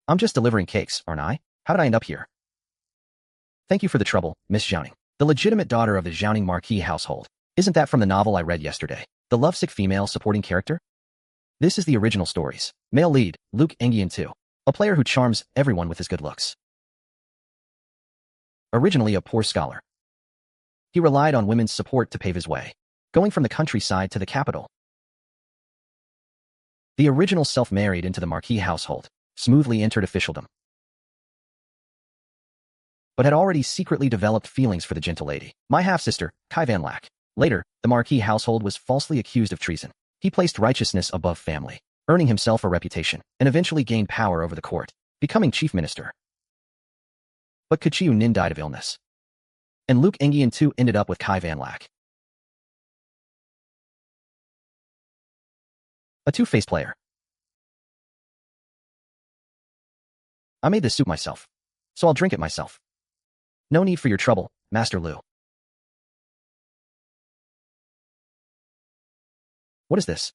I'm just delivering cakes, aren't I? How did I end up here? Thank you for the trouble, Miss Zhao, the legitimate daughter of the Zhao marquis household. Isn't that from the novel I read yesterday? The lovesick female supporting character? This is the original stories. Male lead, Luke Engian 2. A player who charms everyone with his good looks. Originally a poor scholar, he relied on women's support to pave his way, going from the countryside to the capital. The original self-married into the marquis household, smoothly entered officialdom, but had already secretly developed feelings for the gentle lady, my half-sister, Kai Van Lack. Later, the marquis household was falsely accused of treason. He placed righteousness above family, earning himself a reputation, and eventually gained power over the court, becoming chief minister. But Kế Chiêu Ninh died of illness, and Luke Engian 2 ended up with Kai Van Lack, a two-faced player. I made this soup myself, so I'll drink it myself. No need for your trouble, Master Lu. What is this?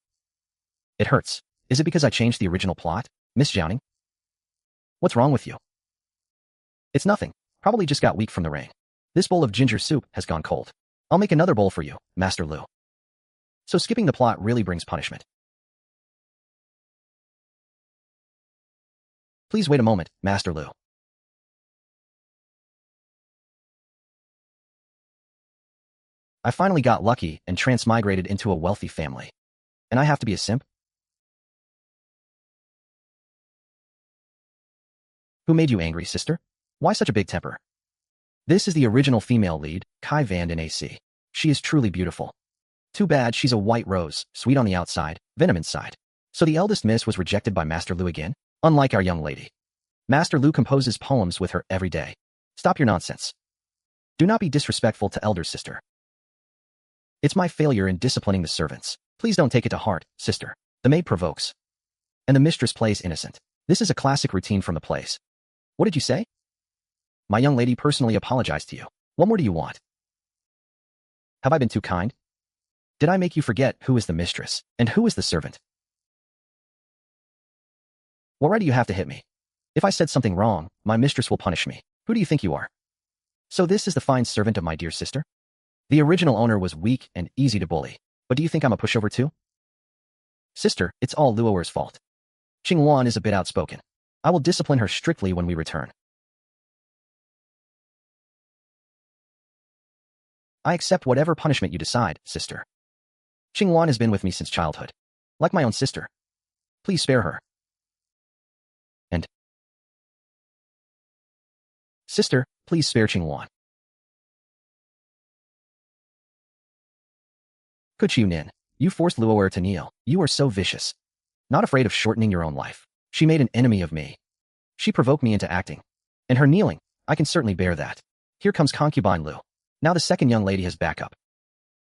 It hurts. Is it because I changed the original plot, Miss Zhao? What's wrong with you? It's nothing. Probably just got weak from the rain. This bowl of ginger soup has gone cold. I'll make another bowl for you, Master Lu. So skipping the plot really brings punishment. Please wait a moment, Master Lu. I finally got lucky and transmigrated into a wealthy family. And I have to be a simp? Who made you angry, sister? Why such a big temper? This is the original female lead, Kai Van Lack. She is truly beautiful. Too bad she's a white rose, sweet on the outside, venom inside. So the eldest miss was rejected by Master Lu again? Unlike our young lady. Master Lu composes poems with her every day. Stop your nonsense. Do not be disrespectful to elder sister. It's my failure in disciplining the servants. Please don't take it to heart, sister. The maid provokes, and the mistress plays innocent. This is a classic routine from the plays. What did you say? My young lady personally apologized to you. What more do you want? Have I been too kind? Did I make you forget who is the mistress and who is the servant? What right do you have to hit me? If I said something wrong, my mistress will punish me. Who do you think you are? So this is the fine servant of my dear sister? The original owner was weak and easy to bully. But do you think I'm a pushover too? Sister, it's all Luoer's fault. Qingwan is a bit outspoken. I will discipline her strictly when we return. I accept whatever punishment you decide, sister. Qingwan has been with me since childhood. Like my own sister. Please spare her. And sister, please spare Qingwan. Kế Chiêu Ninh, you forced Luoer to kneel. You are so vicious. Not afraid of shortening your own life. She made an enemy of me. She provoked me into acting. And her kneeling, I can certainly bear that. Here comes concubine Lu. Now the second young lady has backup.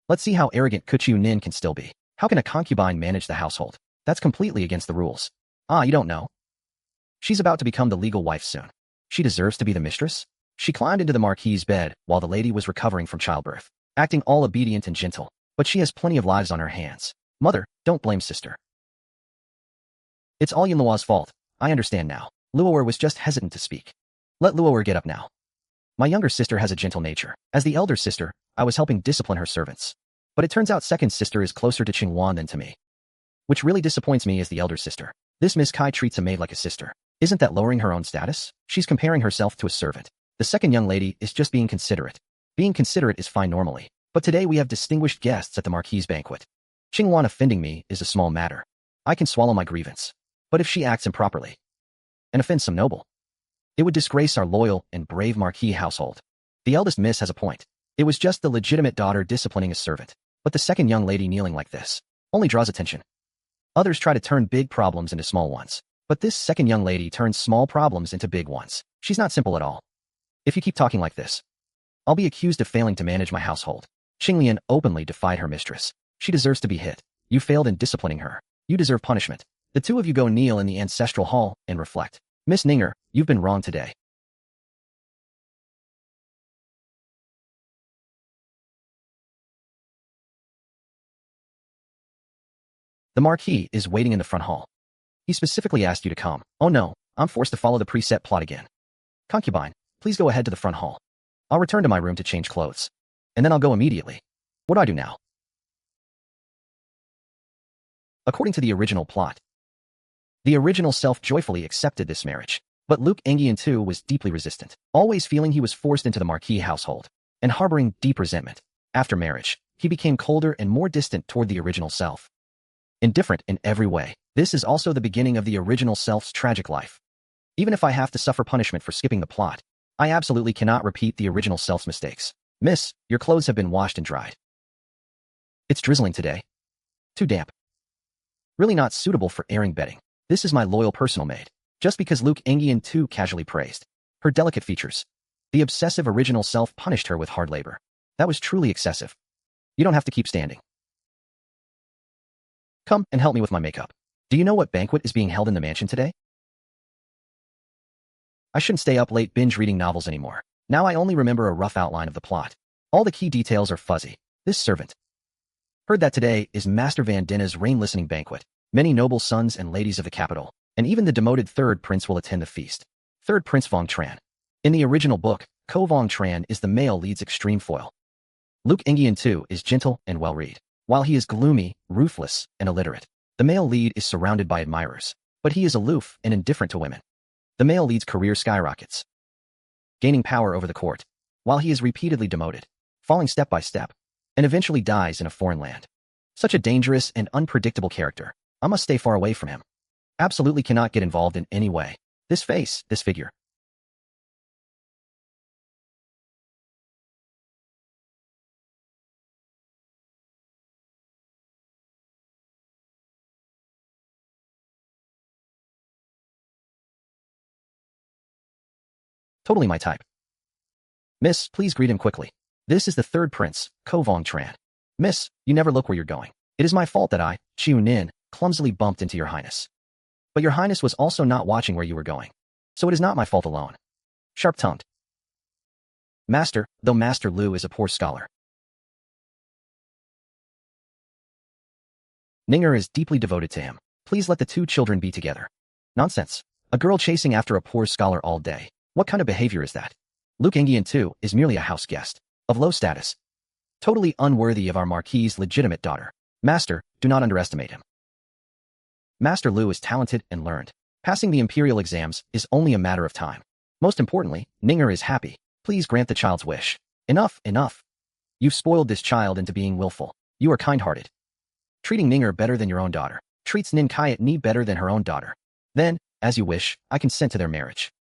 Let's see how arrogant Kế Chiêu Ninh can still be. How can a concubine manage the household? That's completely against the rules. Ah, you don't know. She's about to become the legal wife soon. She deserves to be the mistress? She climbed into the marquis's bed while the lady was recovering from childbirth, acting all obedient and gentle. But she has plenty of lives on her hands. Mother, don't blame sister. It's all Yunluo's fault. I understand now. Luoer was just hesitant to speak. Let Luoer get up now. My younger sister has a gentle nature. As the elder sister, I was helping discipline her servants. But it turns out second sister is closer to Qingwan than to me. Which really disappoints me as the elder sister. This Miss Kai treats a maid like a sister. Isn't that lowering her own status? She's comparing herself to a servant. The second young lady is just being considerate. Being considerate is fine normally. But today we have distinguished guests at the marquis's banquet. Qingwan offending me is a small matter. I can swallow my grievance. But if she acts improperly and offends some noble, it would disgrace our loyal and brave marquis household. The eldest miss has a point. It was just the legitimate daughter disciplining a servant. But the second young lady kneeling like this only draws attention. Others try to turn big problems into small ones. But this second young lady turns small problems into big ones. She's not simple at all. If you keep talking like this, I'll be accused of failing to manage my household. Qinglian openly defied her mistress. She deserves to be hit. You failed in disciplining her. You deserve punishment. The two of you go kneel in the ancestral hall and reflect. Miss Ninger, you've been wrong today. The Marquis is waiting in the front hall. He specifically asked you to come. Oh no, I'm forced to follow the preset plot again. Concubine, please go ahead to the front hall. I'll return to my room to change clothes. And then I'll go immediately. What do I do now? According to the original plot, the original self joyfully accepted this marriage. But Luke Engian too was deeply resistant, always feeling he was forced into the Marquis household, and harboring deep resentment. After marriage, he became colder and more distant toward the original self. Indifferent in every way, this is also the beginning of the original self's tragic life. Even if I have to suffer punishment for skipping the plot, I absolutely cannot repeat the original self's mistakes. Miss, your clothes have been washed and dried. It's drizzling today. Too damp. Really not suitable for airing bedding. This is my loyal personal maid. Just because Luke Engian too casually praised her delicate features, the obsessive original self punished her with hard labor. That was truly excessive. You don't have to keep standing. Come and help me with my makeup. Do you know what banquet is being held in the mansion today? I shouldn't stay up late binge reading novels anymore. Now I only remember a rough outline of the plot. All the key details are fuzzy. This servant heard that today is Master Van Denna's rain-listening banquet. Many noble sons and ladies of the capital, and even the demoted third prince will attend the feast. Third Prince Vong Tran. In the original book, Ko Vong Tran is the male lead's extreme foil. Luke Engian too is gentle and well-read. While he is gloomy, ruthless, and illiterate, the male lead is surrounded by admirers, but he is aloof and indifferent to women. The male lead's career skyrockets, gaining power over the court, while he is repeatedly demoted, falling step by step, and eventually dies in a foreign land. Such a dangerous and unpredictable character. I must stay far away from him. Absolutely cannot get involved in any way. This face, this figure. Totally my type. Miss, please greet him quickly. This is the third prince, Ko Vong Tran. Miss, you never look where you're going. It is my fault that I, Chiu Nin, clumsily bumped into your highness. But your highness was also not watching where you were going. So it is not my fault alone. Sharp-tongued. Master, though Master Lu is a poor scholar, Ninger is deeply devoted to him. Please let the two children be together. Nonsense. A girl chasing after a poor scholar all day. What kind of behavior is that? Luke Engian too is merely a house guest, of low status. Totally unworthy of our Marquis's legitimate daughter. Master, do not underestimate him. Master Lu is talented and learned. Passing the imperial exams is only a matter of time. Most importantly, Ninger is happy. Please grant the child's wish. Enough, enough. You've spoiled this child into being willful. You are kind-hearted. Treating Ninger better than your own daughter. Treats Nin Kayat Ni better than her own daughter. Then, as you wish, I consent to their marriage.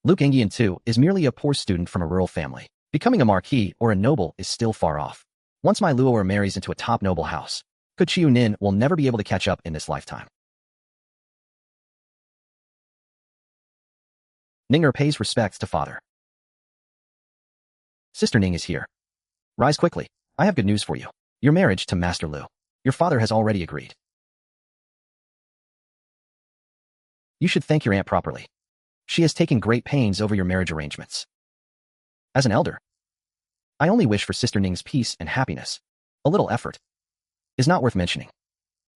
Luke Engian too is merely a poor student from a rural family. Becoming a marquis or a noble is still far off. Once my Luoer marries into a top noble house, Chiu Nin will never be able to catch up in this lifetime. Ninger pays respects to father. Sister Ning is here. Rise quickly. I have good news for you. Your marriage to Master Lu. Your father has already agreed. You should thank your aunt properly. She has taken great pains over your marriage arrangements. As an elder, I only wish for Sister Ning's peace and happiness. A little effort is not worth mentioning.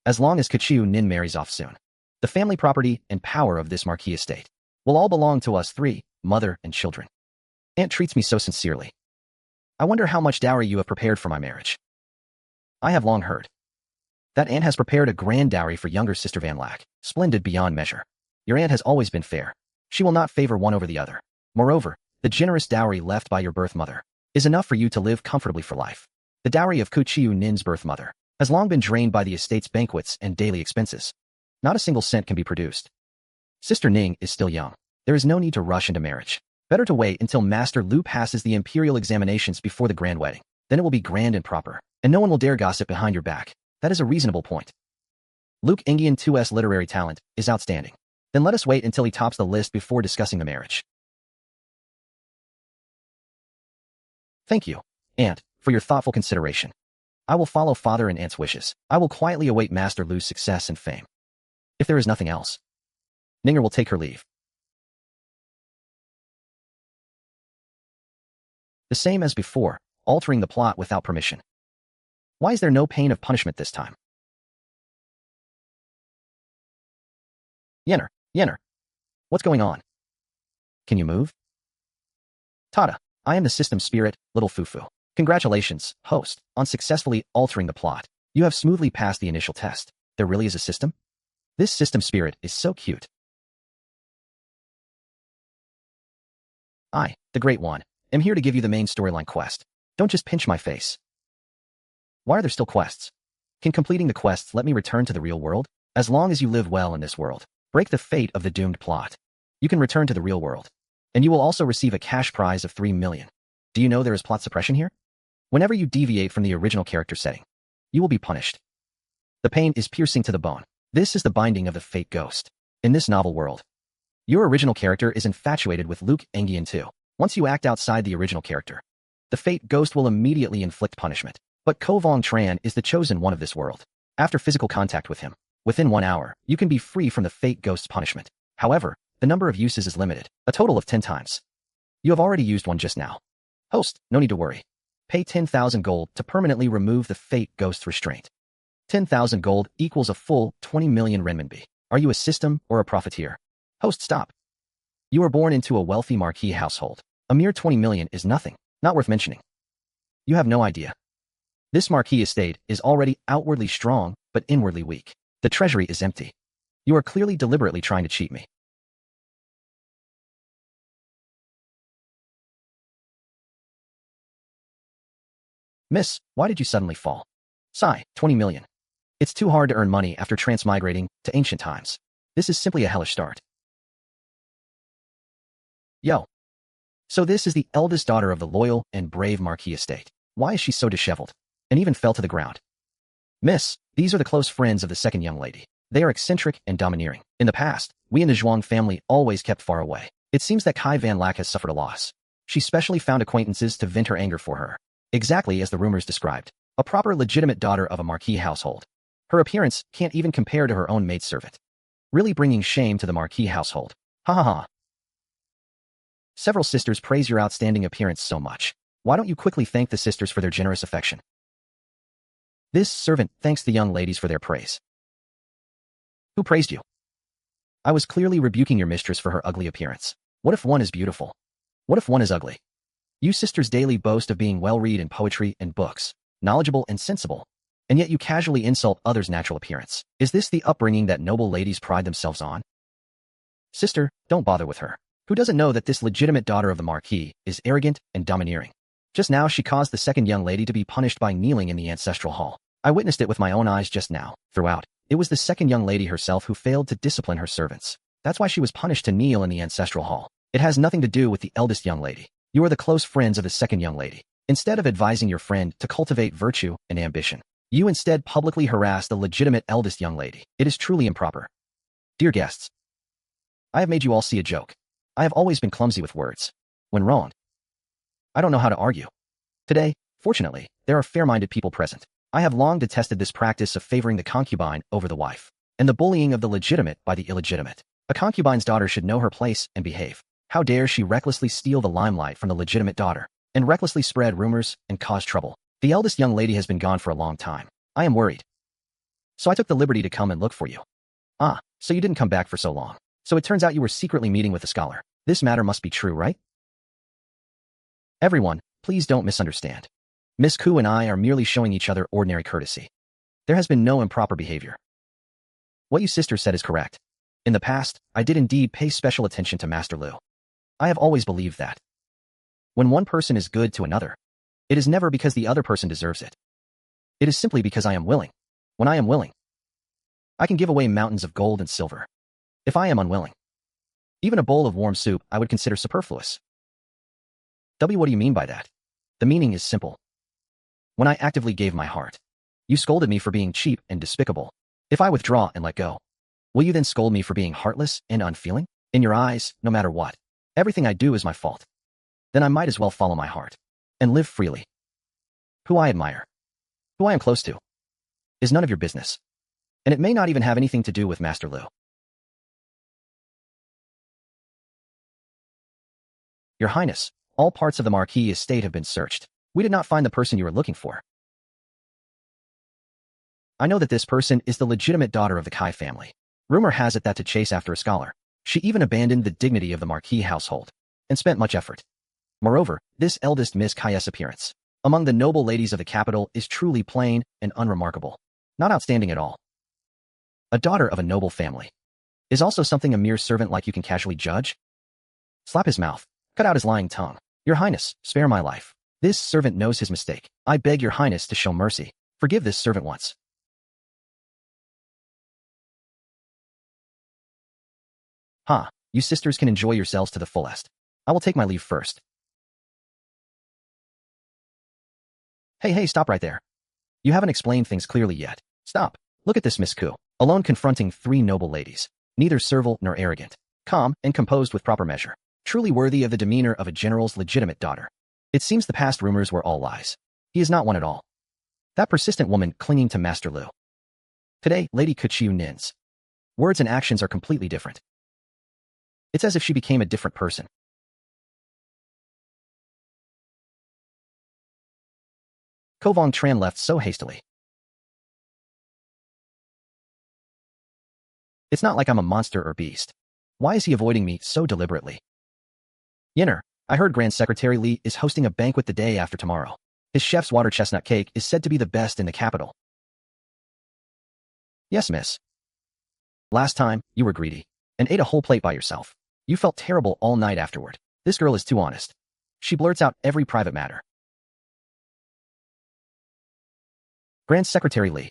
As long as Chiu Nin marries off soon, the family property and power of this marquis estate will all belong to us three, mother and children. Aunt treats me so sincerely. I wonder how much dowry you have prepared for my marriage. I have long heard that aunt has prepared a grand dowry for younger sister Van Lack, splendid beyond measure. Your aunt has always been fair. She will not favor one over the other. Moreover, the generous dowry left by your birth mother is enough for you to live comfortably for life. The dowry of Chiu Nin's birth mother has long been drained by the estate's banquets and daily expenses. Not a single cent can be produced. Sister Ning is still young. There is no need to rush into marriage. Better to wait until Master Lu passes the imperial examinations before the grand wedding. Then it will be grand and proper, and no one will dare gossip behind your back. That is a reasonable point. Luke Engian 2's literary talent is outstanding. Then let us wait until he tops the list before discussing the marriage. Thank you, Aunt, for your thoughtful consideration. I will follow father and aunt's wishes. I will quietly await Master Lu's success and fame. If there is nothing else, Ninger will take her leave. The same as before, altering the plot without permission. Why is there no pain of punishment this time? Yenner, Yenner. What's going on? Can you move? Tada, I am the system spirit, little fufu. Congratulations, host, on successfully altering the plot. You have smoothly passed the initial test. There really is a system? This system spirit is so cute. I, the Great One, am here to give you the main storyline quest. Don't just pinch my face. Why are there still quests? Can completing the quests let me return to the real world? As long as you live well in this world, break the fate of the doomed plot, you can return to the real world. And you will also receive a cash prize of 3 million. Do you know there is plot suppression here? Whenever you deviate from the original character setting, you will be punished. The pain is piercing to the bone. This is the binding of the fate ghost. In this novel world, your original character is infatuated with Luke Engian too. Once you act outside the original character, the fate ghost will immediately inflict punishment. But Ko Vong Tran is the chosen one of this world. After physical contact with him, within 1 hour, you can be free from the fate ghost's punishment. However, the number of uses is limited, a total of 10 times. You have already used one just now. Host, no need to worry. Pay 10,000 gold to permanently remove the fate ghost's restraint. 10,000 gold equals a full 20 million renminbi. Are you a system or a profiteer? Host, stop. You were born into a wealthy marquis household. A mere 20 million is nothing, not worth mentioning. You have no idea. This marquis estate is already outwardly strong, but inwardly weak. The treasury is empty. You are clearly deliberately trying to cheat me. Miss, why did you suddenly fall? Sigh, 20 million. It's too hard to earn money after transmigrating to ancient times. This is simply a hellish start. Yo. So this is the eldest daughter of the loyal and brave marquis estate. Why is she so disheveled? And even fell to the ground. Miss, these are the close friends of the second young lady. They are eccentric and domineering. In the past, we in the Zhuang family always kept far away. It seems that Kai Van Lack has suffered a loss. She specially found acquaintances to vent her anger for her. Exactly as the rumors described. A proper legitimate daughter of a marquis household. Her appearance can't even compare to her own maidservant. Really bringing shame to the marquis household. Ha ha ha. Several sisters praise your outstanding appearance so much. Why don't you quickly thank the sisters for their generous affection? This servant thanks the young ladies for their praise. Who praised you? I was clearly rebuking your mistress for her ugly appearance. What if one is beautiful? What if one is ugly? You sisters daily boast of being well-read in poetry and books, knowledgeable and sensible, and yet you casually insult others' natural appearance. Is this the upbringing that noble ladies pride themselves on? Sister, don't bother with her. Who doesn't know that this legitimate daughter of the marquis is arrogant and domineering? Just now she caused the second young lady to be punished by kneeling in the ancestral hall. I witnessed it with my own eyes just now. Throughout, it was the second young lady herself who failed to discipline her servants. That's why she was punished to kneel in the ancestral hall. It has nothing to do with the eldest young lady. You are the close friends of the second young lady. Instead of advising your friend to cultivate virtue and ambition, you instead publicly harass the legitimate eldest young lady. It is truly improper. Dear guests, I have made you all see a joke. I have always been clumsy with words. When wronged, I don't know how to argue. Today, fortunately, there are fair-minded people present. I have long detested this practice of favoring the concubine over the wife, and the bullying of the legitimate by the illegitimate. A concubine's daughter should know her place and behave. How dare she recklessly steal the limelight from the legitimate daughter, and recklessly spread rumors and cause trouble. The eldest young lady has been gone for a long time. I am worried. So I took the liberty to come and look for you. Ah, so you didn't come back for so long. So it turns out you were secretly meeting with a scholar. This matter must be true, right? Everyone, please don't misunderstand. Miss Ku and I are merely showing each other ordinary courtesy. There has been no improper behavior. What you sisters said is correct. In the past, I did indeed pay special attention to Master Liu. I have always believed that when one person is good to another, it is never because the other person deserves it. It is simply because I am willing. When I am willing, I can give away mountains of gold and silver. If I am unwilling, even a bowl of warm soup I would consider superfluous. What do you mean by that? The meaning is simple. When I actively gave my heart, you scolded me for being cheap and despicable. If I withdraw and let go, will you then scold me for being heartless and unfeeling? In your eyes, no matter what, everything I do is my fault. Then I might as well follow my heart and live freely. Who I admire, who I am close to, is none of your business. And it may not even have anything to do with Master Liu. Your Highness, all parts of the Marquis estate have been searched. We did not find the person you were looking for. I know that this person is the legitimate daughter of the Kai family. Rumor has it that to chase after a scholar, She even abandoned the dignity of the Marquis household and spent much effort. Moreover, this eldest Miss Kaye's appearance among the noble ladies of the capital is truly plain and unremarkable, not outstanding at all. A daughter of a noble family is also something a mere servant like you can casually judge? Slap his mouth, cut out his lying tongue. Your Highness, spare my life. This servant knows his mistake. I beg your Highness to show mercy. Forgive this servant once. Ha, you sisters can enjoy yourselves to the fullest. I will take my leave first. Hey, stop right there. You haven't explained things clearly yet. Stop. Look at this Miss Ku, alone confronting 3 noble ladies, neither servile nor arrogant, calm and composed with proper measure, truly worthy of the demeanor of a general's legitimate daughter. It seems the past rumors were all lies. He is not one at all. That persistent woman clinging to Master Lu. Today, Lady Kế Chiêu Nin's words and actions are completely different. It's as if she became a different person. Kovong Tran left so hastily. It's not like I'm a monster or beast. Why is he avoiding me so deliberately? Yinner, I heard Grand Secretary Li is hosting a banquet the day after tomorrow. His chef's water chestnut cake is said to be the best in the capital. Yes, miss. Last time, you were greedy and ate a whole plate by yourself. You felt terrible all night afterward. This girl is too honest. She blurts out every private matter. Grand Secretary Li.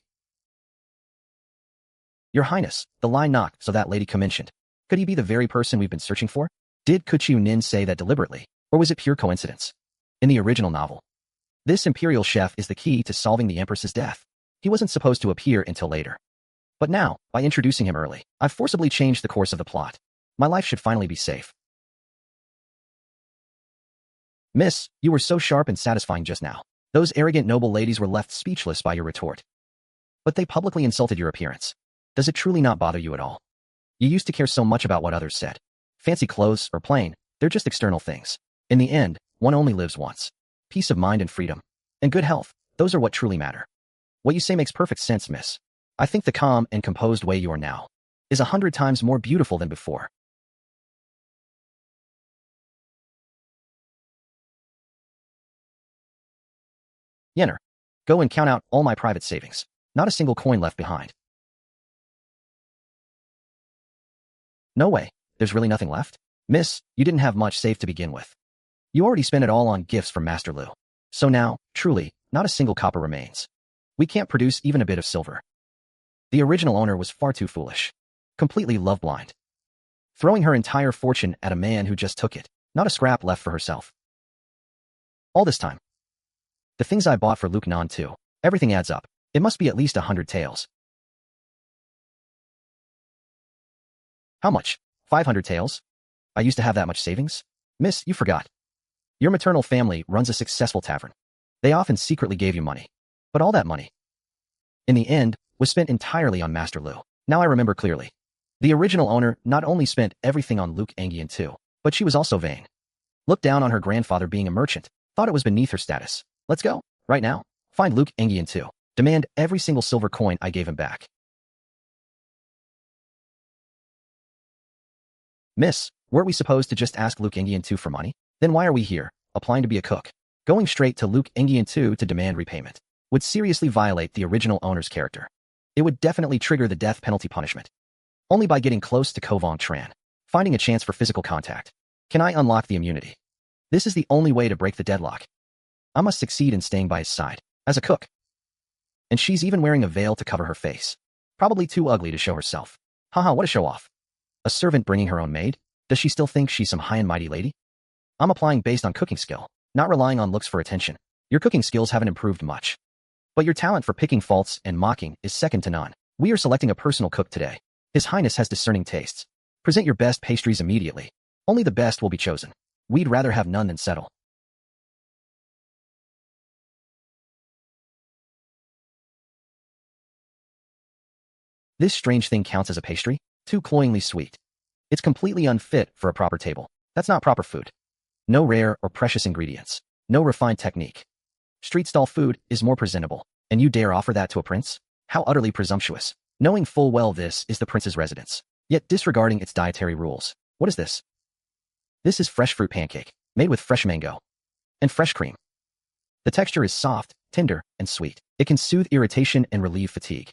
Your Highness, the line knocked, so that lady mentioned. Could he be the very person we've been searching for? Did Kế Chiêu Ninh say that deliberately, or was it pure coincidence? In the original novel, this imperial chef is the key to solving the Empress's death. He wasn't supposed to appear until later. But now, by introducing him early, I've forcibly changed the course of the plot. My life should finally be safe. Miss, you were so sharp and satisfying just now. Those arrogant noble ladies were left speechless by your retort. But they publicly insulted your appearance. Does it truly not bother you at all? You used to care so much about what others said. Fancy clothes or plain, they're just external things. In the end, one only lives once. Peace of mind and freedom. And good health, those are what truly matter. What you say makes perfect sense, miss. I think the calm and composed way you are now is 100 times more beautiful than before. Yenner, go and count out all my private savings. Not a single coin left behind. No way, there's really nothing left? Miss, you didn't have much saved to begin with. You already spent it all on gifts from Master Lu. So now, truly, not a single copper remains. We can't produce even a bit of silver. The original owner was far too foolish. Completely love-blind. Throwing her entire fortune at a man who just took it. Not a scrap left for herself. All this time. The things I bought for Luke Nan too. Everything adds up. It must be at least 100 taels. How much? 500 taels? I used to have that much savings? Miss, you forgot. Your maternal family runs a successful tavern. They often secretly gave you money. But all that money, in the end, was spent entirely on Master Lu. Now I remember clearly. The original owner not only spent everything on Luke Angian too, but she was also vain. Looked down on her grandfather being a merchant, thought it was beneath her status. Let's go, right now. Find Luke Angian too. Demand every single silver coin I gave him back. Miss, weren't we supposed to just ask Luke Angian too for money? Then why are we here, applying to be a cook? Going straight to Luke Angian too to demand repayment would seriously violate the original owner's character. It would definitely trigger the death penalty punishment. Only by getting close to Kovong Tran, finding a chance for physical contact, can I unlock the immunity. This is the only way to break the deadlock. I must succeed in staying by his side, as a cook. And she's even wearing a veil to cover her face. Probably too ugly to show herself. Haha, what a show-off. A servant bringing her own maid? Does she still think she's some high and mighty lady? I'm applying based on cooking skill, not relying on looks for attention. Your cooking skills haven't improved much. But your talent for picking faults and mocking is second to none. We are selecting a personal cook today. His Highness has discerning tastes. Present your best pastries immediately. Only the best will be chosen. We'd rather have none than settle. This strange thing counts as a pastry? Too cloyingly sweet. It's completely unfit for a proper table. That's not proper food. No rare or precious ingredients. No refined technique. Street stall food is more presentable, and you dare offer that to a prince? How utterly presumptuous. Knowing full well this is the prince's residence. yet disregarding its dietary rules. What is this? This is fresh fruit pancake, made with fresh mango and fresh cream. The texture is soft, tender, and sweet. It can soothe irritation and relieve fatigue.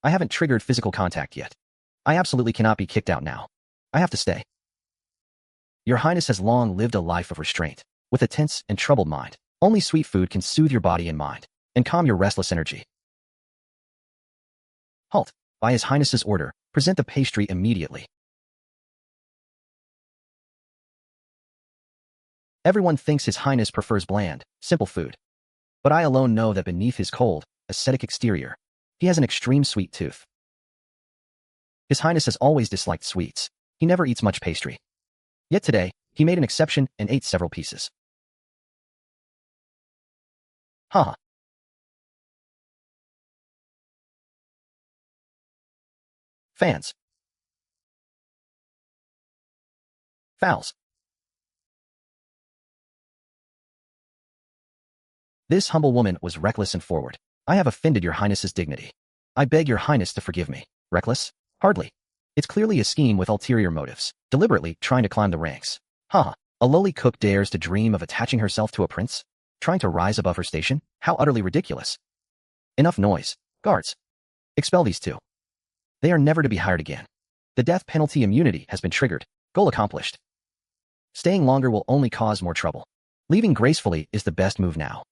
I haven't triggered physical contact yet. I absolutely cannot be kicked out now. I have to stay. Your Highness has long lived a life of restraint, with a tense and troubled mind. Only sweet food can soothe your body and mind, and calm your restless energy. Halt. By His Highness's order, present the pastry immediately. Everyone thinks His Highness prefers bland, simple food. But I alone know that beneath his cold, ascetic exterior, he has an extreme sweet tooth. His Highness has always disliked sweets. He never eats much pastry. Yet today, he made an exception and ate several pieces. Haha. Fans. Fouls. This humble woman was reckless and forward. I have offended your Highness's dignity. I beg your Highness to forgive me. Reckless? Hardly. It's clearly a scheme with ulterior motives, deliberately trying to climb the ranks. Haha. A lowly cook dares to dream of attaching herself to a prince? Trying to rise above her station? How utterly ridiculous. Enough noise. Guards. Expel these two. They are never to be hired again. The death penalty immunity has been triggered. Goal accomplished. Staying longer will only cause more trouble. Leaving gracefully is the best move now.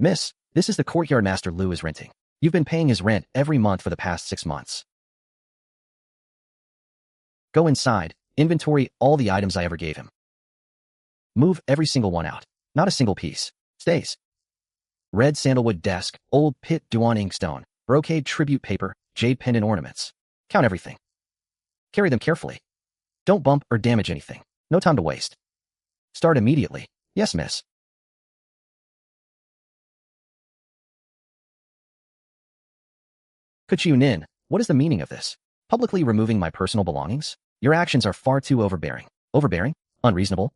Miss, this is the courtyard Master Lu is renting. You've been paying his rent every month for the past 6 months. Go inside, inventory all the items I ever gave him. Move every single one out. Not a single piece stays. Red sandalwood desk, old pit Duan inkstone, brocade tribute paper, jade pendant ornaments. Count everything. Carry them carefully. Don't bump or damage anything. No time to waste. Start immediately. Yes, miss. Kế Chiêu Ninh, what is the meaning of this? Publicly removing my personal belongings? Your actions are far too overbearing. Overbearing? Unreasonable?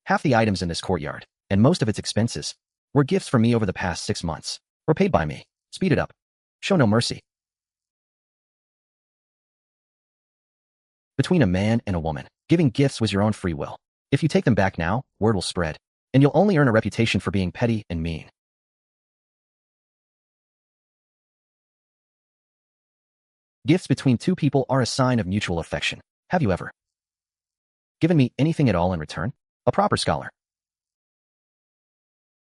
Half the items in this courtyard, and most of its expenses, were gifts for me over the past 6 months. Were paid by me. Speed it up. Show no mercy. Between a man and a woman, giving gifts was your own free will. If you take them back now, word will spread, and you'll only earn a reputation for being petty and mean. Gifts between two people are a sign of mutual affection. Have you ever given me anything at all in return? A proper scholar.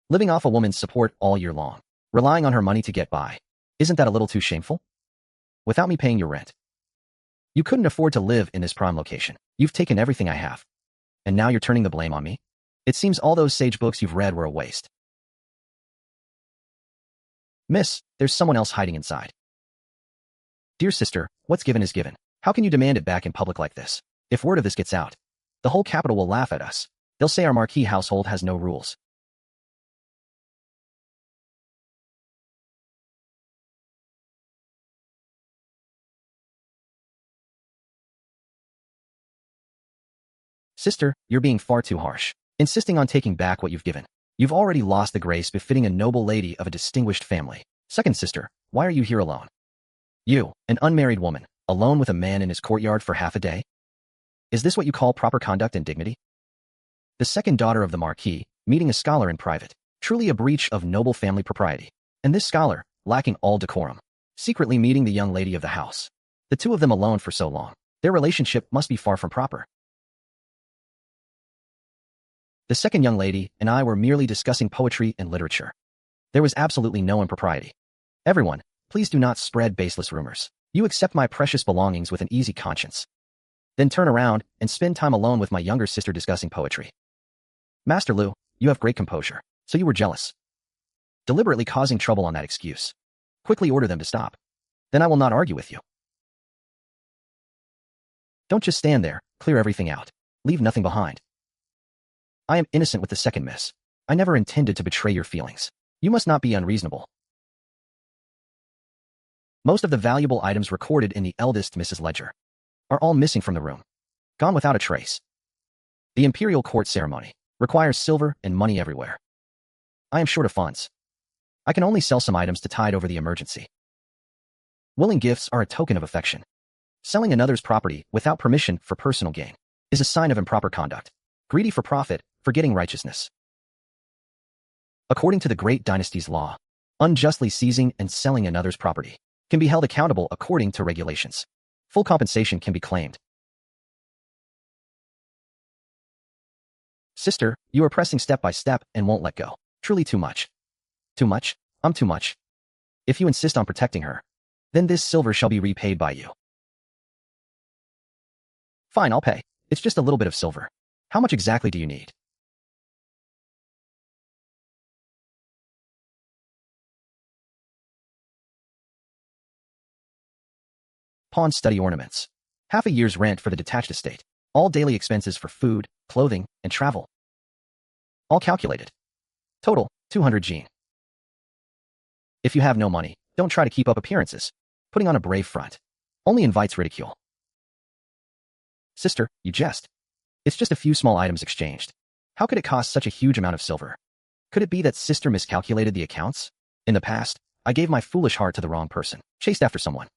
Living off a woman's support all year long, relying on her money to get by. Isn't that a little too shameful? Without me paying your rent. You couldn't afford to live in this prime location. You've taken everything I have. And now you're turning the blame on me? It seems all those sage books you've read were a waste. Miss, there's someone else hiding inside. Dear sister, what's given is given. How can you demand it back in public like this? If word of this gets out, the whole capital will laugh at us. They'll say our marquis household has no rules. Sister, you're being far too harsh, insisting on taking back what you've given. You've already lost the grace befitting a noble lady of a distinguished family. Second sister, why are you here alone? You, an unmarried woman, alone with a man in his courtyard for half a day? Is this what you call proper conduct and dignity? The second daughter of the marquis, meeting a scholar in private, truly a breach of noble family propriety. And this scholar, lacking all decorum, secretly meeting the young lady of the house. The two of them alone for so long. Their relationship must be far from proper. The second young lady and I were merely discussing poetry and literature. There was absolutely no impropriety. Everyone, please do not spread baseless rumors. You accept my precious belongings with an easy conscience. Then turn around and spend time alone with my younger sister discussing poetry. Master Lu, you have great composure, so you were jealous. Deliberately causing trouble on that excuse. Quickly order them to stop. Then I will not argue with you. Don't just stand there, clear everything out. Leave nothing behind. I am innocent with the second miss. I never intended to betray your feelings. You must not be unreasonable. Most of the valuable items recorded in the eldest Mrs. Ledger are all missing from the room. Gone without a trace. The imperial court ceremony requires silver and money everywhere. I am short of funds. I can only sell some items to tide over the emergency. Willing gifts are a token of affection. Selling another's property without permission for personal gain is a sign of improper conduct. Greedy for profit, forgetting righteousness. According to the Great Dynasty's law, unjustly seizing and selling another's property can be held accountable according to regulations. Full compensation can be claimed. Sister, you are pressing step by step and won't let go. Truly too much. Too much? Too much. If you insist on protecting her, then this silver shall be repaid by you. Fine, I'll pay. It's just a little bit of silver. How much exactly do you need? Pawn study ornaments. Half a year's rent for the detached estate. All daily expenses for food, clothing, and travel. All calculated. Total, 200 jin. If you have no money, don't try to keep up appearances. Putting on a brave front only invites ridicule. Sister, you jest. It's just a few small items exchanged. How could it cost such a huge amount of silver? Could it be that sister miscalculated the accounts? In the past, I gave my foolish heart to the wrong person, chased after someone.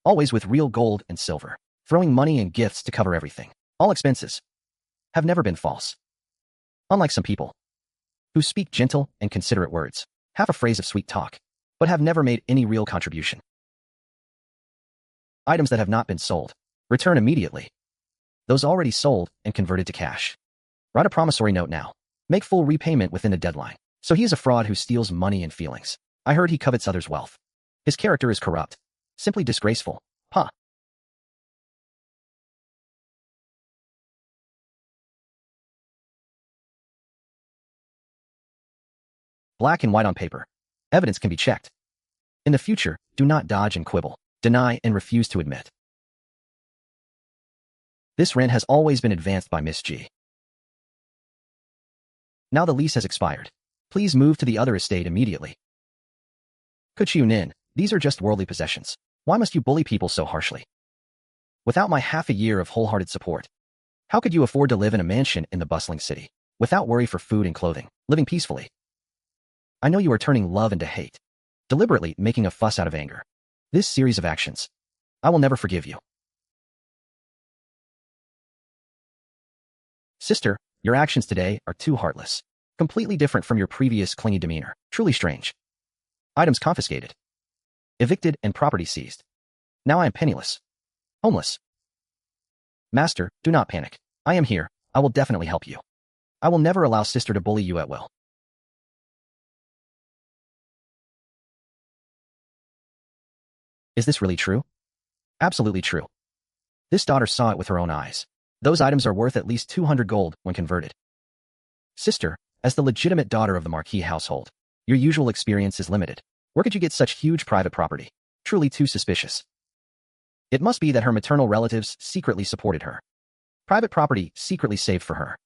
Always with real gold and silver, throwing money and gifts to cover everything. All expenses have never been false. Unlike some people who speak gentle and considerate words, have a phrase of sweet talk, but have never made any real contribution. Items that have not been sold, return immediately. Those already sold and converted to cash. Write a promissory note now. Make full repayment within the deadline. So he is a fraud who steals money and feelings. I heard he covets others' wealth. His character is corrupt. Simply disgraceful. Huh. Black and white on paper. Evidence can be checked. In the future, do not dodge and quibble, deny and refuse to admit. This rent has always been advanced by Miss G. Now the lease has expired. Please move to the other estate immediately. Kế Chiêu Ninh, these are just worldly possessions. Why must you bully people so harshly? Without my half a year of wholehearted support, how could you afford to live in a mansion in the bustling city, without worry for food and clothing, living peacefully? I know you are turning love into hate, deliberately making a fuss out of anger. This series of actions, I will never forgive you. Sister, your actions today are too heartless. Completely different from your previous clingy demeanor. Truly strange. Items confiscated. Evicted and property seized. Now I am penniless. Homeless. Master, do not panic. I am here. I will definitely help you. I will never allow sister to bully you at will. Is this really true? Absolutely true. This daughter saw it with her own eyes. Those items are worth at least 200 gold when converted. Sister, as the legitimate daughter of the Marquis household, your usual experience is limited. Where could you get such huge private property? Truly too suspicious. It must be that her maternal relatives secretly supported her. Private property secretly saved for her.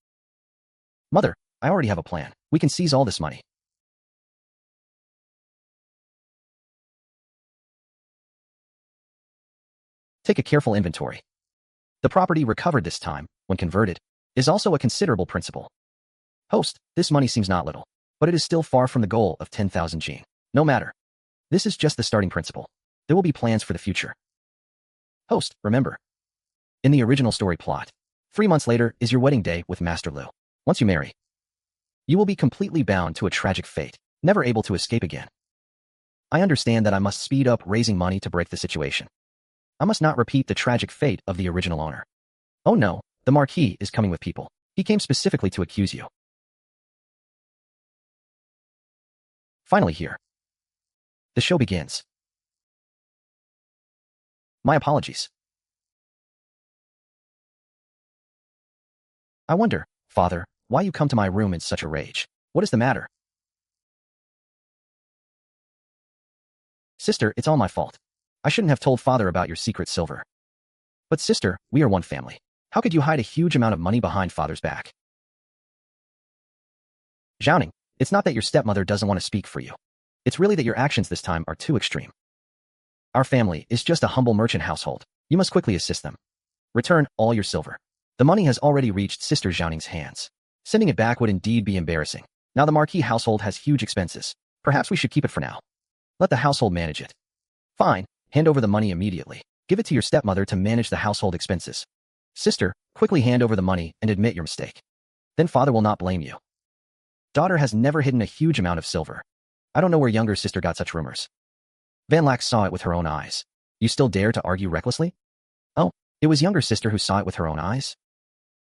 Mother, I already have a plan. We can seize all this money. Take a careful inventory. The property recovered this time, when converted, is also a considerable principal. Host, this money seems not little, but it is still far from the goal of 10,000 jin. No matter. This is just the starting principle. There will be plans for the future. Host, remember. In the original story plot, 3 months later is your wedding day with Master Lu. Once you marry, you will be completely bound to a tragic fate, never able to escape again. I understand that I must speed up raising money to break the situation. I must not repeat the tragic fate of the original owner. Oh no, the Marquis is coming with people. He came specifically to accuse you. Finally here. The show begins. My apologies. I wonder, Father, why you come to my room in such a rage. What is the matter? Sister, it's all my fault. I shouldn't have told Father about your secret silver. But sister, we are one family. How could you hide a huge amount of money behind Father's back? Zhaoning, it's not that your stepmother doesn't want to speak for you. It's really that your actions this time are too extreme. Our family is just a humble merchant household. You must quickly assist them. Return all your silver. The money has already reached Sister Zhaoning's hands. Sending it back would indeed be embarrassing. Now the Marquis household has huge expenses. Perhaps we should keep it for now. Let the household manage it. Fine, hand over the money immediately. Give it to your stepmother to manage the household expenses. Sister, quickly hand over the money and admit your mistake. Then father will not blame you. Daughter has never hidden a huge amount of silver. I don't know where younger sister got such rumors. Van Lack saw it with her own eyes. You still dare to argue recklessly? Oh, it was younger sister who saw it with her own eyes?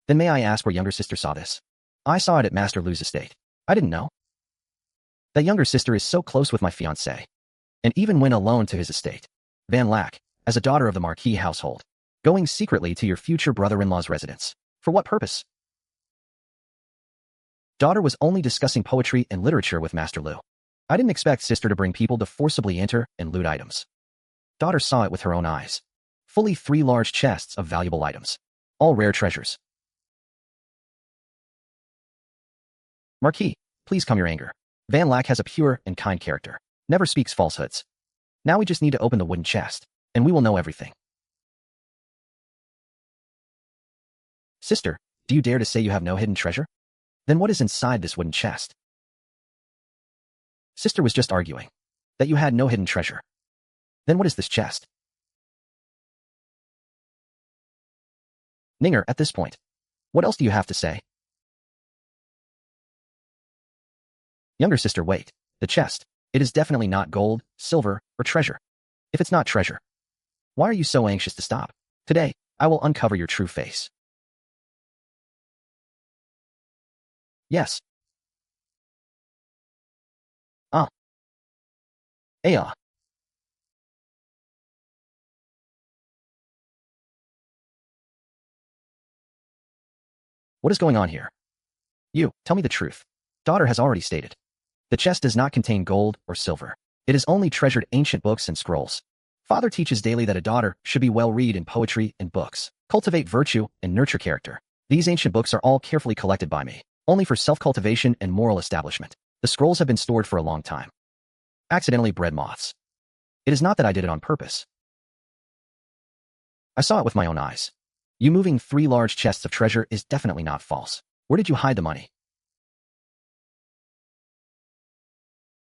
Then may I ask where younger sister saw this? I saw it at Master Lu's estate. I didn't know. That younger sister is so close with my fiancé, and even went alone to his estate. Van Lack, as a daughter of the Marquis household, going secretly to your future brother-in-law's residence. For what purpose? Daughter was only discussing poetry and literature with Master Lu. I didn't expect sister to bring people to forcibly enter and loot items. Daughter saw it with her own eyes. Fully 3 large chests of valuable items. All rare treasures. Marquis, please calm your anger. Van Lack has a pure and kind character. Never speaks falsehoods. Now we just need to open the wooden chest, and we will know everything. Sister, do you dare to say you have no hidden treasure? Then what is inside this wooden chest? Sister was just arguing that you had no hidden treasure. Then what is this chest? Ninger, at this point, what else do you have to say? Younger sister, wait. The chest. It is definitely not gold, silver, or treasure. If it's not treasure, why are you so anxious to stop? Today, I will uncover your true face. Yes. Ah. Aya. What is going on here? You, tell me the truth. Daughter has already stated. The chest does not contain gold or silver. It is only treasured ancient books and scrolls. Father teaches daily that a daughter should be well read in poetry and books, cultivate virtue, and nurture character. These ancient books are all carefully collected by me, only for self-cultivation and moral establishment. The scrolls have been stored for a long time. Accidentally bred moths. It is not that I did it on purpose. I saw it with my own eyes. You moving 3 large chests of treasure is definitely not false. Where did you hide the money?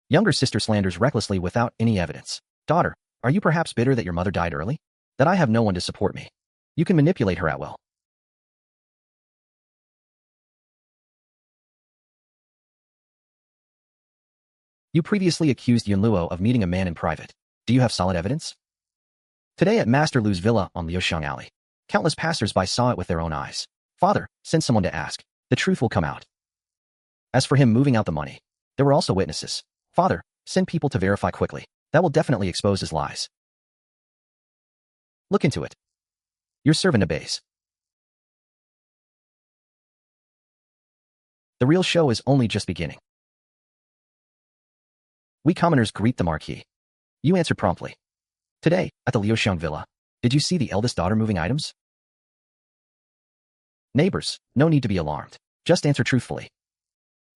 Younger sister slanders recklessly without any evidence. Daughter, are you perhaps bitter that your mother died early? That I have no one to support me? You can manipulate her at will. You previously accused Yunluo of meeting a man in private. Do you have solid evidence? Today at Master Lu's villa on Liuxiang Alley, countless passers-by saw it with their own eyes. Father, send someone to ask. The truth will come out. As for him moving out the money, there were also witnesses. Father, send people to verify quickly. That will definitely expose his lies. Look into it. Your servant obeys. The real show is only just beginning. We commoners greet the Marquis. You answered promptly. Today, at the Liuxiang Villa, did you see the eldest daughter moving items? Neighbors, no need to be alarmed. Just answer truthfully.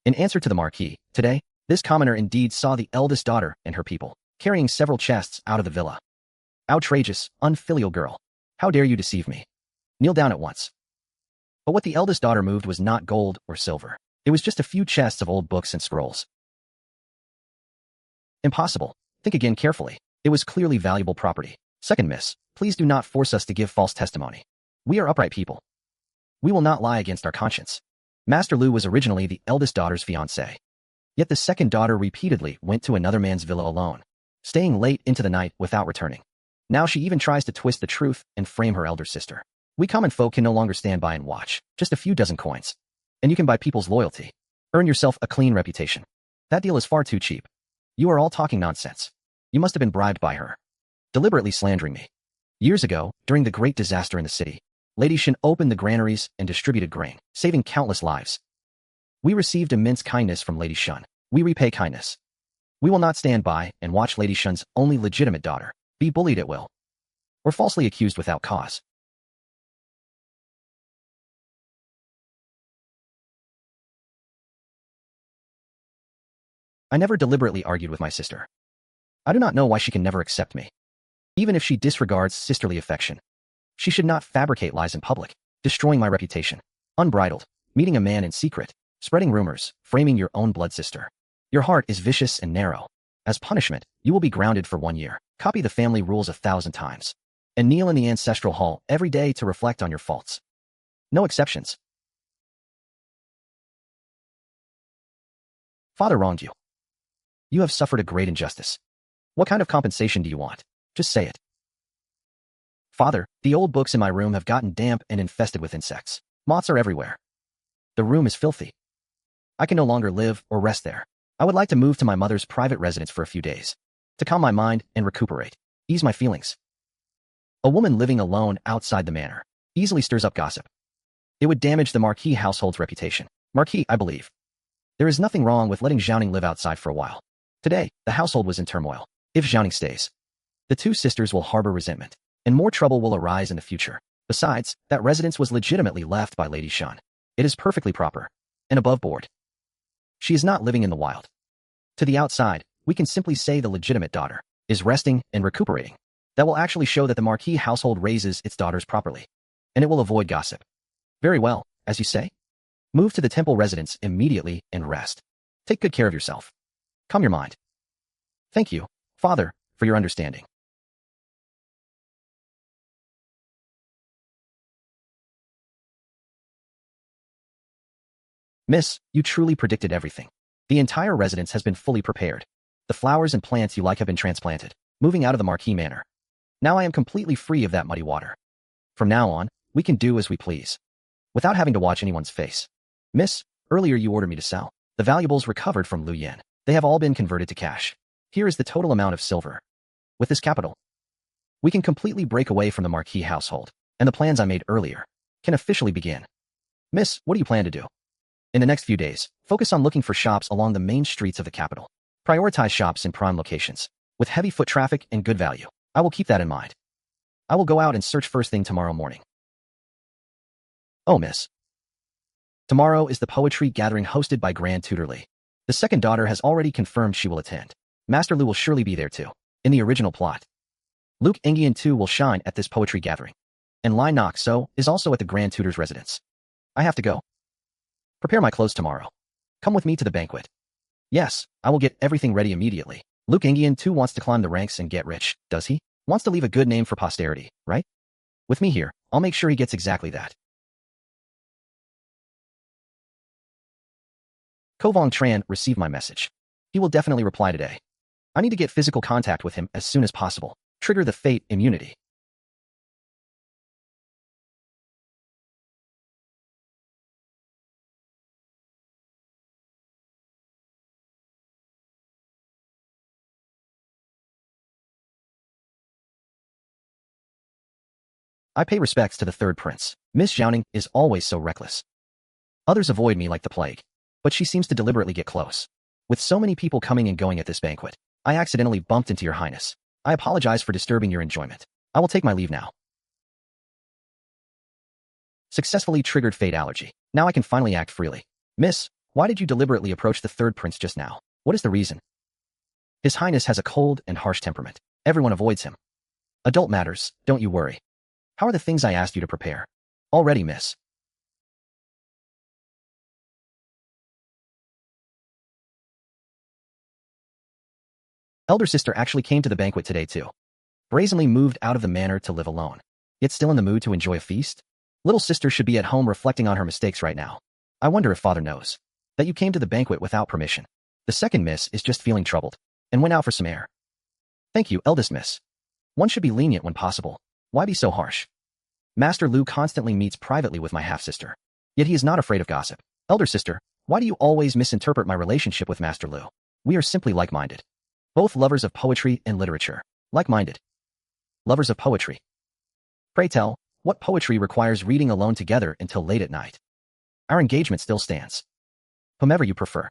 In answer to the Marquis, today, this commoner indeed saw the eldest daughter and her people, carrying several chests out of the villa. Outrageous, unfilial girl. How dare you deceive me? Kneel down at once. But what the eldest daughter moved was not gold or silver. It was just a few chests of old books and scrolls. Impossible. Think again carefully. It was clearly valuable property. Second miss, please do not force us to give false testimony. We are upright people. We will not lie against our conscience. Master Lu was originally the eldest daughter's fiancé. Yet the second daughter repeatedly went to another man's villa alone, staying late into the night without returning. Now she even tries to twist the truth and frame her elder sister. We common folk can no longer stand by and watch. Just a few dozen coins. And you can buy people's loyalty. Earn yourself a clean reputation. That deal is far too cheap. You are all talking nonsense. You must have been bribed by her. Deliberately slandering me. Years ago, during the great disaster in the city, Lady Shen opened the granaries and distributed grain, saving countless lives. We received immense kindness from Lady Shen. We repay kindness. We will not stand by and watch Lady Shen's only legitimate daughter be bullied at will, or falsely accused without cause. I never deliberately argued with my sister. I do not know why she can never accept me. Even if she disregards sisterly affection, she should not fabricate lies in public. destroying my reputation. Unbridled, meeting a man in secret, spreading rumors, framing your own blood sister. Your heart is vicious and narrow. As punishment, you will be grounded for 1 year. Copy the family rules 1,000 times. And kneel in the ancestral hall every day to reflect on your faults. No exceptions. Father wronged you. You have suffered a great injustice. What kind of compensation do you want? Just say it. Father, the old books in my room have gotten damp and infested with insects. Moths are everywhere. The room is filthy. I can no longer live or rest there. I would like to move to my mother's private residence for a few days, to calm my mind and recuperate, ease my feelings. A woman living alone outside the manor easily stirs up gossip. It would damage the Marquis household's reputation. Marquis, I believe. There is nothing wrong with letting Xiaoning live outside for a while. Today, the household was in turmoil. If Xiaoning stays, the two sisters will harbor resentment, and more trouble will arise in the future. Besides, that residence was legitimately left by Lady Shen. It is perfectly proper and above board. She is not living in the wild. To the outside, we can simply say the legitimate daughter is resting and recuperating. That will actually show that the Marquis household raises its daughters properly, and it will avoid gossip. Very well, as you say. Move to the temple residence immediately and rest. Take good care of yourself. Calm your mind. Thank you, Father, for your understanding. Miss, you truly predicted everything. The entire residence has been fully prepared. The flowers and plants you like have been transplanted, moving out of the Marquis Manor. Now I am completely free of that muddy water. From now on, we can do as we please, without having to watch anyone's face. Miss, earlier you ordered me to sell the valuables recovered from Lu Yan. They have all been converted to cash. Here is the total amount of silver. With this capital, we can completely break away from the Marquis household, and the plans I made earlier can officially begin. Miss, what do you plan to do? In the next few days, focus on looking for shops along the main streets of the capital. Prioritize shops in prime locations, with heavy foot traffic and good value. I will keep that in mind. I will go out and search first thing tomorrow morning. Oh, miss. Tomorrow is the poetry gathering hosted by Grand Tutor Li. The second daughter has already confirmed she will attend. Master Lu will surely be there too. In the original plot, Luke Engian too will shine at this poetry gathering. And Lai Nok So is also at the Grand Tutor's residence. I have to go. Prepare my clothes tomorrow. Come with me to the banquet. Yes, I will get everything ready immediately. Luke Engian too wants to climb the ranks and get rich, does he? Wants to leave a good name for posterity, right? With me here, I'll make sure he gets exactly that. Kovong Tran received my message. He will definitely reply today. I need to get physical contact with him as soon as possible. Trigger the fate immunity. I pay respects to the third prince. Miss Xiaoning is always so reckless. Others avoid me like the plague, but she seems to deliberately get close. With so many people coming and going at this banquet, I accidentally bumped into your highness. I apologize for disturbing your enjoyment. I will take my leave now. Successfully triggered fate allergy. Now I can finally act freely. Miss, why did you deliberately approach the third prince just now? What is the reason? His highness has a cold and harsh temperament. Everyone avoids him. Adult matters, don't you worry. How are the things I asked you to prepare? Already, miss. Elder sister actually came to the banquet today too. Brazenly moved out of the manor to live alone. Yet still in the mood to enjoy a feast? Little sister should be at home reflecting on her mistakes right now. I wonder if father knows that you came to the banquet without permission. The second miss is just feeling troubled and went out for some air. Thank you, eldest miss. One should be lenient when possible. Why be so harsh? Master Lu constantly meets privately with my half-sister. Yet he is not afraid of gossip. Elder sister, why do you always misinterpret my relationship with Master Lu? We are simply like-minded. Both lovers of poetry and literature. Like-minded. Lovers of poetry. Pray tell, what poetry requires reading alone together until late at night? Our engagement still stands. Whomever you prefer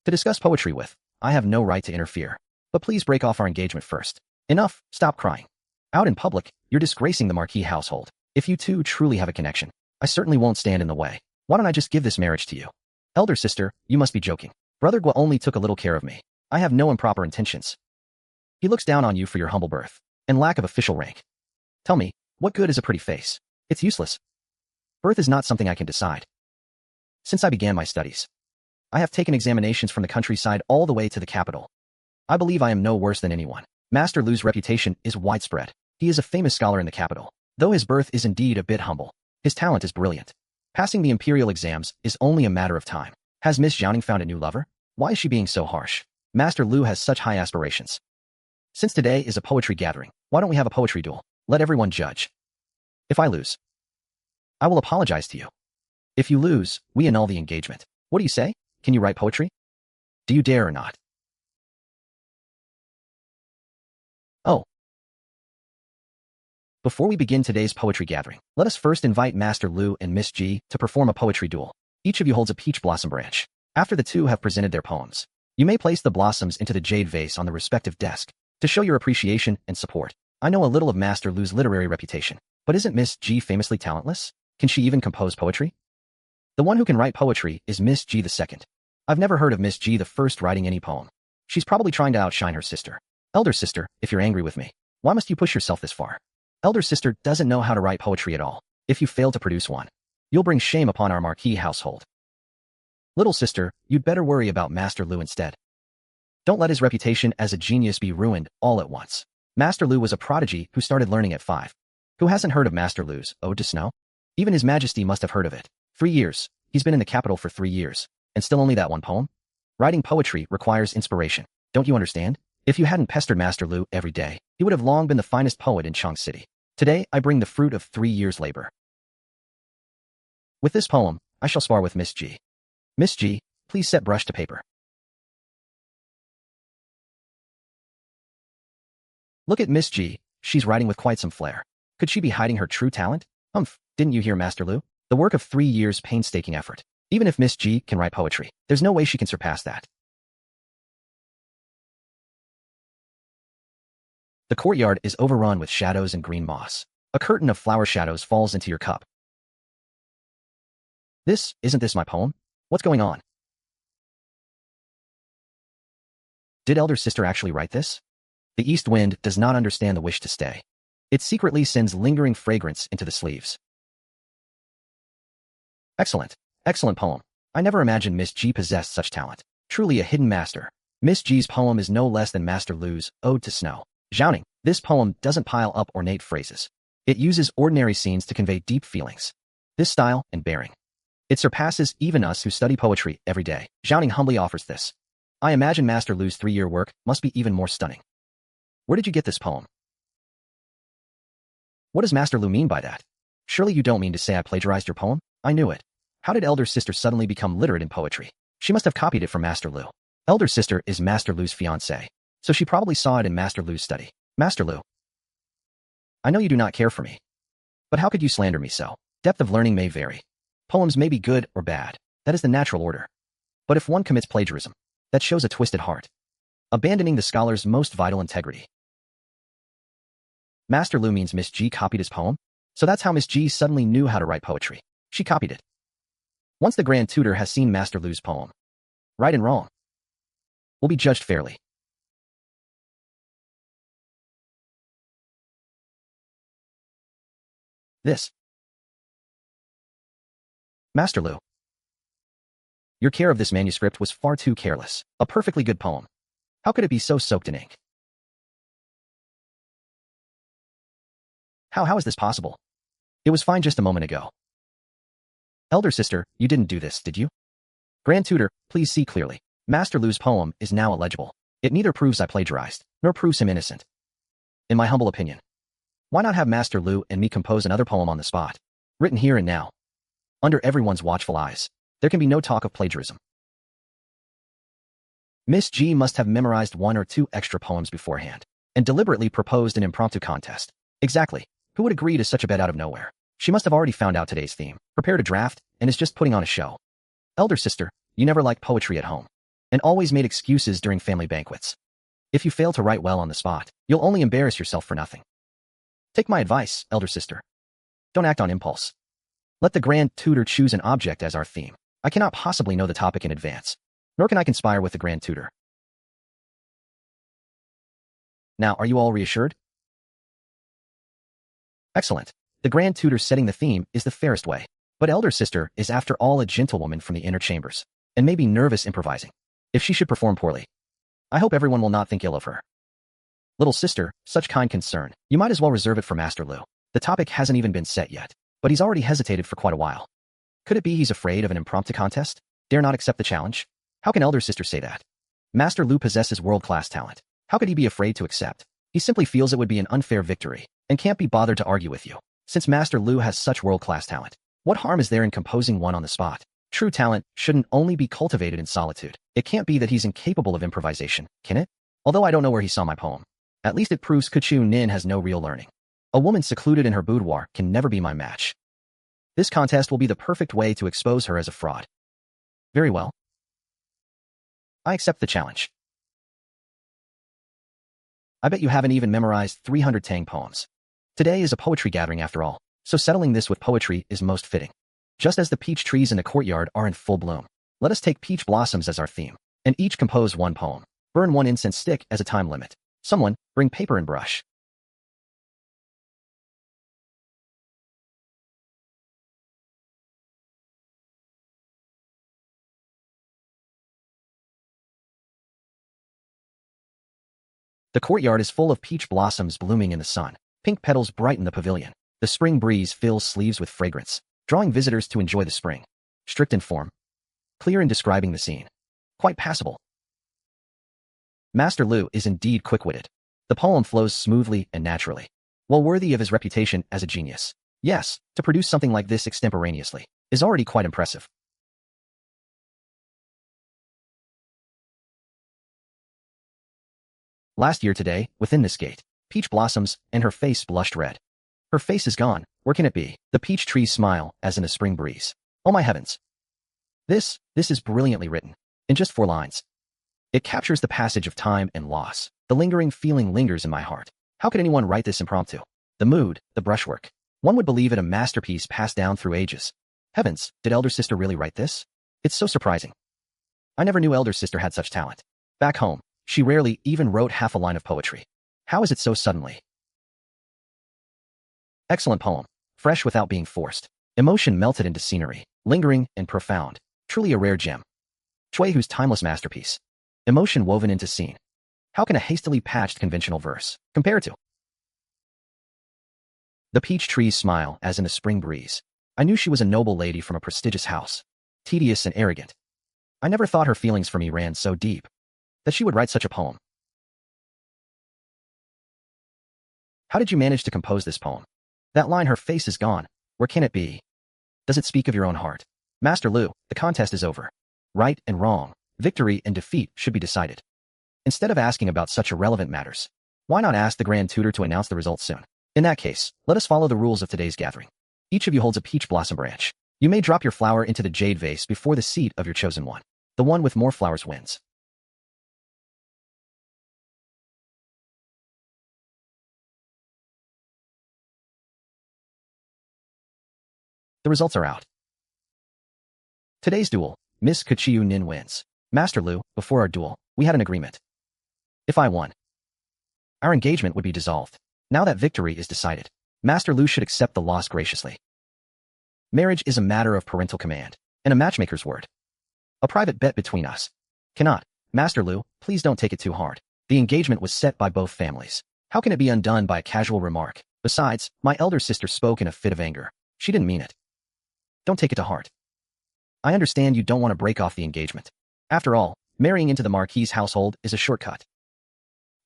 to discuss poetry with, I have no right to interfere. But please break off our engagement first. Enough, stop crying. Out in public, you're disgracing the Marquis household. If you two truly have a connection, I certainly won't stand in the way. Why don't I just give this marriage to you? Elder sister, you must be joking. Brother Gua only took a little care of me. I have no improper intentions. He looks down on you for your humble birth and lack of official rank. Tell me, what good is a pretty face? It's useless. Birth is not something I can decide. Since I began my studies, I have taken examinations from the countryside all the way to the capital. I believe I am no worse than anyone. Master Lu's reputation is widespread. He is a famous scholar in the capital. Though his birth is indeed a bit humble, his talent is brilliant. Passing the imperial exams is only a matter of time. Has Miss Zhaoning found a new lover? Why is she being so harsh? Master Lu has such high aspirations. Since today is a poetry gathering, why don't we have a poetry duel? Let everyone judge. If I lose, I will apologize to you. If you lose, we annul the engagement. What do you say? Can you write poetry? Do you dare or not? Oh. Before we begin today's poetry gathering, let us first invite Master Lu and Miss G to perform a poetry duel. Each of you holds a peach blossom branch. After the two have presented their poems, you may place the blossoms into the jade vase on the respective desk to show your appreciation and support. I know a little of Master Lu's literary reputation, but isn't Miss G famously talentless? Can she even compose poetry? The one who can write poetry is Miss G the second. I've never heard of Miss G the first writing any poem. She's probably trying to outshine her sister. Elder sister, if you're angry with me, why must you push yourself this far? Elder sister doesn't know how to write poetry at all. If you fail to produce one, you'll bring shame upon our marquis household. Little sister, you'd better worry about Master Lu instead. Don't let his reputation as a genius be ruined all at once. Master Lu was a prodigy who started learning at 5. Who hasn't heard of Master Lu's Ode to Snow? Even His Majesty must have heard of it. 3 years. He's been in the capital for 3 years, and still only that one poem? Writing poetry requires inspiration. Don't you understand? If you hadn't pestered Master Lu every day, he would have long been the finest poet in Chang City. Today, I bring the fruit of 3 years' labor. With this poem, I shall spar with Miss G. Miss G, please set brush to paper. Look at Miss G, she's writing with quite some flair. Could she be hiding her true talent? Didn't you hear Master Lu? The work of 3 years' painstaking effort. Even if Miss G can write poetry, there's no way she can surpass that. The courtyard is overrun with shadows and green moss. A curtain of flower shadows falls into your cup. Isn't this my poem? What's going on? Did elder sister actually write this? The east wind does not understand the wish to stay. It secretly sends lingering fragrance into the sleeves. Excellent. Excellent poem. I never imagined Miss G possessed such talent. Truly a hidden master. Miss G's poem is no less than Master Lu's Ode to Snow. Zhaoning, this poem doesn't pile up ornate phrases. It uses ordinary scenes to convey deep feelings. This style and bearing. It surpasses even us who study poetry every day. Zhaoning humbly offers this. I imagine Master Lu's 3-year work must be even more stunning. Where did you get this poem? What does Master Lu mean by that? Surely you don't mean to say I plagiarized your poem? I knew it. How did elder sister suddenly become literate in poetry? She must have copied it from Master Lu. Elder sister is Master Lu's fiancée, so she probably saw it in Master Lu's study. Master Lu, I know you do not care for me, but how could you slander me so? Depth of learning may vary. Poems may be good or bad. That is the natural order. But if one commits plagiarism, that shows a twisted heart, abandoning the scholar's most vital integrity. Master Lu means Miss G copied his poem? So that's how Miss G suddenly knew how to write poetry. She copied it. Once the Grand Tutor has seen Master Lu's poem, right and wrong will be judged fairly. Master Lu, your care of this manuscript was far too careless. A perfectly good poem. How could it be so soaked in ink? How is this possible? It was fine just a moment ago. Elder sister, you didn't do this, did you? Grand Tutor, please see clearly. Master Lu's poem is now illegible. It neither proves I plagiarized, nor proves him innocent. In my humble opinion, why not have Master Lu and me compose another poem on the spot, written here and now, under everyone's watchful eyes? There can be no talk of plagiarism. Miss G must have memorized 1 or 2 extra poems beforehand, and deliberately proposed an impromptu contest. Exactly. Who would agree to such a bet out of nowhere? She must have already found out today's theme, prepared a draft, and is just putting on a show. Elder sister, you never liked poetry at home, and always made excuses during family banquets. If you fail to write well on the spot, you'll only embarrass yourself for nothing. Take my advice, elder sister. Don't act on impulse. Let the Grand Tutor choose an object as our theme. I cannot possibly know the topic in advance, nor can I conspire with the Grand Tutor. Now, are you all reassured? Excellent. The Grand Tutor setting the theme is the fairest way. But elder sister is after all a gentlewoman from the inner chambers, and may be nervous improvising. If she should perform poorly, I hope everyone will not think ill of her. Little sister, such kind concern, you might as well reserve it for Master Lu. The topic hasn't even been set yet, but he's already hesitated for quite a while. Could it be he's afraid of an impromptu contest? Dare not accept the challenge? How can elder sister say that? Master Lu possesses world-class talent. How could he be afraid to accept? He simply feels it would be an unfair victory, and can't be bothered to argue with you. Since Master Lu has such world-class talent, what harm is there in composing one on the spot? True talent shouldn't only be cultivated in solitude. It can't be that he's incapable of improvisation, can it? Although I don't know where he saw my poem. At least it proves Kế Chiêu Ninh has no real learning. A woman secluded in her boudoir can never be my match. This contest will be the perfect way to expose her as a fraud. Very well. I accept the challenge. I bet you haven't even memorized 300 Tang poems. Today is a poetry gathering after all, so settling this with poetry is most fitting. Just as the peach trees in the courtyard are in full bloom, let us take peach blossoms as our theme, and each compose one poem. Burn one incense stick as a time limit. Someone, bring paper and brush. The courtyard is full of peach blossoms blooming in the sun. Pink petals brighten the pavilion. The spring breeze fills sleeves with fragrance, drawing visitors to enjoy the spring. Strict in form, clear in describing the scene. Quite passable. Master Lu is indeed quick-witted. The poem flows smoothly and naturally, well worthy of his reputation as a genius. Yes, to produce something like this extemporaneously is already quite impressive. Last year today, within this gate, peach blossoms, and her face blushed red. Her face is gone. Where can it be? The peach trees smile, as in a spring breeze. Oh my heavens. This is brilliantly written. In just 4 lines. It captures the passage of time and loss. The lingering feeling lingers in my heart. How could anyone write this impromptu? The mood, the brushwork. One would believe it a masterpiece passed down through ages. Heavens, did elder sister really write this? It's so surprising. I never knew elder sister had such talent. Back home, she rarely even wrote half a line of poetry. How is it so suddenly? Excellent poem. Fresh without being forced. Emotion melted into scenery. Lingering and profound. Truly a rare gem. Chuihu's timeless masterpiece. Emotion woven into scene. How can a hastily patched conventional verse compare to? The peach trees smile as in a spring breeze. I knew she was a noble lady from a prestigious house. Tedious and arrogant. I never thought her feelings for me ran so deep that she would write such a poem. How did you manage to compose this poem? That line, her face is gone. Where can it be? Does it speak of your own heart? Master Lu, the contest is over. Right and wrong, victory and defeat should be decided. Instead of asking about such irrelevant matters, why not ask the Grand Tutor to announce the results soon? In that case, let us follow the rules of today's gathering. Each of you holds a peach blossom branch. You may drop your flower into the jade vase before the seat of your chosen one. The one with more flowers wins. The results are out. Today's duel, Miss Kế Chiêu Ninh wins. Master Lu, before our duel, we had an agreement. If I won, our engagement would be dissolved. Now that victory is decided, Master Lu should accept the loss graciously. Marriage is a matter of parental command, and a matchmaker's word. A private bet between us. Cannot. Master Lu, please don't take it too hard. The engagement was set by both families. How can it be undone by a casual remark? Besides, my elder sister spoke in a fit of anger. She didn't mean it. Don't take it to heart. I understand you don't want to break off the engagement. After all, marrying into the Marquis's household is a shortcut.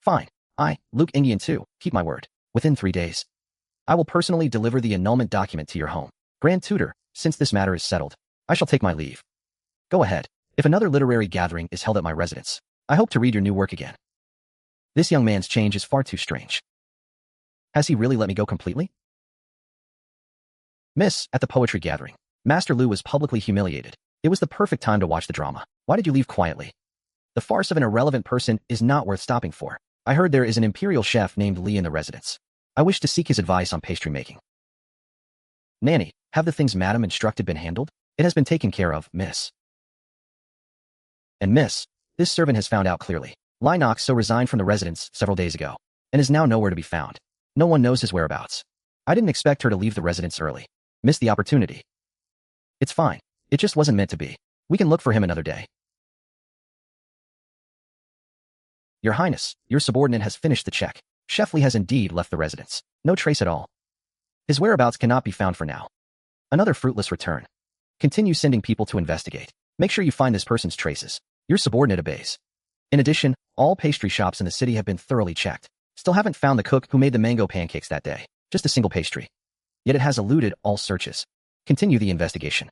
Fine. I, Luke Indian too, keep my word. Within 3 days, I will personally deliver the annulment document to your home. Grand Tutor, since this matter is settled, I shall take my leave. Go ahead. If another literary gathering is held at my residence, I hope to read your new work again. This young man's change is far too strange. Has he really let me go completely? Miss, at the poetry gathering, Master Lu was publicly humiliated. It was the perfect time to watch the drama. Why did you leave quietly? The farce of an irrelevant person is not worth stopping for. I heard there is an imperial chef named Li in the residence. I wish to seek his advice on pastry making. Nanny, have the things Madam instructed been handled? It has been taken care of, Miss. And Miss, this servant has found out clearly. Li Nox so resigned from the residence several days ago, and is now nowhere to be found. No one knows his whereabouts. I didn't expect her to leave the residence early. Missed the opportunity. It's fine. It just wasn't meant to be. We can look for him another day. Your Highness, your subordinate has finished the check. Chef Li has indeed left the residence. No trace at all. His whereabouts cannot be found for now. Another fruitless return. Continue sending people to investigate. Make sure you find this person's traces. Your subordinate obeys. In addition, all pastry shops in the city have been thoroughly checked. Still haven't found the cook who made the mango pancakes that day. Just a single pastry. Yet it has eluded all searches. Continue the investigation.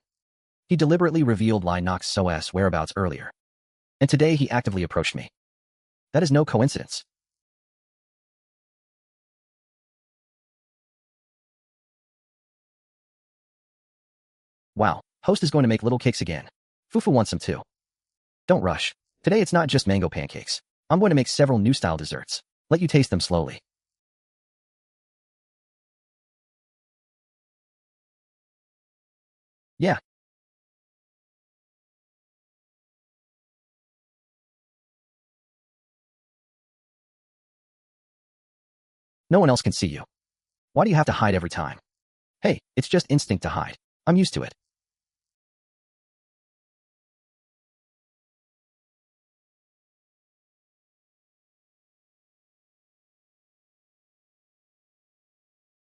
He deliberately revealed Lai Nox So's whereabouts earlier. And today he actively approached me. That is no coincidence. Wow, host is going to make little cakes again. Fufu wants some too. Don't rush. Today it's not just mango pancakes. I'm going to make several new style desserts. Let you taste them slowly. Yeah. No one else can see you. Why do you have to hide every time? Hey, it's just instinct to hide. I'm used to it.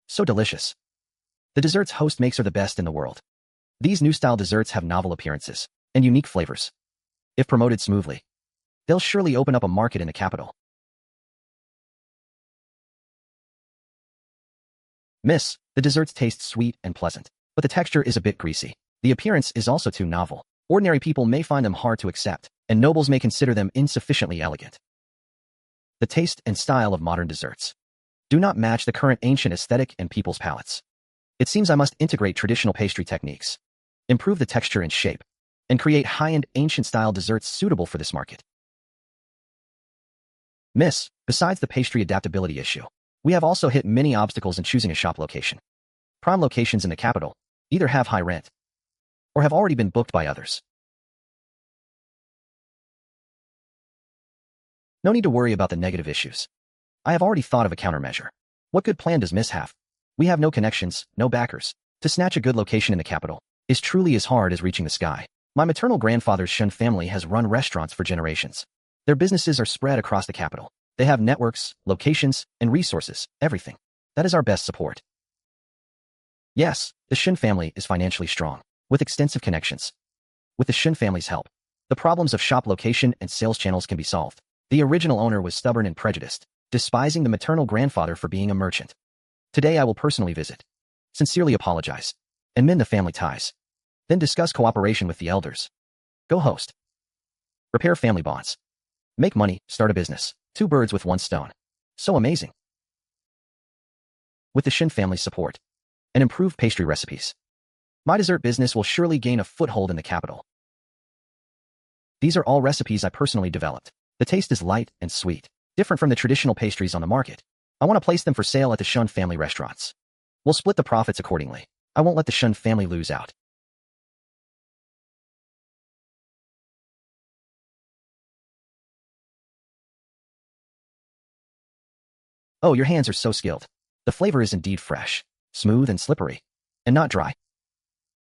So delicious. The desserts host makes are the best in the world. These new style desserts have novel appearances and unique flavors. If promoted smoothly, they'll surely open up a market in the capital. Miss, the desserts taste sweet and pleasant, but the texture is a bit greasy. The appearance is also too novel. Ordinary people may find them hard to accept, and nobles may consider them insufficiently elegant. The taste and style of modern desserts do not match the current ancient aesthetic and people's palates. It seems I must integrate traditional pastry techniques, improve the texture and shape, and create high-end ancient-style desserts suitable for this market. Miss, besides the pastry adaptability issue, we have also hit many obstacles in choosing a shop location. Prime locations in the capital either have high rent or have already been booked by others. No need to worry about the negative issues. I have already thought of a countermeasure. What good plan does Miss have? We have no connections, no backers. To snatch a good location in the capital is truly as hard as reaching the sky. My maternal grandfather's Shen family has run restaurants for generations. Their businesses are spread across the capital. They have networks, locations, and resources, everything. That is our best support. Yes, the Shen family is financially strong, with extensive connections. With the Shen family's help, the problems of shop location and sales channels can be solved. The original owner was stubborn and prejudiced, despising the maternal grandfather for being a merchant. Today I will personally visit, sincerely apologize, and mend the family ties. Then discuss cooperation with the elders. Go host. Repair family bonds. Make money, start a business. 2 birds with 1 stone. So amazing. With the Shen family's support and improved pastry recipes, my dessert business will surely gain a foothold in the capital. These are all recipes I personally developed. The taste is light and sweet, different from the traditional pastries on the market. I want to place them for sale at the Shen family restaurants. We'll split the profits accordingly. I won't let the Shen family lose out. Oh, your hands are so skilled. The flavor is indeed fresh, smooth and slippery, and not dry.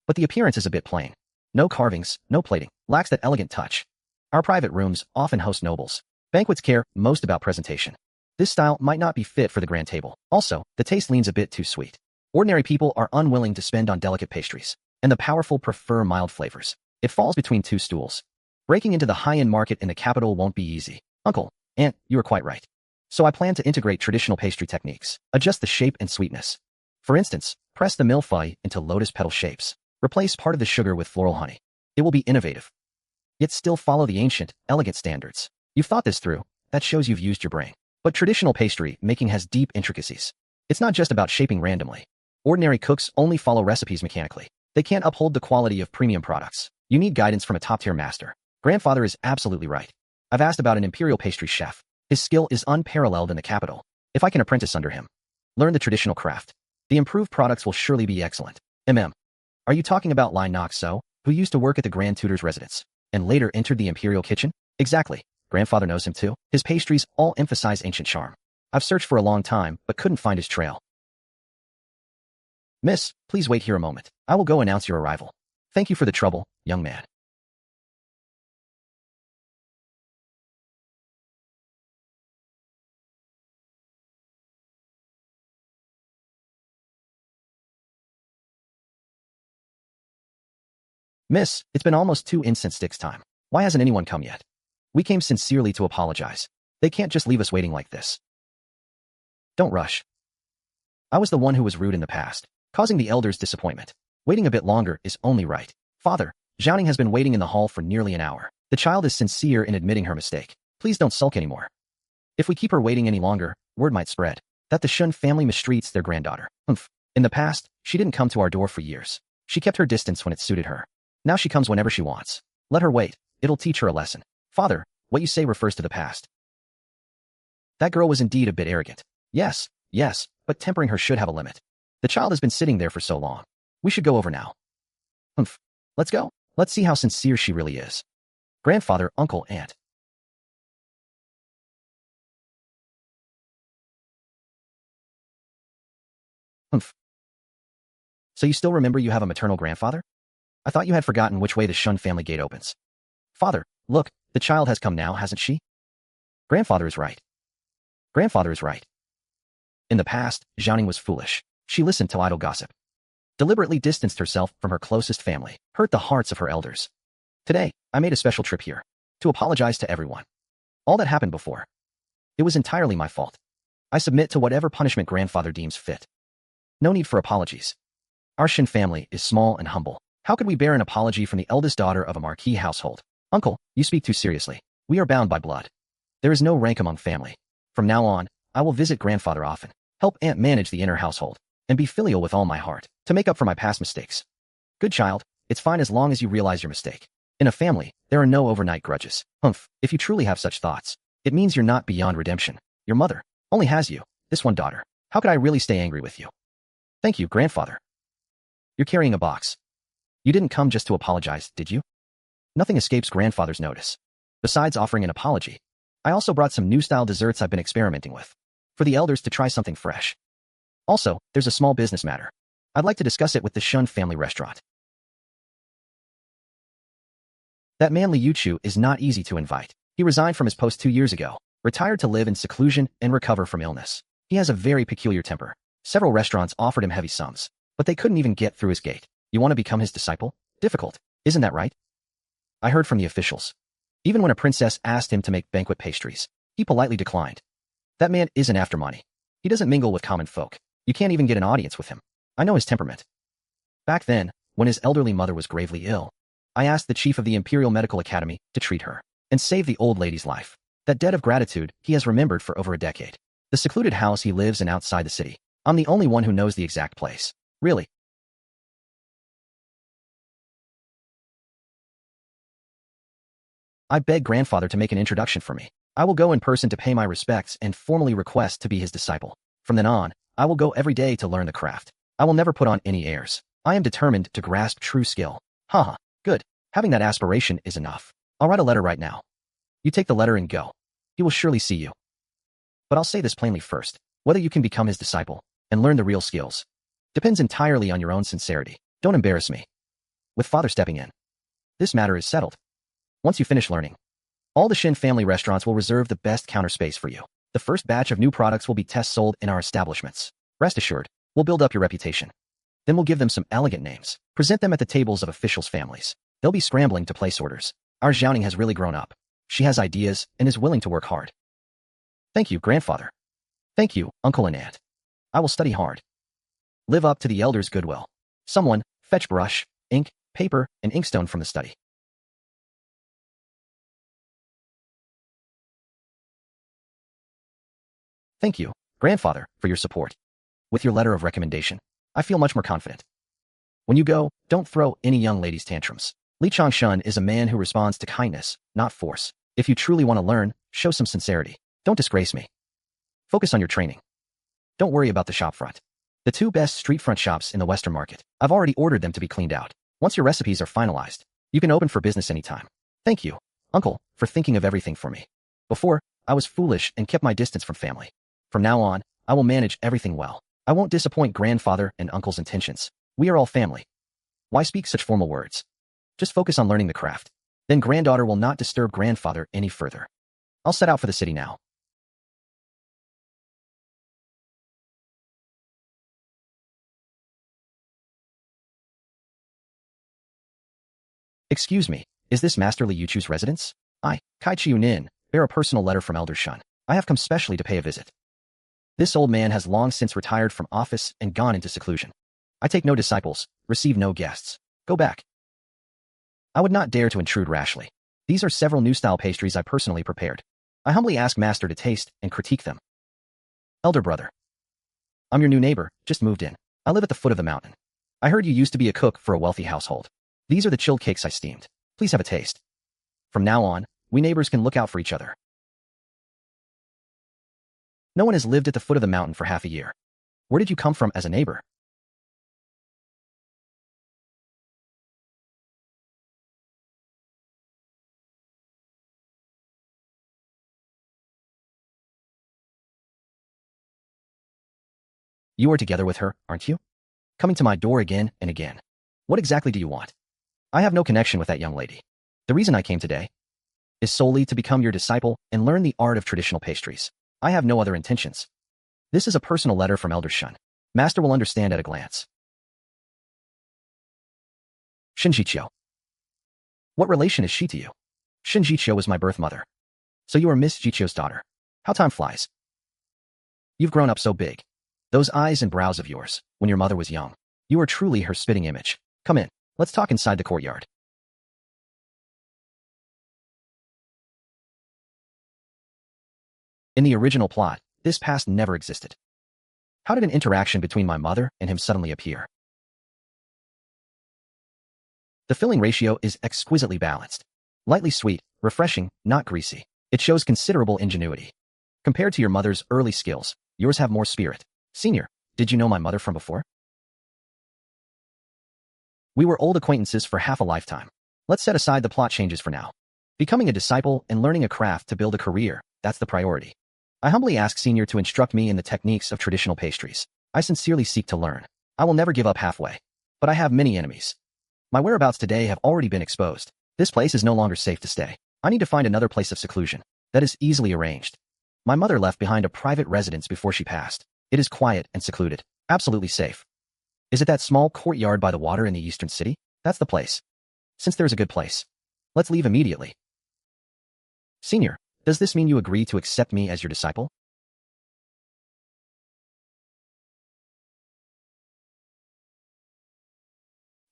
But the appearance is a bit plain. No carvings, no plating, lacks that elegant touch. Our private rooms often host nobles. Banquets care most about presentation. This style might not be fit for the grand table. Also, the taste leans a bit too sweet. Ordinary people are unwilling to spend on delicate pastries, and the powerful prefer mild flavors. It falls between 2 stools. Breaking into the high-end market in the capital won't be easy. Uncle, Aunt, you are quite right. So I plan to integrate traditional pastry techniques, adjust the shape and sweetness. For instance, press the millefeuille into lotus petal shapes. Replace part of the sugar with floral honey. It will be innovative, yet still follow the ancient, elegant standards. You've thought this through. That shows you've used your brain. But traditional pastry making has deep intricacies. It's not just about shaping randomly. Ordinary cooks only follow recipes mechanically. They can't uphold the quality of premium products. You need guidance from a top-tier master. Grandfather is absolutely right. I've asked about an imperial pastry chef. His skill is unparalleled in the capital. If I can apprentice under him, learn the traditional craft, the improved products will surely be excellent. Are you talking about Lai Nox So, who used to work at the Grand Tutor's residence, and later entered the imperial kitchen? Exactly. Grandfather knows him too. His pastries all emphasize ancient charm. I've searched for a long time, but couldn't find his trail. Miss, please wait here a moment. I will go announce your arrival. Thank you for the trouble, young man. Miss, it's been almost 2 instant sticks time. Why hasn't anyone come yet? We came sincerely to apologize. They can't just leave us waiting like this. Don't rush. I was the one who was rude in the past, causing the elders disappointment. Waiting a bit longer is only right. Father, Zhaoning has been waiting in the hall for nearly an hour. The child is sincere in admitting her mistake. Please don't sulk anymore. If we keep her waiting any longer, word might spread that the Shen family mistreats their granddaughter. In the past, she didn't come to our door for years. She kept her distance when it suited her. Now she comes whenever she wants. Let her wait. It'll teach her a lesson. Father, what you say refers to the past. That girl was indeed a bit arrogant. Yes, but tempering her should have a limit. The child has been sitting there for so long. We should go over now. Let's go. Let's see how sincere she really is. Grandfather, uncle, aunt. So you still remember you have a maternal grandfather? I thought you had forgotten which way the Shun family gate opens. Father, look, the child has come now, hasn't she? Grandfather is right. Grandfather is right. In the past, Zhaoning was foolish. She listened to idle gossip, deliberately distanced herself from her closest family, hurt the hearts of her elders. Today, I made a special trip here to apologize to everyone. All that happened before. It was entirely my fault. I submit to whatever punishment grandfather deems fit. No need for apologies. Our Shen family is small and humble. How could we bear an apology from the eldest daughter of a marquis household? Uncle, you speak too seriously. We are bound by blood. There is no rank among family. From now on, I will visit grandfather often, help aunt manage the inner household, and be filial with all my heart, to make up for my past mistakes. Good child, it's fine as long as you realize your mistake. In a family, there are no overnight grudges. If you truly have such thoughts, it means you're not beyond redemption. Your mother only has you, this one daughter. How could I really stay angry with you? Thank you, grandfather. You're carrying a box. You didn't come just to apologize, did you? Nothing escapes grandfather's notice. Besides offering an apology, I also brought some new-style desserts I've been experimenting with, for the elders to try something fresh. Also, there's a small business matter. I'd like to discuss it with the Shun family restaurant. That man Liu Chu is not easy to invite. He resigned from his post 2 years ago, retired to live in seclusion and recover from illness. He has a very peculiar temper. Several restaurants offered him heavy sums, but they couldn't even get through his gate. You want to become his disciple? Difficult, isn't that right? I heard from the officials. Even when a princess asked him to make banquet pastries, he politely declined. That man isn't after money. He doesn't mingle with common folk. You can't even get an audience with him. I know his temperament. Back then, when his elderly mother was gravely ill, I asked the chief of the Imperial Medical Academy to treat her and save the old lady's life. That debt of gratitude he has remembered for over a decade. The secluded house he lives in outside the city. I'm the only one who knows the exact place. Really. I beg grandfather to make an introduction for me. I will go in person to pay my respects and formally request to be his disciple. From then on, I will go every day to learn the craft. I will never put on any airs. I am determined to grasp true skill. Haha, good. Having that aspiration is enough. I'll write a letter right now. You take the letter and go. He will surely see you. But I'll say this plainly first. Whether you can become his disciple and learn the real skills depends entirely on your own sincerity. Don't embarrass me. With father stepping in, this matter is settled. Once you finish learning, all the Shen family restaurants will reserve the best counter space for you. The first batch of new products will be test sold in our establishments. Rest assured, we'll build up your reputation. Then we'll give them some elegant names. Present them at the tables of officials' families. They'll be scrambling to place orders. Our Zhaoning has really grown up. She has ideas and is willing to work hard. Thank you, grandfather. Thank you, uncle and aunt. I will study hard. Live up to the elders' goodwill. Someone, fetch brush, ink, paper, and inkstone from the study. Thank you, grandfather, for your support. With your letter of recommendation, I feel much more confident. When you go, don't throw any young lady's tantrums. Li Changshun is a man who responds to kindness, not force. If you truly want to learn, show some sincerity. Don't disgrace me. Focus on your training. Don't worry about the shop front. The 2 best street front shops in the Western market. I've already ordered them to be cleaned out. Once your recipes are finalized, you can open for business anytime. Thank you, uncle, for thinking of everything for me. Before, I was foolish and kept my distance from family. From now on, I will manage everything well. I won't disappoint grandfather and uncle's intentions. We are all family. Why speak such formal words? Just focus on learning the craft. Then granddaughter will not disturb grandfather any further. I'll set out for the city now. Excuse me, is this Master Li Yuchu's residence? I, Kế Chiêu Ninh, bear a personal letter from Elder Shen. I have come specially to pay a visit. This old man has long since retired from office and gone into seclusion. I take no disciples, receive no guests. Go back. I would not dare to intrude rashly. These are several new-style pastries I personally prepared. I humbly ask Master to taste and critique them. Elder brother. I'm your new neighbor, just moved in. I live at the foot of the mountain. I heard you used to be a cook for a wealthy household. These are the chilled cakes I steamed. Please have a taste. From now on, we neighbors can look out for each other. No one has lived at the foot of the mountain for half a year. Where did you come from as a neighbor? You are together with her, aren't you? Coming to my door again and again. What exactly do you want? I have no connection with that young lady. The reason I came today is solely to become your disciple and learn the art of traditional pastries. I have no other intentions. This is a personal letter from Elder Shen. Master will understand at a glance. Shen Jiqiu. What relation is she to you? Shen Jiqiu was my birth mother. So you are Miss Jiqiu's daughter. How time flies. You've grown up so big. Those eyes and brows of yours, when your mother was young. You are truly her spitting image. Come in. Let's talk inside the courtyard. In the original plot, this past never existed. How did an interaction between my mother and him suddenly appear? The filling ratio is exquisitely balanced. Lightly sweet, refreshing, not greasy. It shows considerable ingenuity. Compared to your mother's early skills, yours have more spirit. Senior, did you know my mother from before? We were old acquaintances for half a lifetime. Let's set aside the plot changes for now. Becoming a disciple and learning a craft to build a career, that's the priority. I humbly ask Senior to instruct me in the techniques of traditional pastries. I sincerely seek to learn. I will never give up halfway. But I have many enemies. My whereabouts today have already been exposed. This place is no longer safe to stay. I need to find another place of seclusion. That is easily arranged. My mother left behind a private residence before she passed. It is quiet and secluded. Absolutely safe. Is it that small courtyard by the water in the eastern city? That's the place. Since there's a good place, let's leave immediately. Senior, does this mean you agree to accept me as your disciple?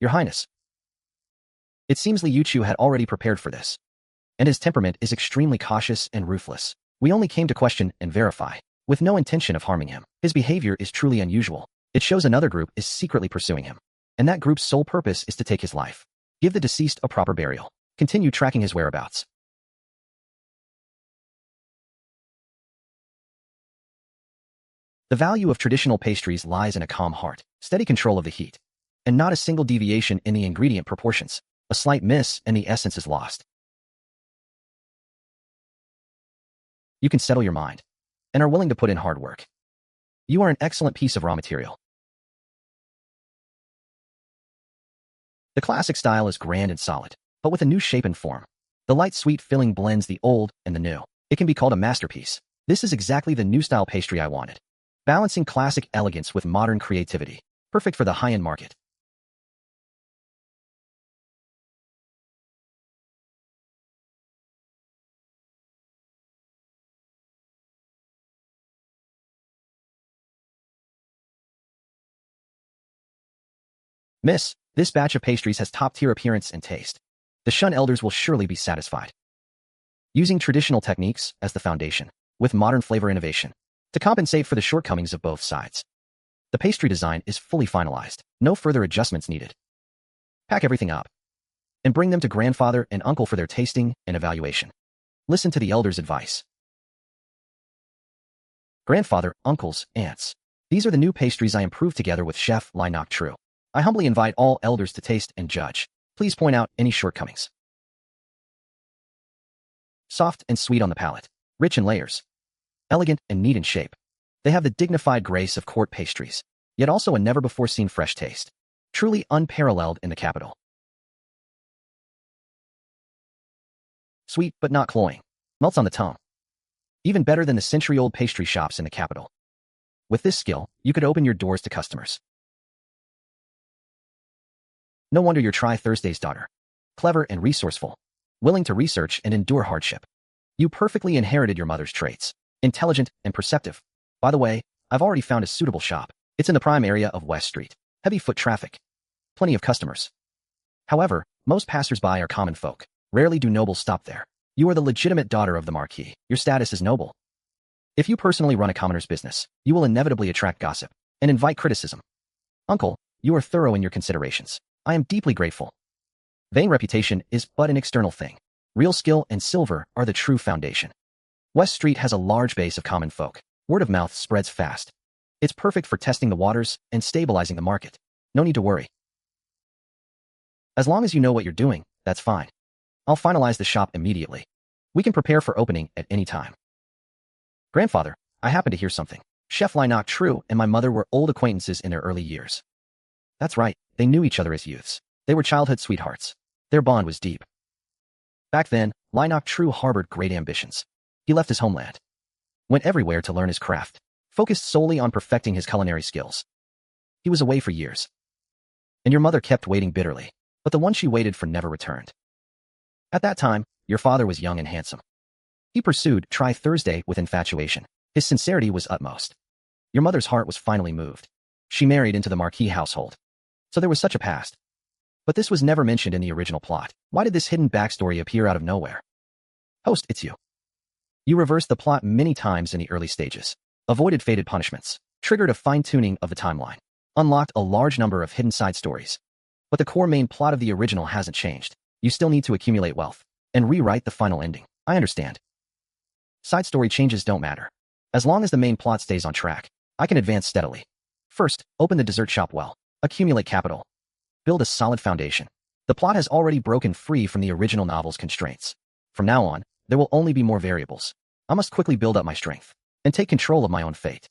Your Highness. It seems Li Yuchu had already prepared for this. And his temperament is extremely cautious and ruthless. We only came to question and verify, with no intention of harming him. His behavior is truly unusual. It shows another group is secretly pursuing him. And that group's sole purpose is to take his life. Give the deceased a proper burial. Continue tracking his whereabouts. The value of traditional pastries lies in a calm heart, steady control of the heat, and not a single deviation in the ingredient proportions. A slight miss and the essence is lost. You can settle your mind, and are willing to put in hard work. You are an excellent piece of raw material. The classic style is grand and solid, but with a new shape and form. The light sweet filling blends the old and the new. It can be called a masterpiece. This is exactly the new style pastry I wanted. Balancing classic elegance with modern creativity. Perfect for the high-end market. Miss, this batch of pastries has top-tier appearance and taste. The Shen elders will surely be satisfied. Using traditional techniques as the foundation, with modern flavor innovation, to compensate for the shortcomings of both sides. The pastry design is fully finalized. No further adjustments needed. Pack everything up and bring them to grandfather and uncle for their tasting and evaluation. Listen to the elders' advice. Grandfather, uncles, aunts. These are the new pastries I improved together with Chef Lai Nok Tru. I humbly invite all elders to taste and judge. Please point out any shortcomings. Soft and sweet on the palate. Rich in layers. Elegant and neat in shape. They have the dignified grace of court pastries, yet also a never-before-seen fresh taste. Truly unparalleled in the capital. Sweet but not cloying. Melts on the tongue. Even better than the century-old pastry shops in the capital. With this skill, you could open your doors to customers. No wonder you're Try Thursday's daughter. Clever and resourceful. Willing to research and endure hardship. You perfectly inherited your mother's traits. Intelligent and perceptive. By the way, I've already found a suitable shop. It's in the prime area of West Street. Heavy foot traffic. Plenty of customers. However, most passers-by are common folk. Rarely do nobles stop there. You are the legitimate daughter of the Marquis. Your status is noble. If you personally run a commoner's business, you will inevitably attract gossip and invite criticism. Uncle, you are thorough in your considerations. I am deeply grateful. Vain reputation is but an external thing. Real skill and silver are the true foundation. West Street has a large base of common folk. Word of mouth spreads fast. It's perfect for testing the waters and stabilizing the market. No need to worry. As long as you know what you're doing, that's fine. I'll finalize the shop immediately. We can prepare for opening at any time. Grandfather, I happen to hear something. Chef Lai Nok True and my mother were old acquaintances in their early years. That's right, they knew each other as youths. They were childhood sweethearts. Their bond was deep. Back then, Lai Nok True harbored great ambitions. He left his homeland. Went everywhere to learn his craft. Focused solely on perfecting his culinary skills. He was away for years. And your mother kept waiting bitterly. But the one she waited for never returned. At that time, your father was young and handsome. He pursued Try Thursday with infatuation. His sincerity was utmost. Your mother's heart was finally moved. She married into the Marquis household. So there was such a past. But this was never mentioned in the original plot. Why did this hidden backstory appear out of nowhere? Host, it's you. You reversed the plot many times in the early stages. Avoided fated punishments. Triggered a fine-tuning of the timeline. Unlocked a large number of hidden side stories. But the core main plot of the original hasn't changed. You still need to accumulate wealth. And rewrite the final ending. I understand. Side story changes don't matter. As long as the main plot stays on track, I can advance steadily. First, open the dessert shop well. Accumulate capital. Build a solid foundation. The plot has already broken free from the original novel's constraints. From now on, there will only be more variables. I must quickly build up my strength and take control of my own fate.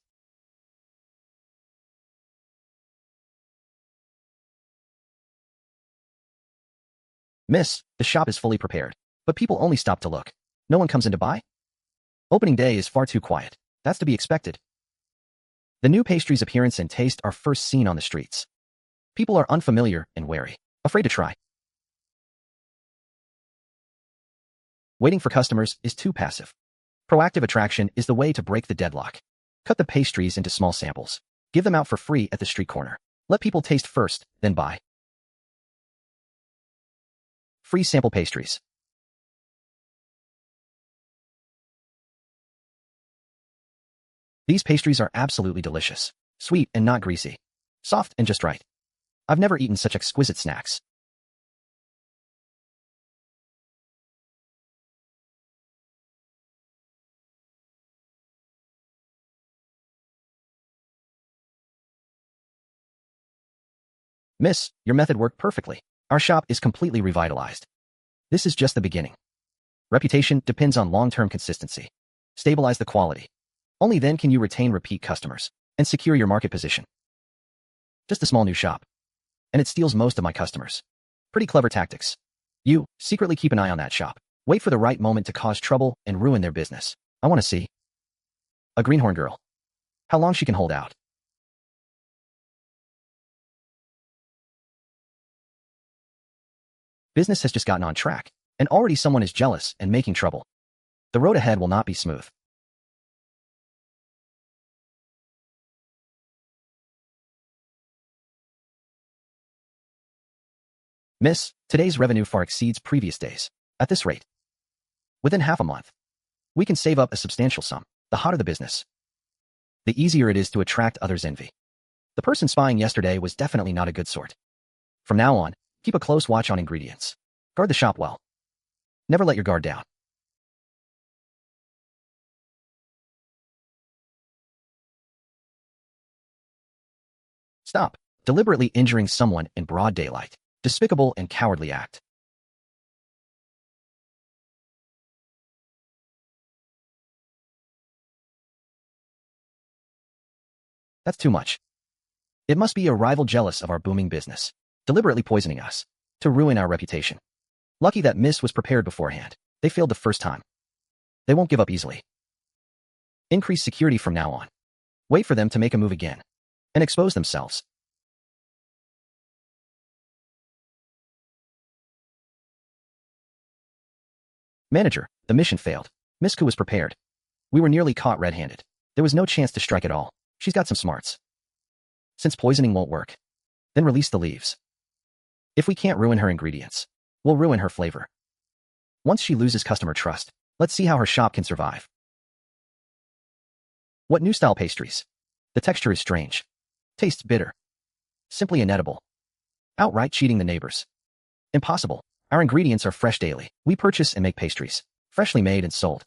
Miss, the shop is fully prepared, but people only stop to look. No one comes in to buy? Opening day is far too quiet. That's to be expected. The new pastry's appearance and taste are first seen on the streets. People are unfamiliar and wary, afraid to try. Waiting for customers is too passive. Proactive attraction is the way to break the deadlock. Cut the pastries into small samples. Give them out for free at the street corner. Let people taste first, then buy. Free sample pastries. These pastries are absolutely delicious. Sweet and not greasy. Soft and just right. I've never eaten such exquisite snacks. Miss, your method worked perfectly. Our shop is completely revitalized. This is just the beginning. Reputation depends on long-term consistency. Stabilize the quality. Only then can you retain repeat customers and secure your market position. Just a small new shop. And it steals most of my customers. Pretty clever tactics. You, secretly keep an eye on that shop. Wait for the right moment to cause trouble and ruin their business. I want to see. A greenhorn girl. How long she can hold out. Business has just gotten on track, and already someone is jealous and making trouble. The road ahead will not be smooth. Miss, today's revenue far exceeds previous days. At this rate, within half a month, we can save up a substantial sum. The hotter the business, the easier it is to attract others' envy. The person spying yesterday was definitely not a good sort. From now on, keep a close watch on ingredients. Guard the shop well. Never let your guard down. Stop deliberately injuring someone in broad daylight. Despicable and cowardly act. That's too much. It must be a rival jealous of our booming business, deliberately poisoning us, to ruin our reputation. Lucky that Miss was prepared beforehand. They failed the first time. They won't give up easily. Increase security from now on. Wait for them to make a move again. And expose themselves. Manager, the mission failed. Miss Ku was prepared. We were nearly caught red-handed. There was no chance to strike at all. She's got some smarts. Since poisoning won't work, then release the leaves. If we can't ruin her ingredients, we'll ruin her flavor. Once she loses customer trust, let's see how her shop can survive. What new style pastries? The texture is strange. Tastes bitter. Simply inedible. Outright cheating the neighbors. Impossible. Our ingredients are fresh daily. We purchase and make pastries, freshly made and sold.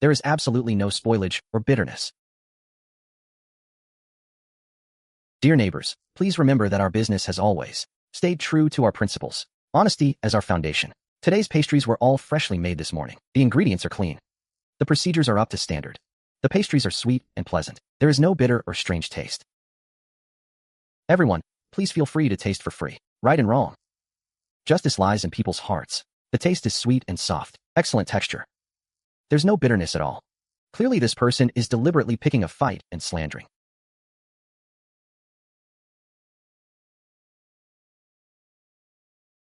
There is absolutely no spoilage or bitterness. Dear neighbors, please remember that our business has always stayed true to our principles. Honesty as our foundation. Today's pastries were all freshly made this morning. The ingredients are clean. The procedures are up to standard. The pastries are sweet and pleasant. There is no bitter or strange taste. Everyone, please feel free to taste for free. Right and wrong. Justice lies in people's hearts. The taste is sweet and soft. Excellent texture. There's no bitterness at all. Clearly this person is deliberately picking a fight and slandering.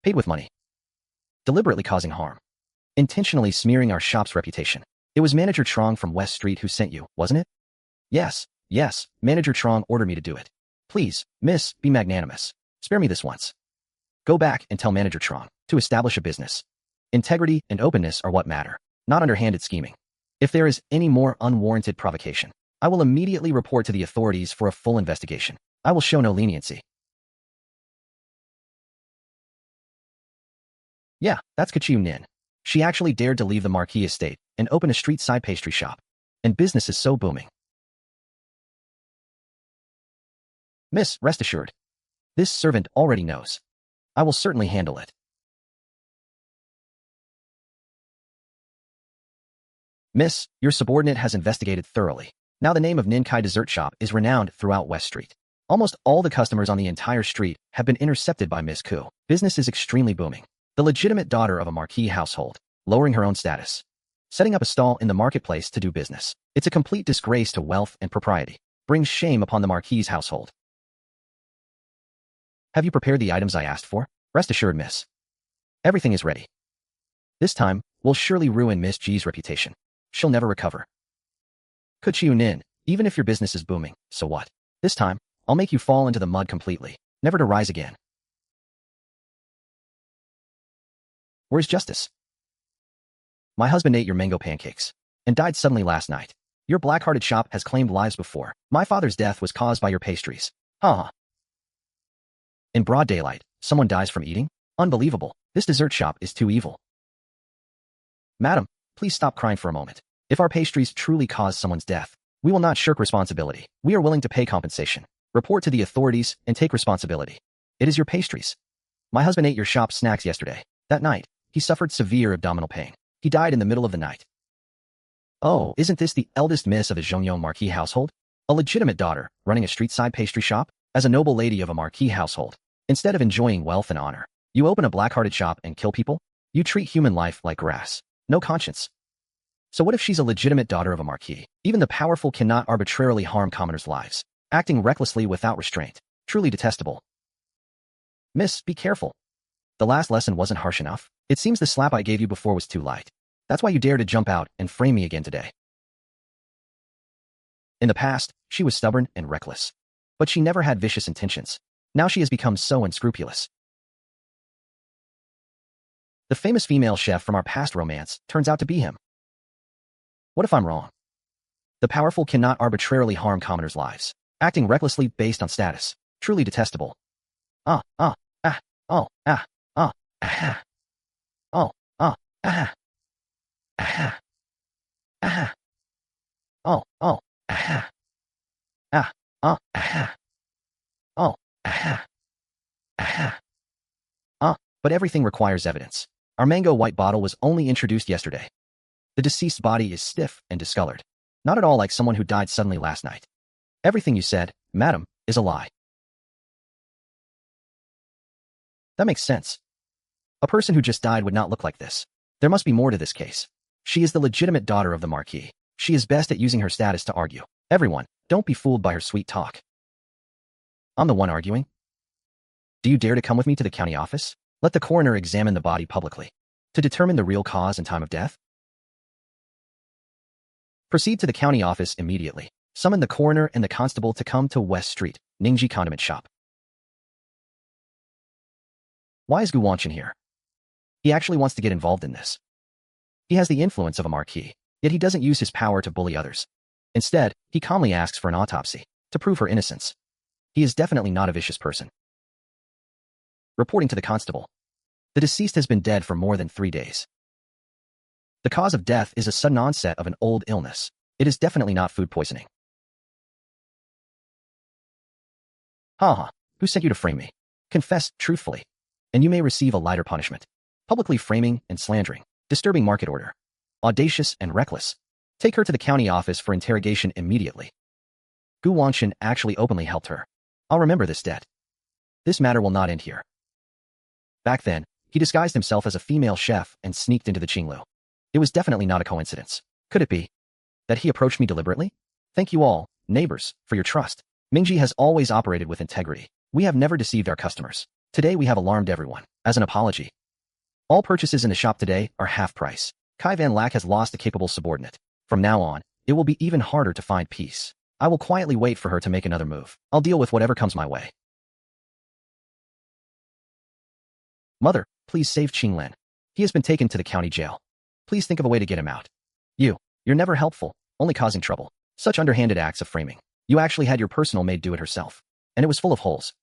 Paid with money. Deliberately causing harm. Intentionally smearing our shop's reputation. It was Manager Trong from West Street who sent you, wasn't it? Yes, Manager Trong ordered me to do it. Please, miss, be magnanimous. Spare me this once. Go back and tell Manager Trong to establish a business. Integrity and openness are what matter, not underhanded scheming. If there is any more unwarranted provocation, I will immediately report to the authorities for a full investigation. I will show no leniency. Yeah, that's Kế Chiêu Ninh. She actually dared to leave the Marquis estate and open a street-side pastry shop. And business is so booming. Miss, rest assured. This servant already knows. I will certainly handle it. Miss, your subordinate has investigated thoroughly. Now the name of Nin Kai Dessert Shop is renowned throughout West Street. Almost all the customers on the entire street have been intercepted by Miss Ku. Business is extremely booming. The legitimate daughter of a marquis household, lowering her own status. Setting up a stall in the marketplace to do business. It's a complete disgrace to wealth and propriety. Brings shame upon the marquis household. Have you prepared the items I asked for? Rest assured, miss. Everything is ready. This time, we'll surely ruin Miss G's reputation. She'll never recover. Kế Chiêu Ninh, even if your business is booming, so what? This time, I'll make you fall into the mud completely, never to rise again. Where's justice? My husband ate your mango pancakes and died suddenly last night. Your black-hearted shop has claimed lives before. My father's death was caused by your pastries. In broad daylight, someone dies from eating? Unbelievable. This dessert shop is too evil. Madam, please stop crying for a moment. If our pastries truly caused someone's death, we will not shirk responsibility. We are willing to pay compensation. Report to the authorities and take responsibility. It is your pastries. My husband ate your shop snacks yesterday. That night, he suffered severe abdominal pain. He died in the middle of the night. Oh, isn't this the eldest miss of a Zhongyong marquis household? A legitimate daughter, running a street-side pastry shop? As a noble lady of a marquis household, instead of enjoying wealth and honor, you open a black-hearted shop and kill people? You treat human life like grass. No conscience. So what if she's a legitimate daughter of a marquis? Even the powerful cannot arbitrarily harm commoners' lives, acting recklessly without restraint. Truly detestable. Miss, be careful. The last lesson wasn't harsh enough. It seems the slap I gave you before was too light. That's why you dare to jump out and frame me again today. In the past, she was stubborn and reckless. But she never had vicious intentions. Now she has become so unscrupulous. The famous female chef from our past romance turns out to be him. What if I'm wrong? The powerful cannot arbitrarily harm commoners' lives, acting recklessly based on status. Truly detestable. Oh, ah, ah, ah, ah, ah, oh, ah, ah, oh, ah, ah, oh, but everything requires evidence. Our mango white bottle was only introduced yesterday. The deceased's body is stiff and discolored. Not at all like someone who died suddenly last night. Everything you said, madam, is a lie. That makes sense. A person who just died would not look like this. There must be more to this case. She is the legitimate daughter of the Marquis. She is best at using her status to argue. Everyone, don't be fooled by her sweet talk. I'm the one arguing. Do you dare to come with me to the county office? Let the coroner examine the body publicly to determine the real cause and time of death. Proceed to the county office immediately. Summon the coroner and the constable to come to West Street, Ningji Condiment Shop. Why is Gu Wanshan here? He actually wants to get involved in this. He has the influence of a marquis, yet he doesn't use his power to bully others. Instead, he calmly asks for an autopsy to prove her innocence. He is definitely not a vicious person. Reporting to the constable. The deceased has been dead for more than 3 days. The cause of death is a sudden onset of an old illness. It is definitely not food poisoning. Haha, who sent you to frame me? Confess truthfully, and you may receive a lighter punishment. Publicly framing and slandering, disturbing market order, audacious and reckless. Take her to the county office for interrogation immediately. Gu Wanshan actually openly helped her. I'll remember this debt. This matter will not end here. Back then, he disguised himself as a female chef and sneaked into the Qinglu. It was definitely not a coincidence. Could it be that he approached me deliberately? Thank you all, neighbors, for your trust. Mingji has always operated with integrity. We have never deceived our customers. Today we have alarmed everyone. As an apology, all purchases in the shop today are half price. Kai Van Lack has lost a capable subordinate. From now on, it will be even harder to find peace. I will quietly wait for her to make another move. I'll deal with whatever comes my way. Mother, please save Qinglan. He has been taken to the county jail. Please think of a way to get him out. You're never helpful, only causing trouble. Such underhanded acts of framing. You actually had your personal maid do it herself. And it was full of holes.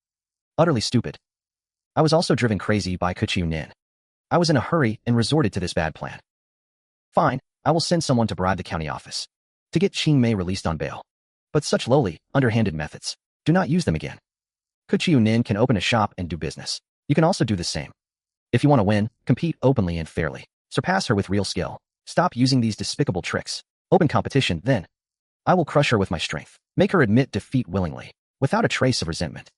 Utterly stupid. I was also driven crazy by Kế Chiêu Ninh. I was in a hurry and resorted to this bad plan. Fine, I will send someone to bribe the county office to get Qing Mei released on bail. But such lowly, underhanded methods, do not use them again. Kế Chiêu Ninh can open a shop and do business. You can also do the same. If you want to win, compete openly and fairly. Surpass her with real skill. Stop using these despicable tricks. Open competition, then. I will crush her with my strength. Make her admit defeat willingly, without a trace of resentment.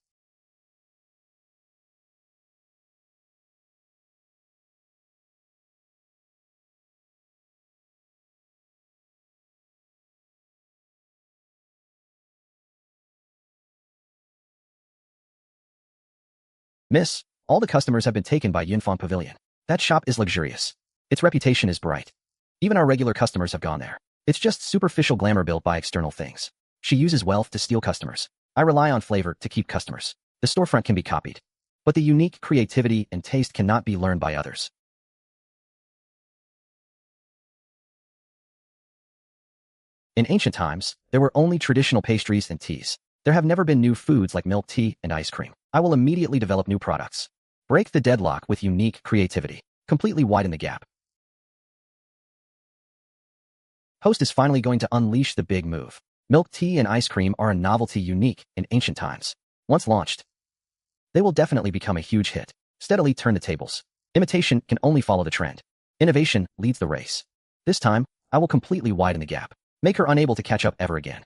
Miss, all the customers have been taken by Yunfang Pavilion. That shop is luxurious. Its reputation is bright. Even our regular customers have gone there. It's just superficial glamour built by external things. She uses wealth to steal customers. I rely on flavor to keep customers. The storefront can be copied, but the unique creativity and taste cannot be learned by others. In ancient times, there were only traditional pastries and teas. There have never been new foods like milk tea and ice cream. I will immediately develop new products. Break the deadlock with unique creativity. Completely widen the gap. Host is finally going to unleash the big move. Milk tea and ice cream are a novelty unique in ancient times. Once launched, they will definitely become a huge hit. Steadily turn the tables. Imitation can only follow the trend. Innovation leads the race. This time, I will completely widen the gap. Make her unable to catch up ever again.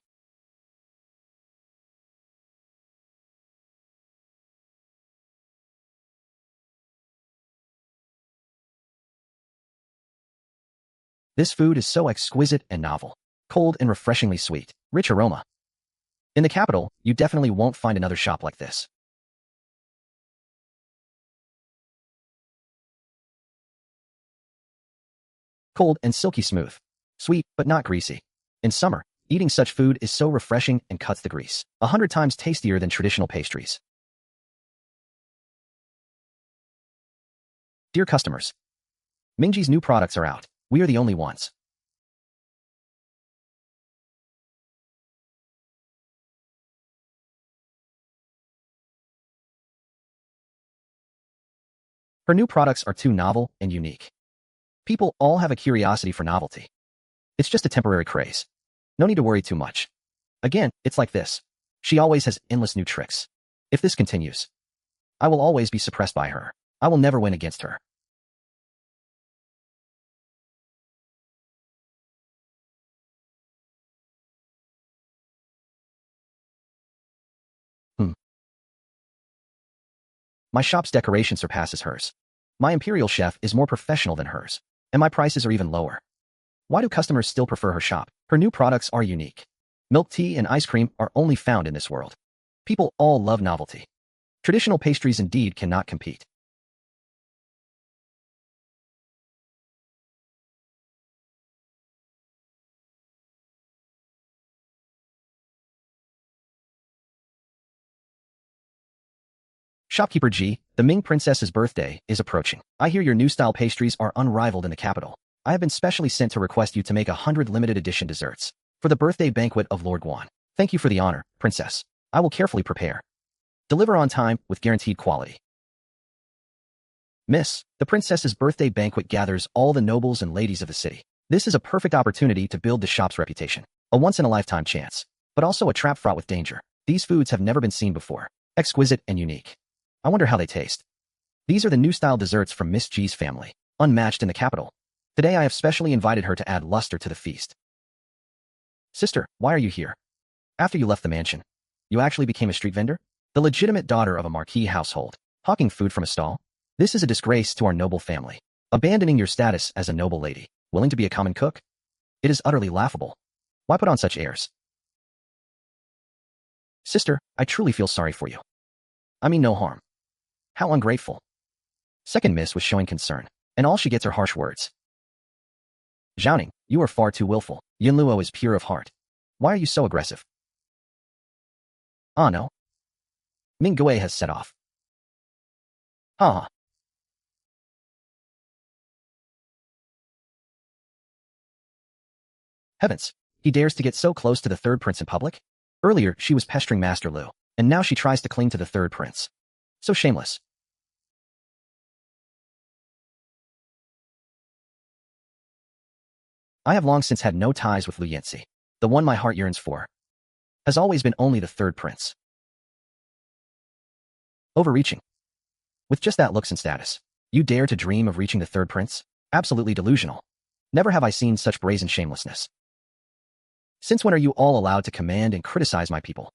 This food is so exquisite and novel. Cold and refreshingly sweet. Rich aroma. In the capital, you definitely won't find another shop like this. Cold and silky smooth. Sweet, but not greasy. In summer, eating such food is so refreshing and cuts the grease. 100 times tastier than traditional pastries. Dear customers, Mingji's new products are out. We are the only ones. Her new products are too novel and unique. People all have a curiosity for novelty. It's just a temporary craze. No need to worry too much. Again, it's like this. She always has endless new tricks. If this continues, I will always be suppressed by her. I will never win against her. Hmm. My shop's decoration surpasses hers. My imperial chef is more professional than hers, and my prices are even lower. Why do customers still prefer her shop? Her new products are unique. Milk tea and ice cream are only found in this world. People all love novelty. Traditional pastries indeed cannot compete. Shopkeeper G, the Ming princess's birthday is approaching. I hear your new style pastries are unrivaled in the capital. I have been specially sent to request you to make 100 limited edition desserts for the birthday banquet of Lord Guan. Thank you for the honor, princess. I will carefully prepare. Deliver on time with guaranteed quality. Miss, the princess's birthday banquet gathers all the nobles and ladies of the city. This is a perfect opportunity to build the shop's reputation. A once-in-a-lifetime chance, but also a trap fraught with danger. These foods have never been seen before. Exquisite and unique. I wonder how they taste. These are the new style desserts from Miss G's family, unmatched in the capital. Today I have specially invited her to add luster to the feast. Sister, why are you here? After you left the mansion, you actually became a street vendor? The legitimate daughter of a marquis household, hawking food from a stall? This is a disgrace to our noble family. Abandoning your status as a noble lady, willing to be a common cook? It is utterly laughable. Why put on such airs? Sister, I truly feel sorry for you. I mean no harm. How ungrateful. Second miss was showing concern, and all she gets are harsh words. Zhaoning, you are far too willful. Yinluo is pure of heart. Why are you so aggressive? Ah no. Ming Gui has set off. Ha. Heavens, he dares to get so close to the third prince in public? Earlier, she was pestering Master Lu, and now she tries to cling to the third prince. So shameless. I have long since had no ties with Lu Yanxi. The one my heart yearns for has always been only the third prince. Overreaching. With just that looks and status, you dare to dream of reaching the third prince? Absolutely delusional. Never have I seen such brazen shamelessness. Since when are you all allowed to command and criticize my people?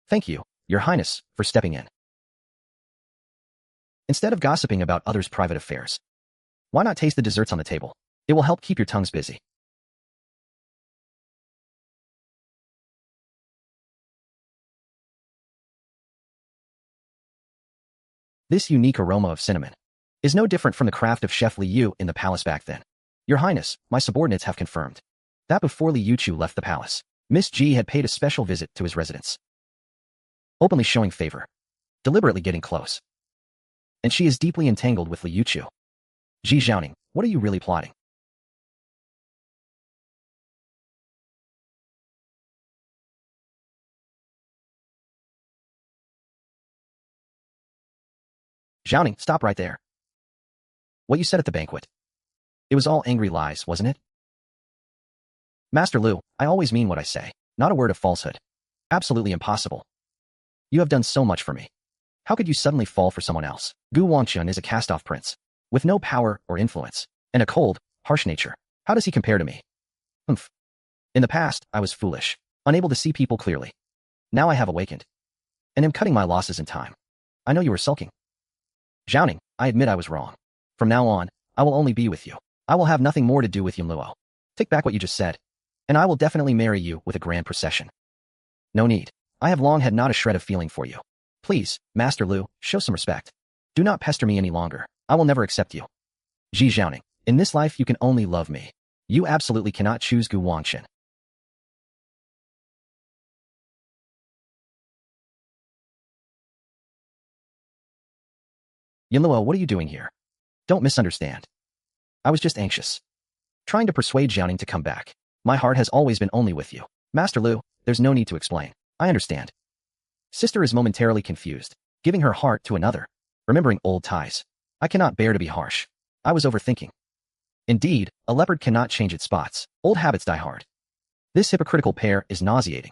Thank you, Your Highness, for stepping in. Instead of gossiping about others' private affairs, why not taste the desserts on the table? It will help keep your tongues busy. This unique aroma of cinnamon is no different from the craft of Chef Li Yu in the palace back then. Your Highness, my subordinates have confirmed that before Li Yuchu left the palace, Miss G had paid a special visit to his residence, openly showing favor, deliberately getting close. And she is deeply entangled with Li Yuchu. Ji Zhaoning, what are you really plotting? Zhaoning, stop right there. What you said at the banquet. It was all angry lies, wasn't it? Master Lu, I always mean what I say, not a word of falsehood. Absolutely impossible. You have done so much for me. How could you suddenly fall for someone else? Gu Wangchun is a cast-off prince, with no power or influence, and a cold, harsh nature. How does he compare to me? Humph. In the past, I was foolish, unable to see people clearly. Now I have awakened, and am cutting my losses in time. I know you were sulking. Zhaoning, I admit I was wrong. From now on, I will only be with you. I will have nothing more to do with Yunluo. Take back what you just said, and I will definitely marry you with a grand procession. No need. I have long had not a shred of feeling for you. Please, Master Lu, show some respect. Do not pester me any longer. I will never accept you. Ji Zhaoning, in this life you can only love me. You absolutely cannot choose Gu Wangxin. Yinluo, what are you doing here? Don't misunderstand. I was just anxious, trying to persuade Zhaoning to come back. My heart has always been only with you. Master Lu, there's no need to explain. I understand. Sister is momentarily confused, giving her heart to another, remembering old ties. I cannot bear to be harsh. I was overthinking. Indeed, a leopard cannot change its spots. Old habits die hard. This hypocritical pair is nauseating.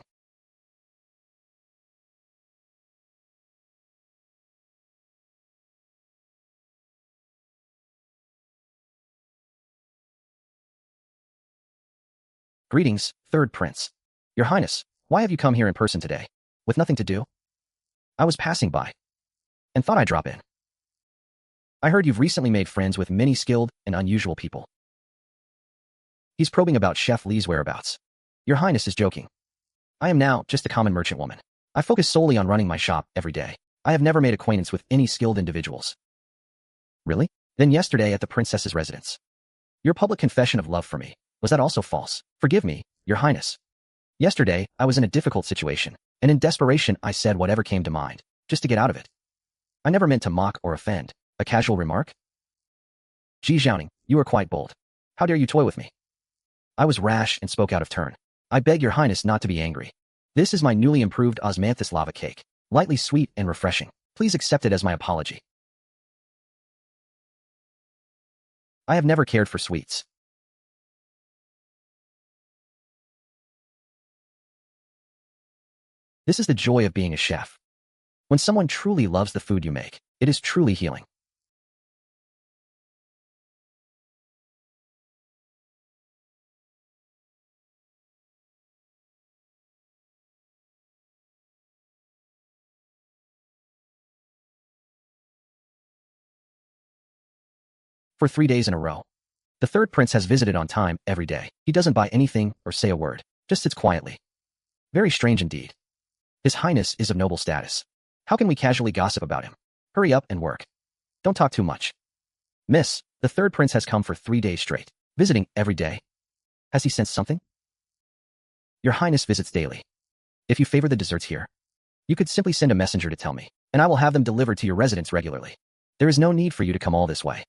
Greetings, third prince. Your Highness, why have you come here in person today? With nothing to do? I was passing by. and thought I'd drop in. I heard you've recently made friends with many skilled and unusual people. He's probing about Chef Li's whereabouts. Your Highness is joking. I am now just a common merchant woman. I focus solely on running my shop every day. I have never made acquaintance with any skilled individuals. Really? Then yesterday at the princess's residence. Your public confession of love for me, was that also false? Forgive me, Your Highness. Yesterday, I was in a difficult situation, and in desperation I said whatever came to mind, just to get out of it. I never meant to mock or offend. A casual remark? Ji Zhaoning, you are quite bold. How dare you toy with me? I was rash and spoke out of turn. I beg Your Highness not to be angry. This is my newly improved osmanthus lava cake, lightly sweet and refreshing. Please accept it as my apology. I have never cared for sweets. This is the joy of being a chef. When someone truly loves the food you make, it is truly healing. For 3 days in a row. The third prince has visited on time every day. He doesn't buy anything or say a word, just sits quietly. Very strange indeed. His Highness is of noble status. How can we casually gossip about him? Hurry up and work. Don't talk too much. Miss, the third prince has come for 3 days straight, visiting every day. Has he sensed something? Your Highness visits daily. If you favor the desserts here, you could simply send a messenger to tell me, and I will have them delivered to your residence regularly. There is no need for you to come all this way.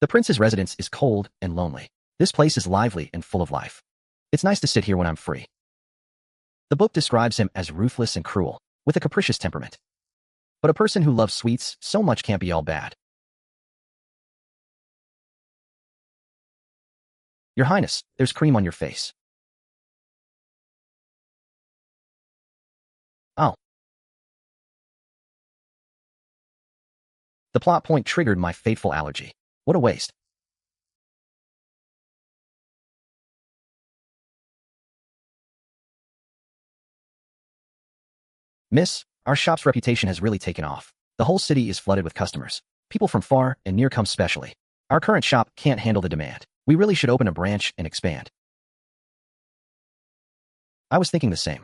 The prince's residence is cold and lonely. This place is lively and full of life. It's nice to sit here when I'm free. The book describes him as ruthless and cruel, with a capricious temperament. But a person who loves sweets so much can't be all bad. Your Highness, there's cream on your face. Oh. The plot point triggered my fateful allergy. What a waste. Miss, our shop's reputation has really taken off. The whole city is flooded with customers. People from far and near come specially. Our current shop can't handle the demand. We really should open a branch and expand. I was thinking the same.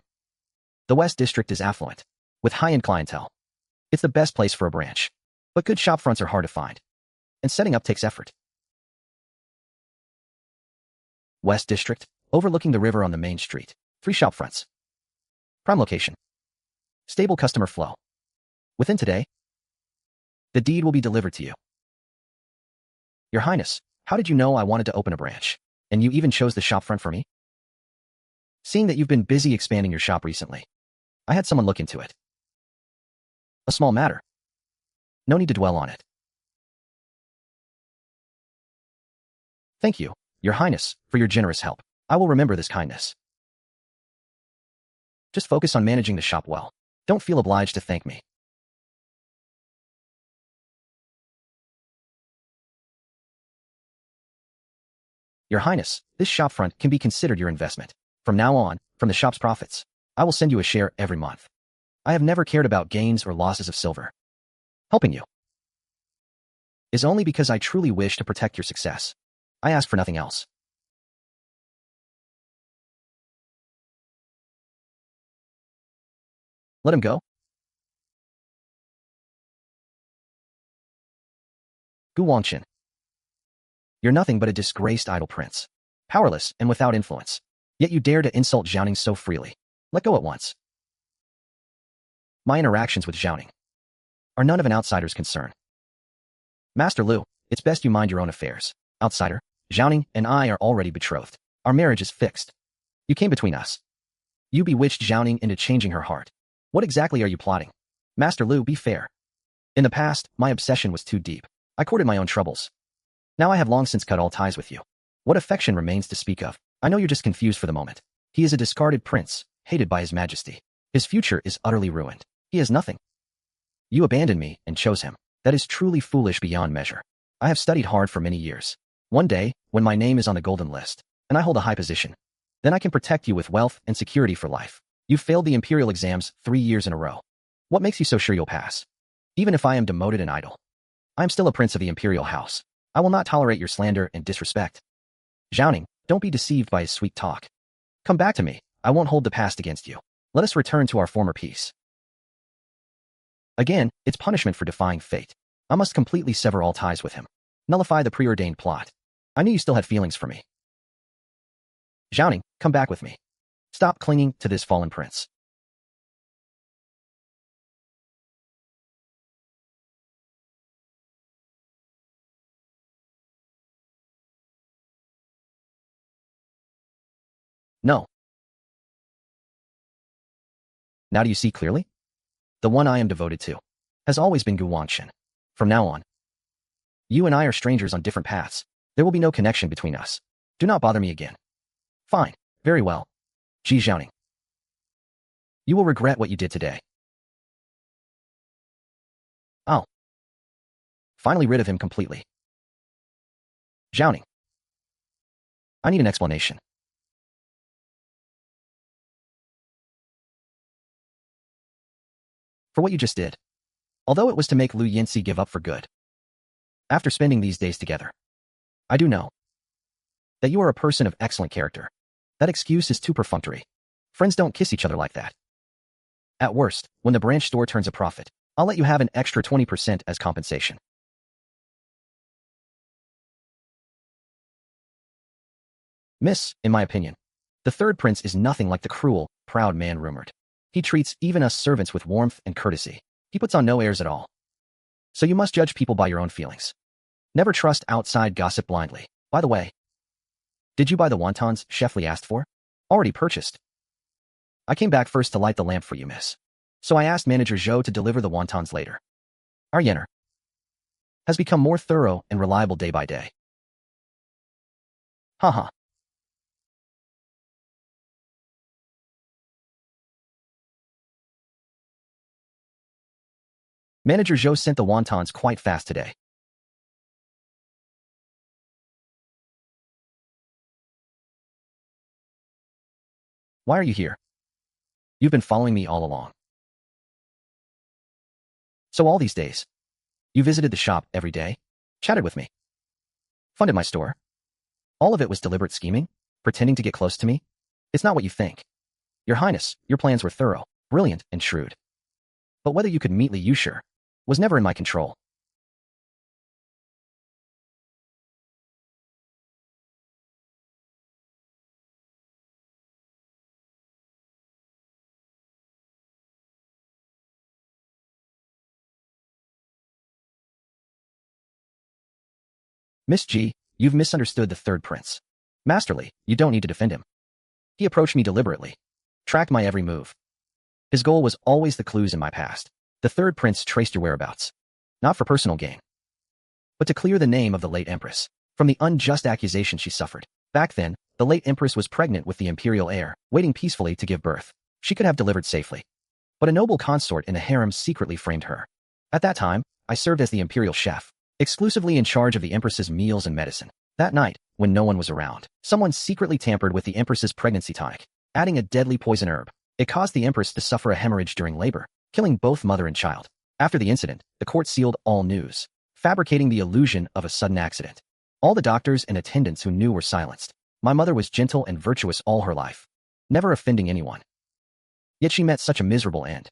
The West District is affluent, with high-end clientele. It's the best place for a branch. But good shop fronts are hard to find. And setting up takes effort. West District, overlooking the river on the main street. 3 shop fronts. Prime location. Stable customer flow. Within today, the deed will be delivered to you. Your Highness, how did you know I wanted to open a branch? And you even chose the shop front for me? Seeing that you've been busy expanding your shop recently, I had someone look into it. A small matter. No need to dwell on it. Thank you, Your Highness, for your generous help. I will remember this kindness. Just focus on managing the shop well. Don't feel obliged to thank me. Your Highness, this shopfront can be considered your investment. From now on, from the shop's profits, I will send you a share every month. I have never cared about gains or losses of silver. Helping you is only because I truly wish to protect your success. I ask for nothing else. Let him go? Gu Wangqin. You're nothing but a disgraced idle prince. Powerless and without influence. Yet you dare to insult Zhaoning so freely. Let go at once. My interactions with Zhaoning are none of an outsider's concern. Master Lu, it's best you mind your own affairs. Outsider, Zhaoning and I are already betrothed. Our marriage is fixed. You came between us. You bewitched Zhaoning into changing her heart. What exactly are you plotting? Master Lu, be fair. In the past, my obsession was too deep. I courted my own troubles. Now I have long since cut all ties with you. What affection remains to speak of? I know you're just confused for the moment. He is a discarded prince, hated by his majesty. His future is utterly ruined. He has nothing. You abandoned me and chose him. That is truly foolish beyond measure. I have studied hard for many years. One day, when my name is on the golden list, and I hold a high position, then I can protect you with wealth and security for life. You failed the imperial exams 3 years in a row. What makes you so sure you'll pass? Even if I am demoted and idle, I am still a prince of the imperial house. I will not tolerate your slander and disrespect. Zhaoning, don't be deceived by his sweet talk. Come back to me. I won't hold the past against you. Let us return to our former peace. Again, it's punishment for defying fate. I must completely sever all ties with him. Nullify the preordained plot. I knew you still had feelings for me. Zhaoning, come back with me. Stop clinging to this fallen prince. No. Now do you see clearly? The one I am devoted to has always been Shen. From now on, you and I are strangers on different paths. There will be no connection between us. Do not bother me again. Fine. Very well. Ji Zhaoning. You will regret what you did today. Oh. Finally rid of him completely. Zhaoning. I need an explanation. For what you just did. Although it was to make Lu Yinsi give up for good. After spending these days together, I do know that you are a person of excellent character. That excuse is too perfunctory. Friends don't kiss each other like that. At worst, when the branch store turns a profit, I'll let you have an extra 20% as compensation. Miss, in my opinion, the third prince is nothing like the cruel, proud man rumored. He treats even us servants with warmth and courtesy. He puts on no airs at all. So you must judge people by your own feelings. Never trust outside gossip blindly. By the way, did you buy the wontons Chef Li asked for? Already purchased. I came back first to light the lamp for you, miss. So I asked manager Zhou to deliver the wontons later. Our yener has become more thorough and reliable day by day. Haha. Manager Zhou sent the wontons quite fast today. Why are you here? You've been following me all along. So all these days, you visited the shop every day, chatted with me, funded my store. All of it was deliberate scheming, pretending to get close to me. It's not what you think. Your Highness, your plans were thorough, brilliant, and shrewd. But whether you could meet Li Yushi was never in my control. Miss G, you've misunderstood the third prince. Masterly, you don't need to defend him. He approached me deliberately, tracked my every move. His goal was always the clues in my past. The third prince traced your whereabouts, not for personal gain, but to clear the name of the late Empress from the unjust accusation she suffered. Back then, the late Empress was pregnant with the imperial heir, waiting peacefully to give birth. She could have delivered safely, but a noble consort in the harem secretly framed her. At that time, I served as the imperial chef, exclusively in charge of the Empress's meals and medicine. That night, when no one was around, someone secretly tampered with the Empress's pregnancy tonic, adding a deadly poison herb. It caused the Empress to suffer a hemorrhage during labor, killing both mother and child. After the incident, the court sealed all news, fabricating the illusion of a sudden accident. All the doctors and attendants who knew were silenced. My mother was gentle and virtuous all her life, never offending anyone. Yet she met such a miserable end.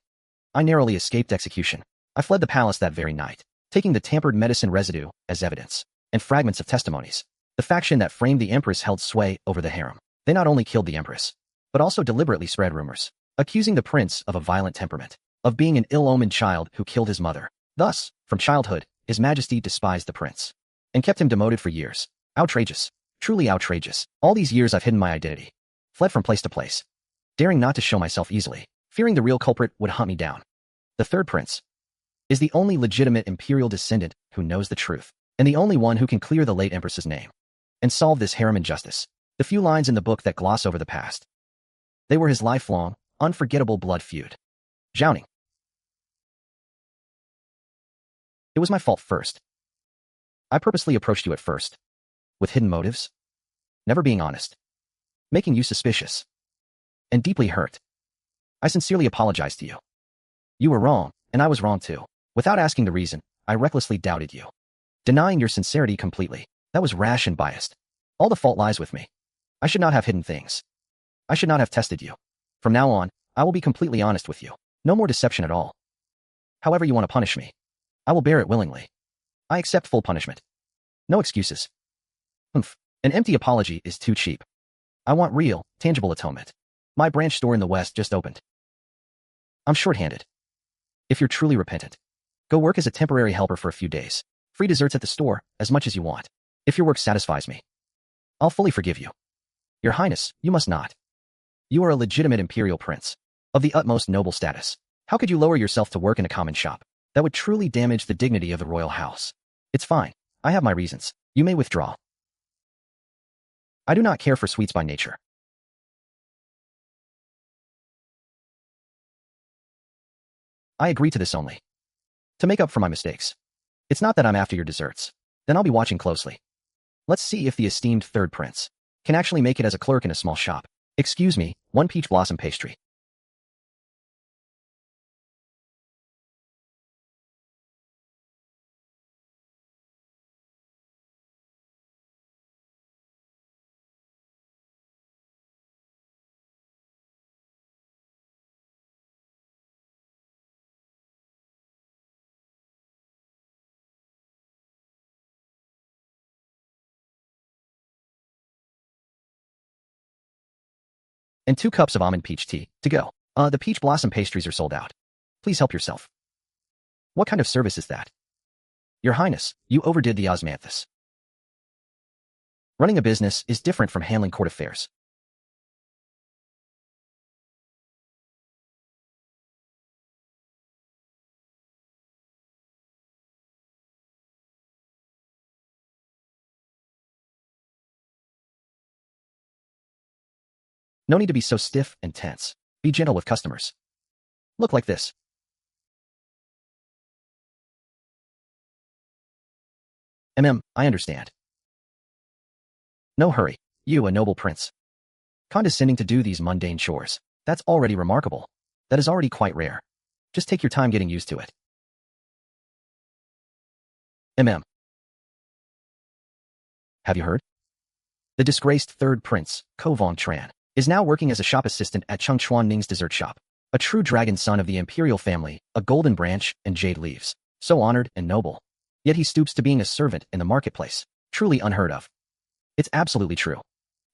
I narrowly escaped execution. I fled the palace that very night, taking the tampered medicine residue as evidence, and fragments of testimonies. The faction that framed the Empress held sway over the harem. They not only killed the Empress, but also deliberately spread rumors, accusing the prince of a violent temperament, of being an ill-omened child who killed his mother. Thus, from childhood, His Majesty despised the prince, and kept him demoted for years. Outrageous. Truly outrageous. All these years I've hidden my identity, fled from place to place, daring not to show myself easily, fearing the real culprit would hunt me down. The third prince is the only legitimate imperial descendant who knows the truth, and the only one who can clear the late Empress's name, and solve this harem injustice. The few lines in the book that gloss over the past. They were his lifelong, unforgettable blood feud. Zhaoning. It was my fault first. I purposely approached you at first, with hidden motives, never being honest, making you suspicious, and deeply hurt. I sincerely apologize to you. You were wrong, and I was wrong too. Without asking the reason, I recklessly doubted you, denying your sincerity completely. That was rash and biased. All the fault lies with me. I should not have hidden things. I should not have tested you. From now on, I will be completely honest with you. No more deception at all. However you want to punish me, I will bear it willingly. I accept full punishment. No excuses. An empty apology is too cheap. I want real, tangible atonement. My branch store in the West just opened. I'm short-handed. If you're truly repentant, go work as a temporary helper for a few days. Free desserts at the store, as much as you want. If your work satisfies me, I'll fully forgive you. Your Highness, you must not. You are a legitimate imperial prince, of the utmost noble status. How could you lower yourself to work in a common shop? That would truly damage the dignity of the royal house. It's fine. I have my reasons. You may withdraw. I do not care for sweets by nature. I agree to this only to make up for my mistakes. It's not that I'm after your desserts. Then I'll be watching closely. Let's see if the esteemed third prince can actually make it as a clerk in a small shop. Excuse me, one peach blossom pastry. And 2 cups of almond peach tea, to go. The peach blossom pastries are sold out. Please help yourself. What kind of service is that? Your Highness, you overdid the osmanthus. Running a business is different from handling court affairs. No need to be so stiff and tense. Be gentle with customers. Look like this. I understand. No hurry. You, a noble prince, condescending to do these mundane chores. That's already remarkable. That is already quite rare. Just take your time getting used to it. Have you heard? The disgraced third prince, Ko Vong Tran, is now working as a shop assistant at Chung Chuan Ning's dessert shop. A true dragon son of the imperial family, a golden branch and jade leaves. So honored and noble. Yet he stoops to being a servant in the marketplace. Truly unheard of. It's absolutely true.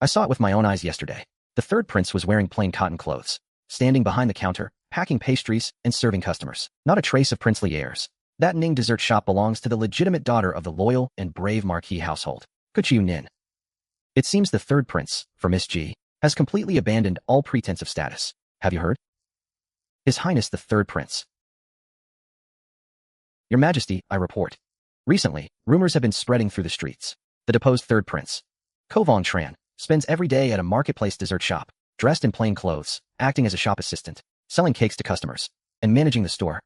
I saw it with my own eyes yesterday. The third prince was wearing plain cotton clothes, standing behind the counter, packing pastries and serving customers. Not a trace of princely airs. That Ning dessert shop belongs to the legitimate daughter of the loyal and brave marquis household, Kế Chiêu Ninh. It seems the third prince, for Miss G, has completely abandoned all pretense of status. Have you heard? His Highness the third prince. Your Majesty, I report. Recently, rumors have been spreading through the streets. The deposed third prince, Ko Vong Tran, spends every day at a marketplace dessert shop, dressed in plain clothes, acting as a shop assistant, selling cakes to customers, and managing the store.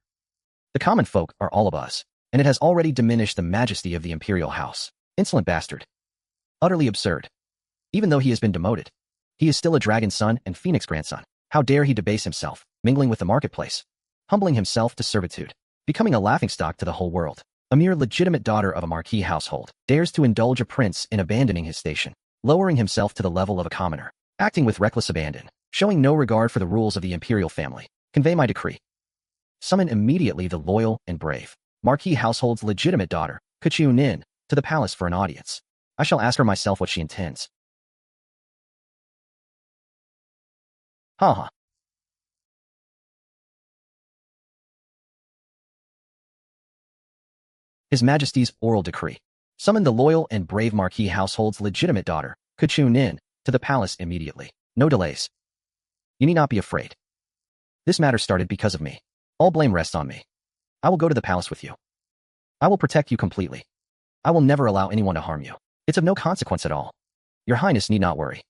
The common folk are all abuzz, and it has already diminished the majesty of the imperial house. Insolent bastard. Utterly absurd. Even though he has been demoted, he is still a dragon son and phoenix grandson. How dare he debase himself, mingling with the marketplace, humbling himself to servitude, becoming a laughingstock to the whole world. A mere legitimate daughter of a marquis household dares to indulge a prince in abandoning his station, lowering himself to the level of a commoner, acting with reckless abandon, showing no regard for the rules of the imperial family. Convey my decree. Summon immediately the loyal and brave marquis household's legitimate daughter, Kế Chiêu Ninh, to the palace for an audience. I shall ask her myself what she intends. Ha ha. His Majesty's oral decree. Summon the loyal and brave marquis household's legitimate daughter, Kế Chiêu Ninh, to the palace immediately. No delays. You need not be afraid. This matter started because of me. All blame rests on me. I will go to the palace with you. I will protect you completely. I will never allow anyone to harm you. It's of no consequence at all. Your Highness need not worry.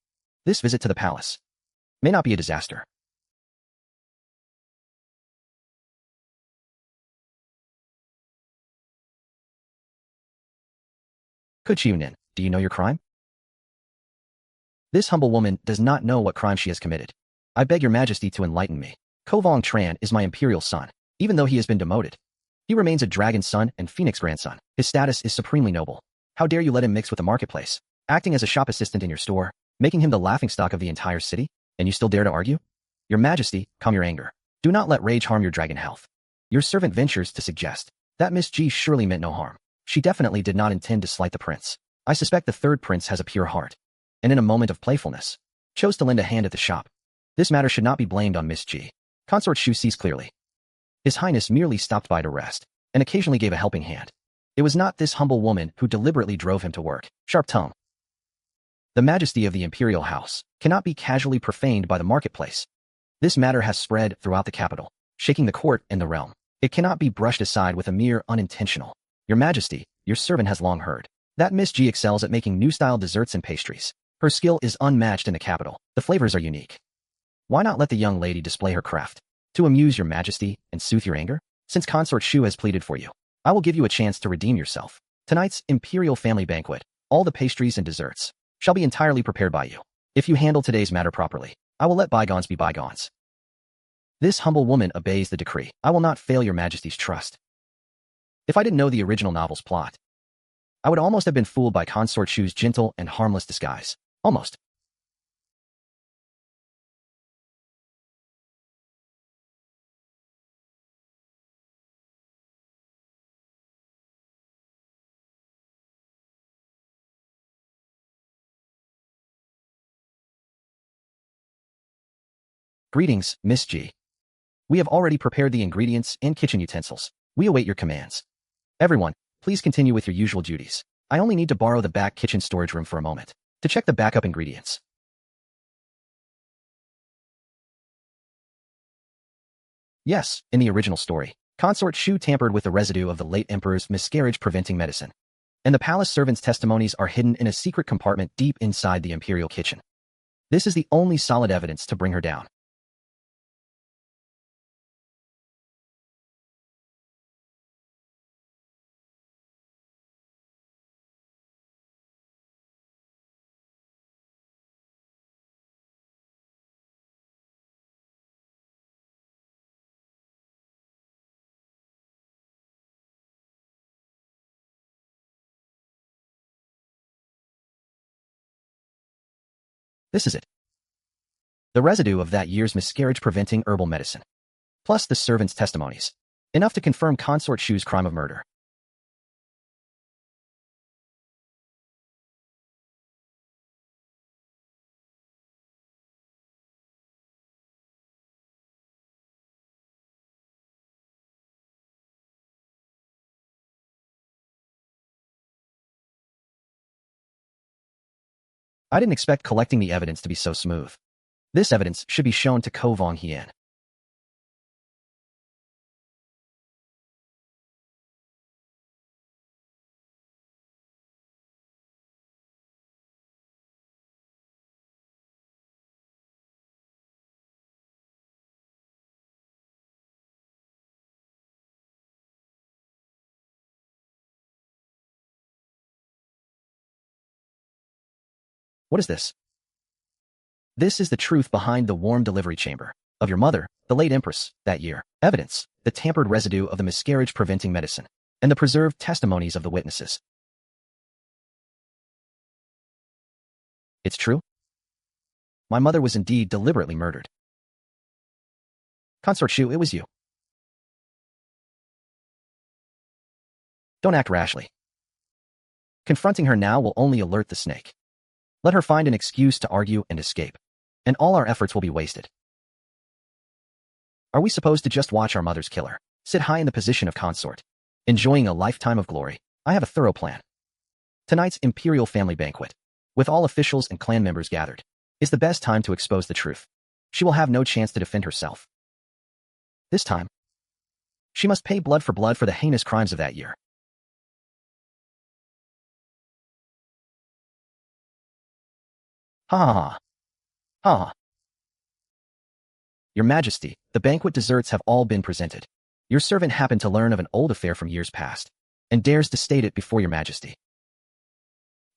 This visit to the palace may not be a disaster. Kế Chiêu Ninh, do you know your crime? This humble woman does not know what crime she has committed. I beg your Majesty to enlighten me. Ko Vong Tran is my imperial son, even though he has been demoted. He remains a dragon's son and phoenix grandson. His status is supremely noble. How dare you let him mix with the marketplace, acting as a shop assistant in your store, making him the laughingstock of the entire city? And you still dare to argue? Your Majesty, calm your anger. Do not let rage harm your dragon health. Your servant ventures to suggest that Miss G surely meant no harm. She definitely did not intend to slight the prince. I suspect the third prince has a pure heart, and in a moment of playfulness, chose to lend a hand at the shop. This matter should not be blamed on Miss G. Consort Shu sees clearly. His Highness merely stopped by to rest, and occasionally gave a helping hand. It was not this humble woman who deliberately drove him to work. Sharp tongue. The majesty of the imperial house cannot be casually profaned by the marketplace. This matter has spread throughout the capital, shaking the court and the realm. It cannot be brushed aside with a mere unintentional. Your Majesty, your servant has long heard that Miss G excels at making new-style desserts and pastries. Her skill is unmatched in the capital. The flavors are unique. Why not let the young lady display her craft to amuse your Majesty and soothe your anger? Since Consort Shu has pleaded for you, I will give you a chance to redeem yourself. Tonight's imperial family banquet, all the pastries and desserts, shall be entirely prepared by you. If you handle today's matter properly, I will let bygones be bygones. This humble woman obeys the decree. I will not fail your Majesty's trust. If I didn't know the original novel's plot, I would almost have been fooled by Consort Shu's gentle and harmless disguise. Almost. Greetings, Miss G. We have already prepared the ingredients and kitchen utensils. We await your commands. Everyone, please continue with your usual duties. I only need to borrow the back kitchen storage room for a moment to check the backup ingredients. Yes, in the original story, Consort Shu tampered with the residue of the late emperor's miscarriage-preventing medicine, and the palace servants' testimonies are hidden in a secret compartment deep inside the imperial kitchen. This is the only solid evidence to bring her down. This is it. The residue of that year's miscarriage-preventing herbal medicine, plus the servants' testimonies, enough to confirm Consort Shu's crime of murder. I didn't expect collecting the evidence to be so smooth. This evidence should be shown to Ko Vong Hien. What is this? This is the truth behind the warm delivery chamber of your mother, the late Empress, that year. Evidence, the tampered residue of the miscarriage-preventing medicine, and the preserved testimonies of the witnesses. It's true? My mother was indeed deliberately murdered. Consort Shu, it was you. Don't act rashly. Confronting her now will only alert the snake. Let her find an excuse to argue and escape, and all our efforts will be wasted. Are we supposed to just watch our mother's killer sit high in the position of consort, enjoying a lifetime of glory? I have a thorough plan. Tonight's imperial family banquet, with all officials and clan members gathered, is the best time to expose the truth. She will have no chance to defend herself. This time, she must pay blood for the heinous crimes of that year. Ha ha ha. Ha ha. Your Majesty, the banquet desserts have all been presented. Your servant happened to learn of an old affair from years past, and dares to state it before your Majesty.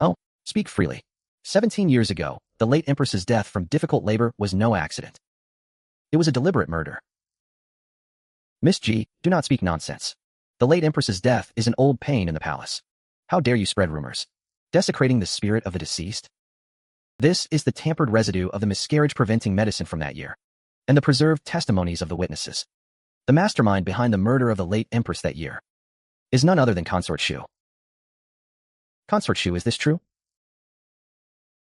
Oh, speak freely. 17 years ago, the late Empress's death from difficult labor was no accident. It was a deliberate murder. Miss G, do not speak nonsense. The late Empress's death is an old pain in the palace. How dare you spread rumors, desecrating the spirit of the deceased? This is the tampered residue of the miscarriage-preventing medicine from that year, and the preserved testimonies of the witnesses. The mastermind behind the murder of the late Empress that year is none other than Consort Shu. Consort Shu, is this true?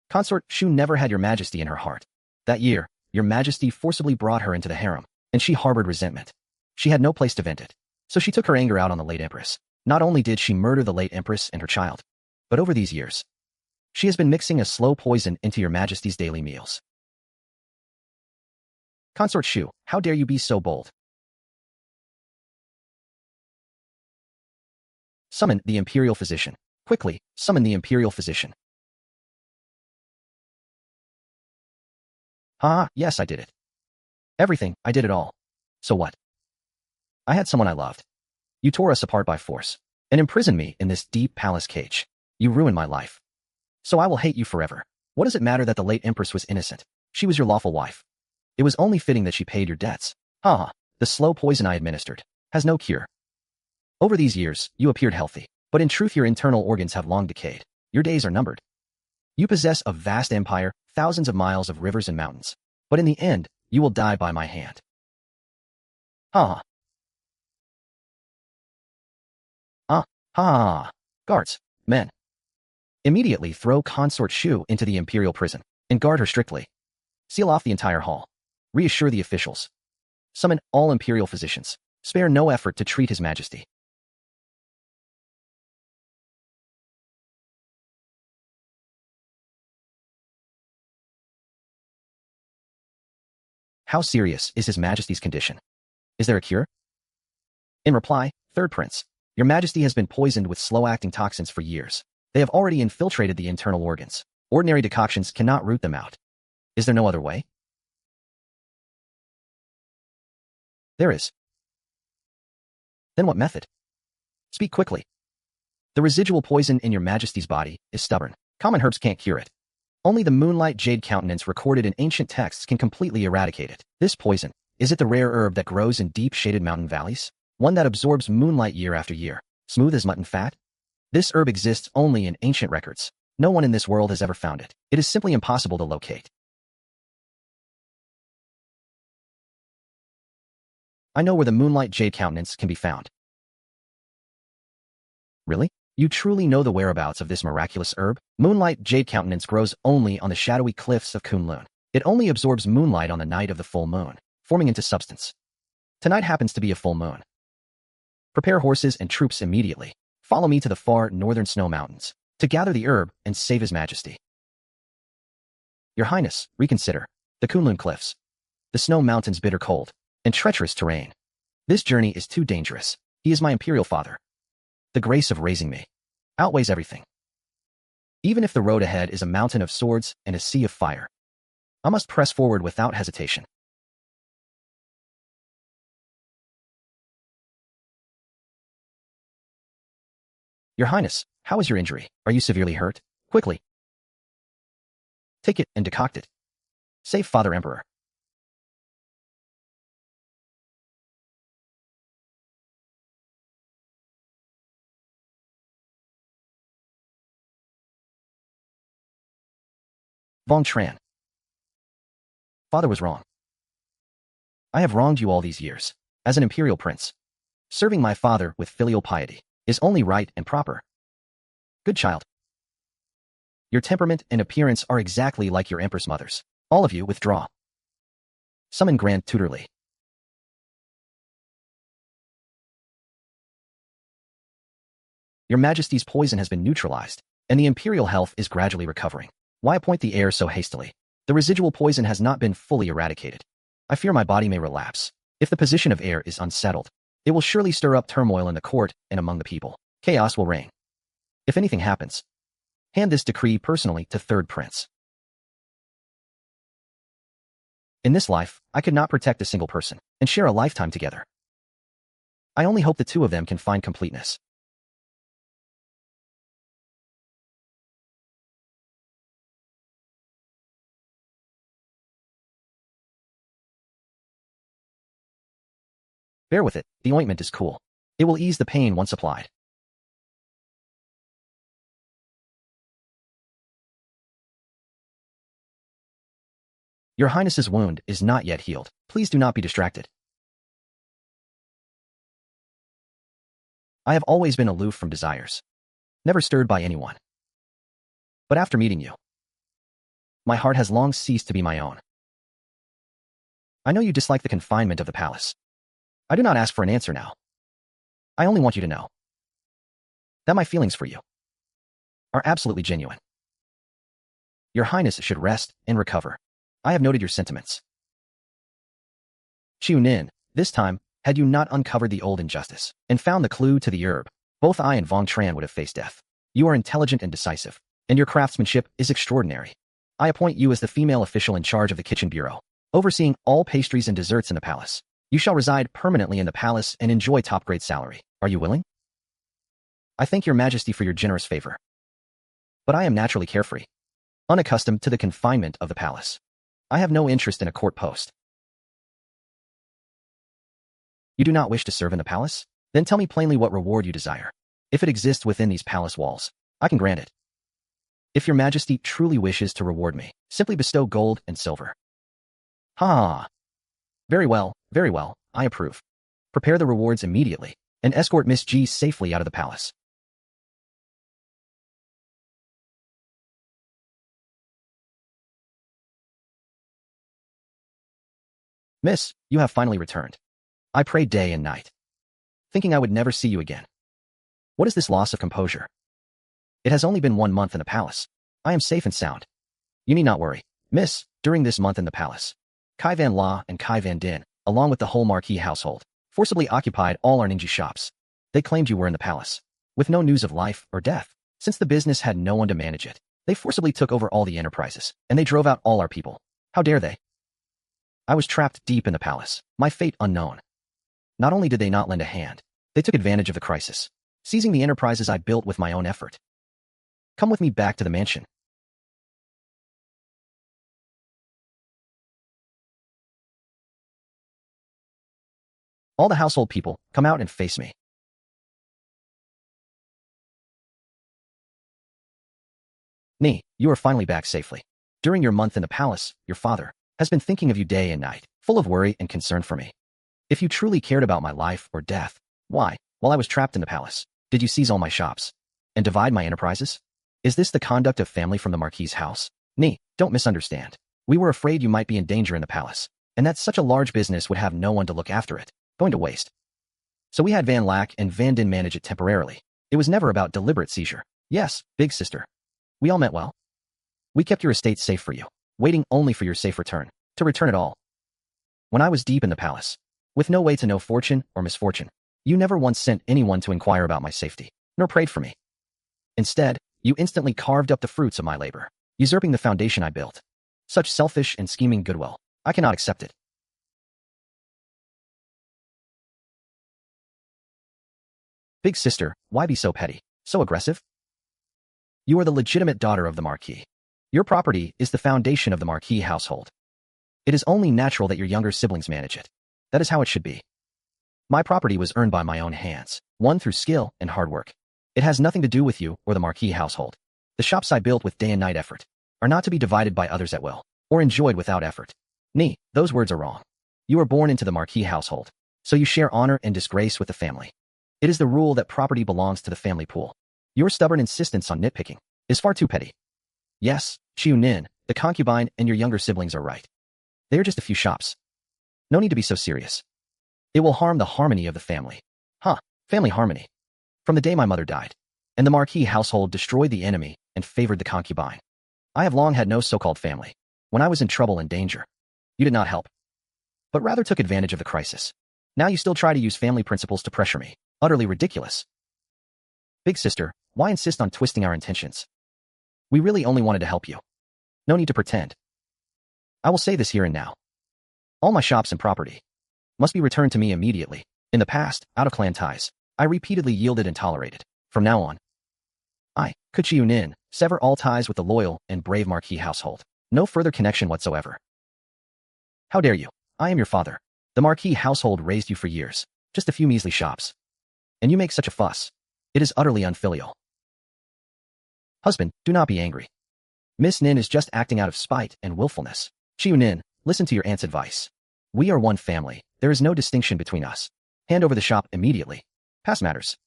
Consort Shu never had your majesty in her heart. That year, your majesty forcibly brought her into the harem, and she harbored resentment. She had no place to vent it, so she took her anger out on the late Empress. Not only did she murder the late Empress and her child, but over these years, she has been mixing a slow poison into your majesty's daily meals. Consort Shu, how dare you be so bold? Summon the imperial physician. Quickly, summon the imperial physician. Yes, I did it. Everything, I did it all. So what? I had someone I loved. You tore us apart by force, and imprisoned me in this deep palace cage. You ruined my life. So I will hate you forever. What does it matter that the late Empress was innocent? She was your lawful wife. It was only fitting that she paid your debts. The slow poison I administered has no cure. Over these years, you appeared healthy, but in truth your internal organs have long decayed. Your days are numbered. You possess a vast empire, thousands of miles of rivers and mountains, but in the end, you will die by my hand. Guards, men. Immediately throw Consort Shu into the imperial prison, and guard her strictly. Seal off the entire hall. Reassure the officials. Summon all imperial physicians. Spare no effort to treat his majesty. How serious is his majesty's condition? Is there a cure? In reply, third prince, your majesty has been poisoned with slow-acting toxins for years. They have already infiltrated the internal organs. Ordinary decoctions cannot root them out. Is there no other way? There is. Then what method? Speak quickly. The residual poison in your majesty's body is stubborn. Common herbs can't cure it. Only the moonlight jade countenance recorded in ancient texts can completely eradicate it. This poison, is it the rare herb that grows in deep shaded mountain valleys? One that absorbs moonlight year after year, smooth as mutton fat? This herb exists only in ancient records. No one in this world has ever found it. It is simply impossible to locate. I know where the moonlight jade countenance can be found. Really? You truly know the whereabouts of this miraculous herb? Moonlight jade countenance grows only on the shadowy cliffs of Kunlun. It only absorbs moonlight on the night of the full moon, forming into substance. Tonight happens to be a full moon. Prepare horses and troops immediately. Follow me to the far northern snow mountains to gather the herb and save his majesty. Your Highness, reconsider. The Kunlun cliffs. The snow mountains' bitter cold and treacherous terrain. This journey is too dangerous. He is my imperial father. The grace of raising me outweighs everything. Even if the road ahead is a mountain of swords and a sea of fire, I must press forward without hesitation. Your Highness, how is your injury? Are you severely hurt? Quickly. Take it and decoct it. Save Father Emperor. Vong Tran. Father was wrong. I have wronged you all these years. As an imperial prince, serving my father with filial piety is only right and proper. Good child. Your temperament and appearance are exactly like your Empress mother's. All of you withdraw. Summon Grand Tutor Li. Your Majesty's poison has been neutralized, and the imperial health is gradually recovering. Why appoint the heir so hastily? The residual poison has not been fully eradicated. I fear my body may relapse. If the position of heir is unsettled, it will surely stir up turmoil in the court and among the people. Chaos will reign. If anything happens, hand this decree personally to third prince. In this life, I could not protect a single person and share a lifetime together. I only hope the two of them can find completeness. Bear with it, the ointment is cool. It will ease the pain once applied. Your Highness's wound is not yet healed. Please do not be distracted. I have always been aloof from desires, never stirred by anyone. But after meeting you, my heart has long ceased to be my own. I know you dislike the confinement of the palace. I do not ask for an answer now. I only want you to know that my feelings for you are absolutely genuine. Your Highness should rest and recover. I have noted your sentiments. Chiu Nin, this time, had you not uncovered the old injustice and found the clue to the herb, both I and Vong Tran would have faced death. You are intelligent and decisive, and your craftsmanship is extraordinary. I appoint you as the female official in charge of the kitchen bureau, overseeing all pastries and desserts in the palace. You shall reside permanently in the palace and enjoy top-grade salary. Are you willing? I thank your majesty for your generous favor. But I am naturally carefree, unaccustomed to the confinement of the palace. I have no interest in a court post. You do not wish to serve in the palace? Then tell me plainly what reward you desire. If it exists within these palace walls, I can grant it. If your majesty truly wishes to reward me, simply bestow gold and silver. Ha! Very well, I approve. Prepare the rewards immediately, and escort Miss G safely out of the palace. Miss, you have finally returned. I prayed day and night, thinking I would never see you again. What is this loss of composure? It has only been 1 month in the palace. I am safe and sound. You need not worry. Miss, during this month in the palace, Kai Van La and Kai Van Din, along with the whole Marquis household, forcibly occupied all our ninja shops. They claimed you were in the palace, with no news of life or death. Since the business had no one to manage it, they forcibly took over all the enterprises, and they drove out all our people. How dare they? I was trapped deep in the palace, my fate unknown. Not only did they not lend a hand, they took advantage of the crisis, seizing the enterprises I built with my own effort. Come with me back to the mansion. All the household people, come out and face me. Ni, you are finally back safely. During your month in the palace, your father has been thinking of you day and night, full of worry and concern for me. If you truly cared about my life or death, why, while I was trapped in the palace, did you seize all my shops and divide my enterprises? Is this the conduct of family from the Marquis' house? Ni, don't misunderstand. We were afraid you might be in danger in the palace, and that such a large business would have no one to look after it, going to waste. So we had Van Lack and Van Din manage it temporarily. It was never about deliberate seizure. Yes, big sister. We all meant well. We kept your estate safe for you, waiting only for your safe return, to return it all. When I was deep in the palace, with no way to know fortune or misfortune, you never once sent anyone to inquire about my safety, nor prayed for me. Instead, you instantly carved up the fruits of my labor, usurping the foundation I built. Such selfish and scheming goodwill, I cannot accept it. Big sister, why be so petty, so aggressive? You are the legitimate daughter of the Marquis. Your property is the foundation of the Marquis household. It is only natural that your younger siblings manage it. That is how it should be. My property was earned by my own hands, won through skill and hard work. It has nothing to do with you or the Marquis household. The shops I built with day and night effort are not to be divided by others at will, or enjoyed without effort. Ni, those words are wrong. You are born into the Marquis household, so you share honor and disgrace with the family. It is the rule that property belongs to the family pool. Your stubborn insistence on nitpicking is far too petty. Yes, Chiu Nin, the concubine and your younger siblings are right. They are just a few shops. No need to be so serious. It will harm the harmony of the family. Family harmony. From the day my mother died, and the Marquis household destroyed the enemy and favored the concubine. I have long had no so-called family. When I was in trouble and danger, you did not help, but rather took advantage of the crisis. Now you still try to use family principles to pressure me. Utterly ridiculous. Big sister, why insist on twisting our intentions? We really only wanted to help you. No need to pretend. I will say this here and now. All my shops and property must be returned to me immediately. In the past, out of clan ties, I repeatedly yielded and tolerated. From now on, I, Chiu Nin, sever all ties with the loyal and brave Marquis household. No further connection whatsoever. How dare you? I am your father. The Marquis household raised you for years. Just a few measly shops. And you make such a fuss. It is utterly unfilial. Husband, do not be angry. Miss Nin is just acting out of spite and willfulness. Chiu Nin, listen to your aunt's advice. We are one family. There is no distinction between us. Hand over the shop immediately. Past matters.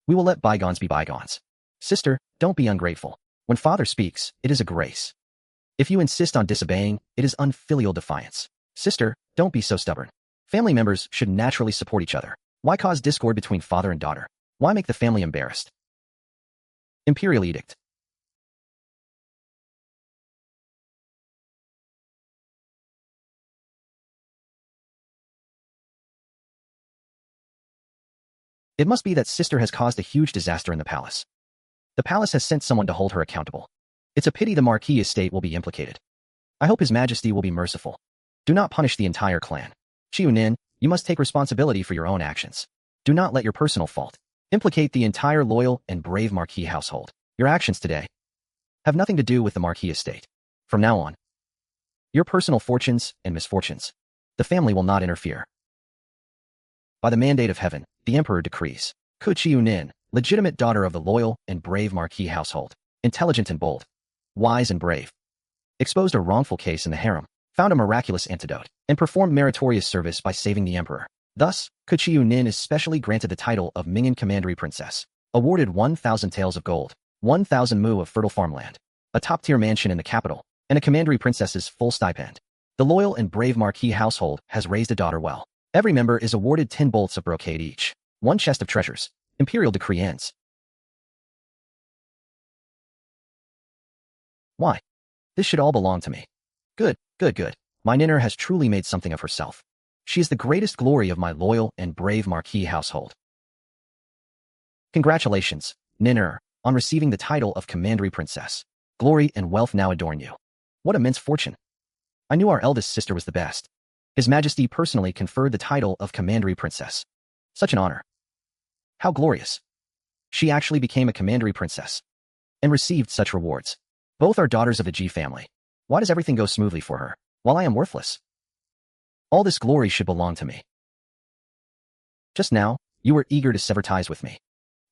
We will let bygones be bygones. Sister, don't be ungrateful. When father speaks, it is a grace. If you insist on disobeying, it is unfilial defiance. Sister, don't be so stubborn. Family members should naturally support each other. Why cause discord between father and daughter? Why make the family embarrassed? Imperial Edict. It must be that sister has caused a huge disaster in the palace. The palace has sent someone to hold her accountable. It's a pity the Marquis estate will be implicated. I hope His Majesty will be merciful. Do not punish the entire clan. Chiu Nin, you must take responsibility for your own actions. Do not let your personal fault implicate the entire loyal and brave Marquis household. Your actions today have nothing to do with the Marquis estate. From now on, your personal fortunes and misfortunes, the family will not interfere. By the mandate of heaven, the Emperor decrees, Chiu Nin, legitimate daughter of the loyal and brave Marquis household, intelligent and bold, wise and brave, exposed a wrongful case in the harem, found a miraculous antidote, and performed meritorious service by saving the Emperor. Thus, Chiu Nin is specially granted the title of Mingyan Commandery Princess, awarded 1,000 taels of gold, 1,000 mu of fertile farmland, a top-tier mansion in the capital, and a Commandery Princess's full stipend. The loyal and brave Marquis household has raised a daughter well. Every member is awarded 10 bolts of brocade each, 1 chest of treasures. Imperial decree ends. Why? This should all belong to me. Good, good, good. My Ninner has truly made something of herself. She is the greatest glory of my loyal and brave Marquis household. Congratulations, Ninner, on receiving the title of Commandery Princess. Glory and wealth now adorn you. What immense fortune. I knew our eldest sister was the best. His Majesty personally conferred the title of Commandery Princess. Such an honor. How glorious. She actually became a Commandery Princess and received such rewards. Both are daughters of the Ji family. Why does everything go smoothly for her, while I am worthless? All this glory should belong to me. Just now, you were eager to sever ties with me,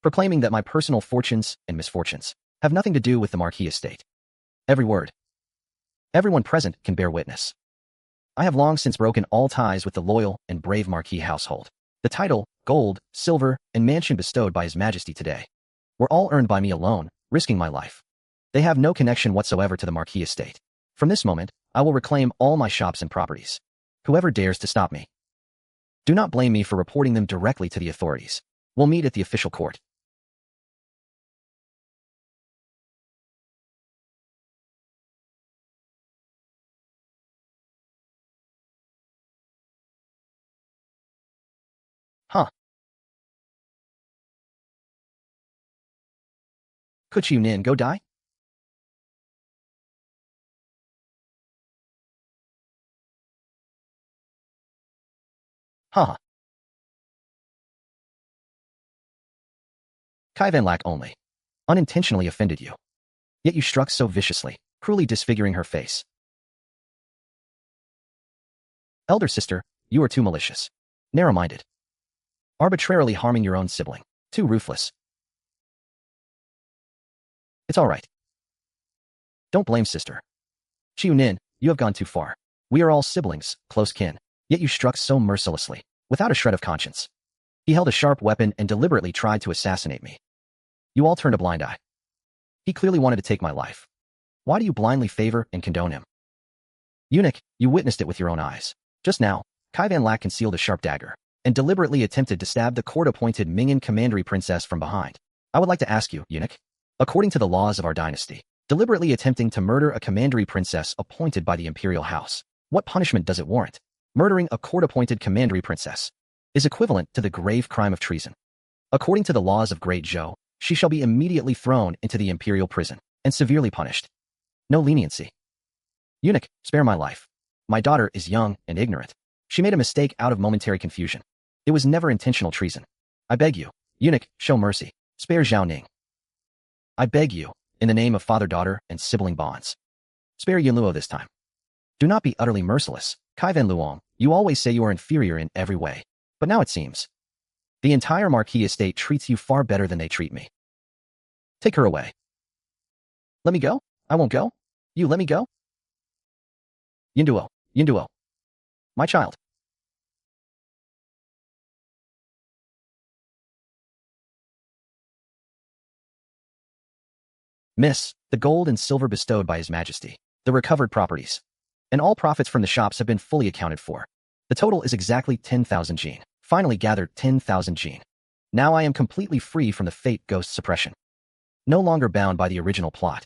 proclaiming that my personal fortunes and misfortunes have nothing to do with the Marquis estate. Every word. Everyone present can bear witness. I have long since broken all ties with the loyal and brave Marquis household. The title, gold, silver, and mansion bestowed by His Majesty today were all earned by me alone, risking my life. They have no connection whatsoever to the Marquis estate. From this moment, I will reclaim all my shops and properties. Whoever dares to stop me, do not blame me for reporting them directly to the authorities. We'll meet at the official court. Huh. Chiu Nin go die? Huh. Kai Van Lack only unintentionally offended you. Yet you struck so viciously, cruelly disfiguring her face. Elder sister, you are too malicious. Narrow-minded. Arbitrarily harming your own sibling. Too ruthless. It's all right. Don't blame sister. Chiu Nin, you have gone too far. We are all siblings, close kin. Yet you struck so mercilessly, without a shred of conscience. He held a sharp weapon and deliberately tried to assassinate me. You all turned a blind eye. He clearly wanted to take my life. Why do you blindly favor and condone him? Eunuch, you witnessed it with your own eyes. Just now, Kai Van Lack concealed a sharp dagger and deliberately attempted to stab the court-appointed Mingyan Commandery Princess from behind. I would like to ask you, eunuch, according to the laws of our dynasty, deliberately attempting to murder a Commandery Princess appointed by the Imperial House, what punishment does it warrant? Murdering a court-appointed Commandery Princess is equivalent to the grave crime of treason. According to the laws of Great Zhou, she shall be immediately thrown into the Imperial prison and severely punished. No leniency. Eunuch, spare my life. My daughter is young and ignorant. She made a mistake out of momentary confusion. It was never intentional treason. I beg you, eunuch, show mercy. Spare Zhao Ning. I beg you, in the name of father-daughter and sibling bonds. Spare Yin Luo this time. Do not be utterly merciless. Kai Van Luong, you always say you are inferior in every way. But now it seems The entire Marquis estate treats you far better than they treat me. Take her away. Let me go? I won't go. You let me go? Yinduo, Yinduo. My child. Miss, the gold and silver bestowed by His Majesty, the recovered properties, and all profits from the shops have been fully accounted for. The total is exactly 10,000 gene. Finally gathered 10,000 gene. Now I am completely free from the fate ghost suppression. No longer bound by the original plot.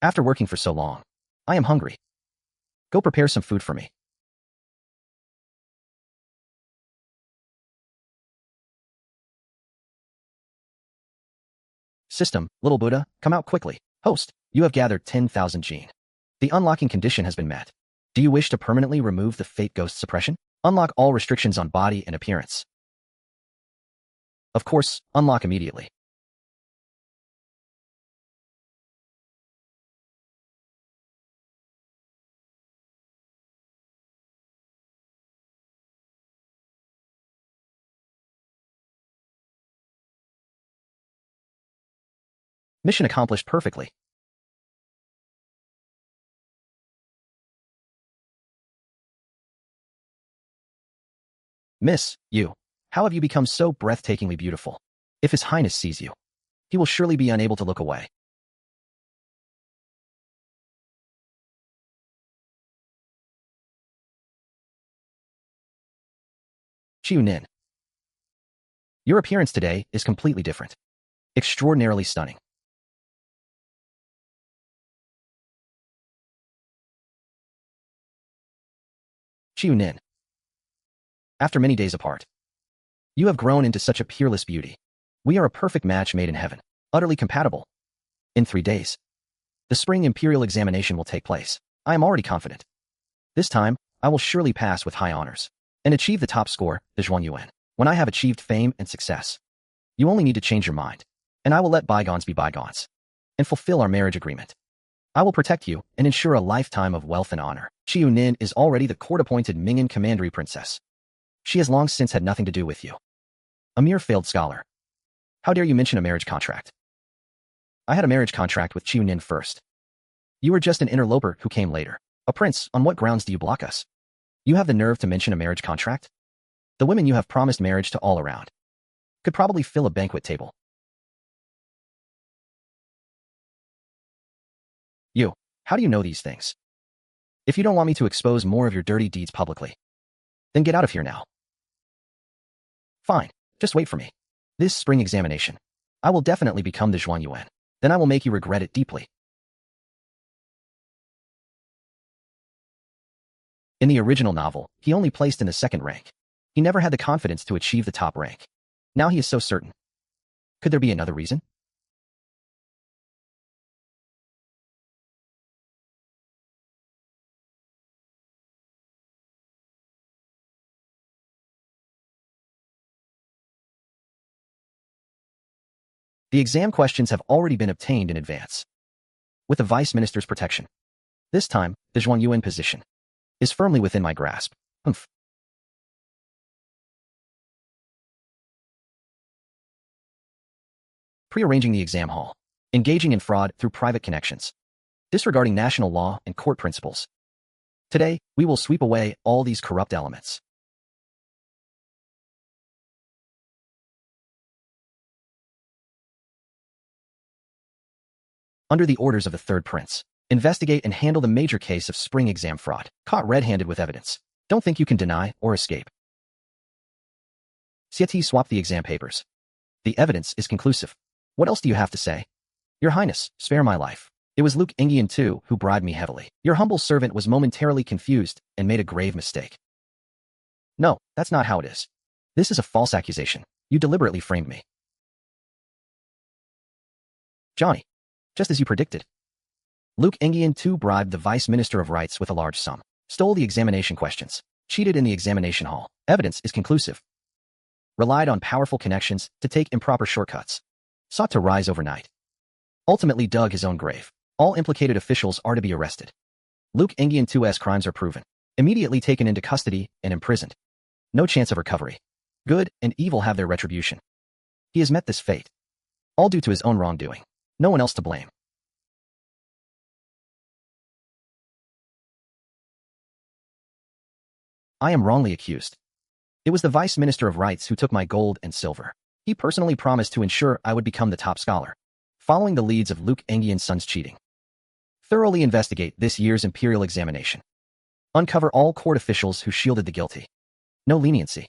After working for so long, I am hungry. Go prepare some food for me. System, little Buddha, come out quickly. Host, you have gathered 10,000 gene. The unlocking condition has been met. Do you wish to permanently remove the fate ghost suppression? Unlock all restrictions on body and appearance. Of course, unlock immediately. Mission accomplished perfectly. Miss, you. How have you become so breathtakingly beautiful? If His Highness sees you, he will surely be unable to look away. Chiu Nin. Your appearance today is completely different. Extraordinarily stunning. Chiu Nin. After many days apart, you have grown into such a peerless beauty. We are a perfect match made in heaven, utterly compatible. In 3 days, the spring imperial examination will take place. I am already confident. This time, I will surely pass with high honors and achieve the top score, the Zhuanyuan. When I have achieved fame and success, you only need to change your mind, and I will let bygones be bygones and fulfill our marriage agreement. I will protect you and ensure a lifetime of wealth and honor. Chiu Nin is already the court-appointed Mingyan commandery princess. She has long since had nothing to do with you. A mere failed scholar. How dare you mention a marriage contract? I had a marriage contract with Chiu Nin first. You were just an interloper who came later. A prince, on what grounds do you block us? You have the nerve to mention a marriage contract? The women you have promised marriage to all around could probably fill a banquet table. You, how do you know these things? If you don't want me to expose more of your dirty deeds publicly, then get out of here now. Fine, just wait for me. This spring examination, I will definitely become the Zhuanyuan. Then I will make you regret it deeply. In the original novel, he only placed in the 2nd rank. He never had the confidence to achieve the top rank. Now he is so certain. Could there be another reason? The exam questions have already been obtained in advance, with the Vice Minister's protection. This time, the Zhuanyuan position is firmly within my grasp. Humph. Prearranging the exam hall. Engaging in fraud through private connections. Disregarding national law and court principles. Today, we will sweep away all these corrupt elements. Under the orders of the 3rd prince, investigate and handle the major case of spring exam fraud. Caught red-handed with evidence. Don't think you can deny or escape. Sieti swapped the exam papers. The evidence is conclusive. What else do you have to say? Your Highness, spare my life. It was Luke Engian too who bribed me heavily. Your humble servant was momentarily confused and made a grave mistake. No, that's not how it is. This is a false accusation. You deliberately framed me. Johnny, just as you predicted. Luke Engian too bribed the Vice Minister of Rights with a large sum, stole the examination questions, cheated in the examination hall. Evidence is conclusive. Relied on powerful connections to take improper shortcuts. Sought to rise overnight. Ultimately dug his own grave. All implicated officials are to be arrested. Luke Engian 2's crimes are proven. Immediately taken into custody and imprisoned. No chance of recovery. Good and evil have their retribution. He has met this fate. All due to his own wrongdoing. No one else to blame. I am wrongly accused. It was the Vice Minister of Rights who took my gold and silver. He personally promised to ensure I would become the top scholar, following the leads of Luke Engian's son's cheating. Thoroughly investigate this year's imperial examination. Uncover all court officials who shielded the guilty. No leniency.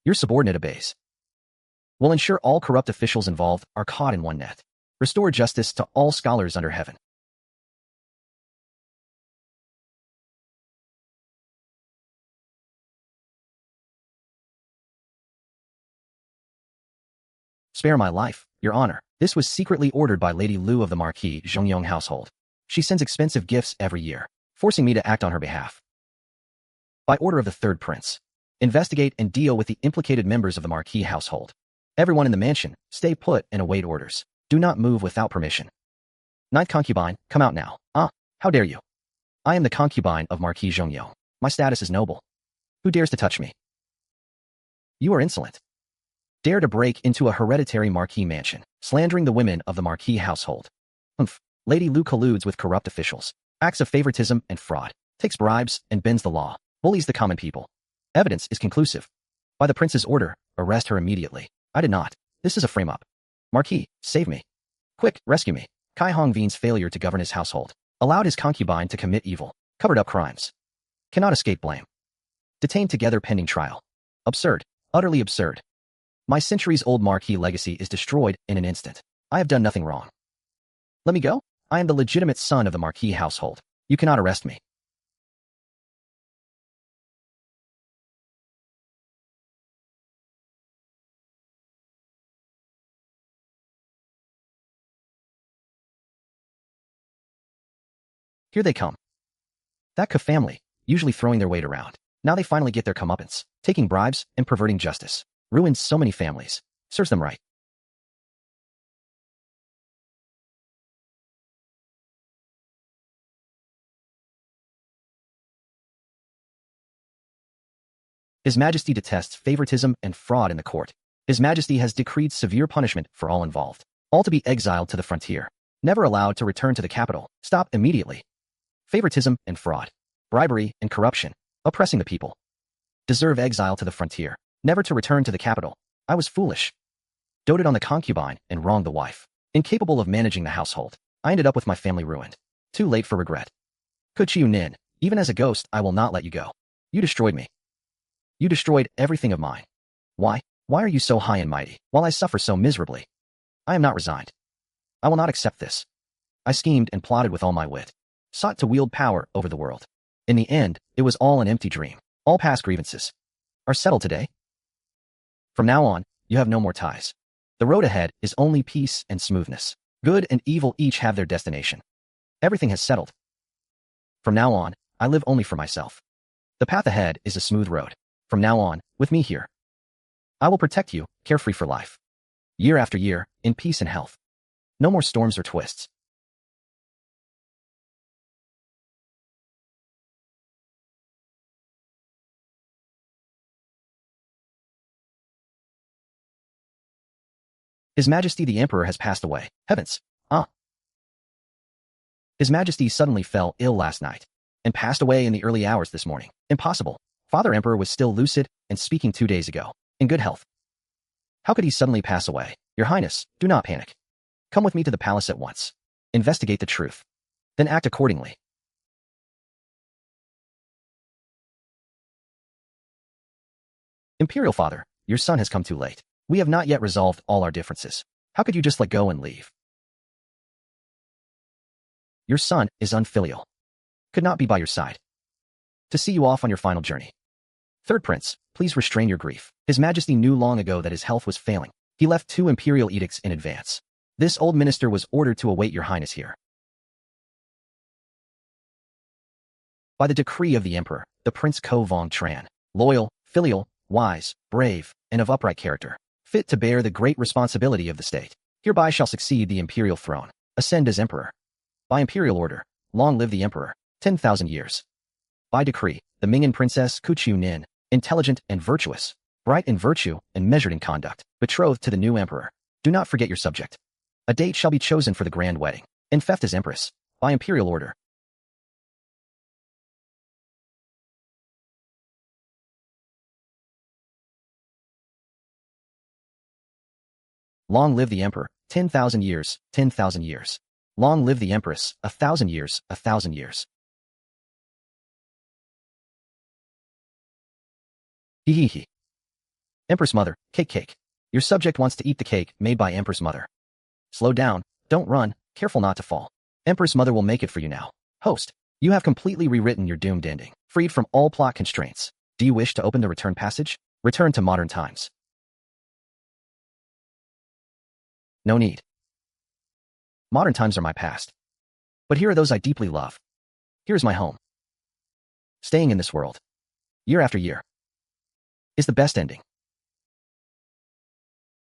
Your subordinate obeys. Will ensure all corrupt officials involved are caught in one net. Restore justice to all scholars under heaven. Spare my life, Your Honor. This was secretly ordered by Lady Lu of the Marquis Zhongyong household. She sends expensive gifts every year, forcing me to act on her behalf. By order of the third prince, investigate and deal with the implicated members of the Marquis household. Everyone in the mansion, stay put and await orders. Do not move without permission. Ninth concubine, come out now. How dare you? I am the concubine of Marquis Zhongyong. My status is noble. Who dares to touch me? You are insolent. Dare to break into a hereditary Marquis mansion, slandering the women of the Marquis household. Lady Lu colludes with corrupt officials, acts of favoritism and fraud, takes bribes and bends the law, bullies the common people. Evidence is conclusive. By the prince's order, arrest her immediately. I did not. This is a frame-up. Marquis, save me. Quick, rescue me. Kai Hongvin's failure to govern his household allowed his concubine to commit evil, covered up crimes. Cannot escape blame. Detained together pending trial. Absurd. Utterly absurd. My centuries-old Marquis legacy is destroyed in an instant. I have done nothing wrong. Let me go? I am the legitimate son of the Marquis household. You cannot arrest me. Here they come. That Ka family, usually throwing their weight around. Now they finally get their comeuppance, taking bribes and perverting justice. Ruins so many families. Serves them right. His Majesty detests favoritism and fraud in the court. His Majesty has decreed severe punishment for all involved. All to be exiled to the frontier. Never allowed to return to the capital. Stop immediately. Favoritism and fraud. Bribery and corruption. Oppressing the people. Deserve exile to the frontier. Never to return to the capital. I was foolish. Doted on the concubine and wronged the wife. Incapable of managing the household. I ended up with my family ruined. Too late for regret. Kế Chiêu Ninh, even as a ghost, I will not let you go. You destroyed me. You destroyed everything of mine. Why? Why are you so high and mighty, while I suffer so miserably? I am not resigned. I will not accept this. I schemed and plotted with all my wit. Sought to wield power over the world. In the end, it was all an empty dream. All past grievances are settled today. From now on, you have no more ties. The road ahead is only peace and smoothness. Good and evil each have their destination. Everything has settled. From now on, I live only for myself. The path ahead is a smooth road. From now on, with me here. I will protect you, carefree for life. Year after year, in peace and health. No more storms or twists. His Majesty the Emperor has passed away. Heavens! His Majesty suddenly fell ill last night and passed away in the early hours this morning. Impossible. Father Emperor was still lucid and speaking 2 days ago, in good health. How could he suddenly pass away? Your Highness, do not panic. Come with me to the palace at once. Investigate the truth. Then act accordingly. Imperial Father, your son has come too late. We have not yet resolved all our differences. How could you just let go and leave? Your son is unfilial. Could not be by your side. To see you off on your final journey. Third Prince, please restrain your grief. His Majesty knew long ago that his health was failing. He left 2 imperial edicts in advance. This old minister was ordered to await your Highness here. By the decree of the Emperor, the Prince Ko Vong Tran, loyal, filial, wise, brave, and of upright character, fit to bear the great responsibility of the state, hereby shall succeed the imperial throne, ascend as emperor. By imperial order, long live the emperor, 10,000 years. By decree, the Mingyan princess Kế Chiêu Ninh, intelligent and virtuous, bright in virtue and measured in conduct, betrothed to the new emperor. Do not forget your subject. A date shall be chosen for the grand wedding. Enfeft as Empress, by imperial order. Long live the emperor, 10,000 years, 10,000 years. Long live the empress, 1,000 years, 1,000 years. Hee hee hee. Empress mother, cake. Your subject wants to eat the cake made by Empress mother. Slow down, don't run, careful not to fall. Empress mother will make it for you now. Host, you have completely rewritten your doomed ending, freed from all plot constraints. Do you wish to open the return passage? Return to modern times. No need. Modern times are my past. But here are those I deeply love. Here's my home. Staying in this world, year after year, is the best ending.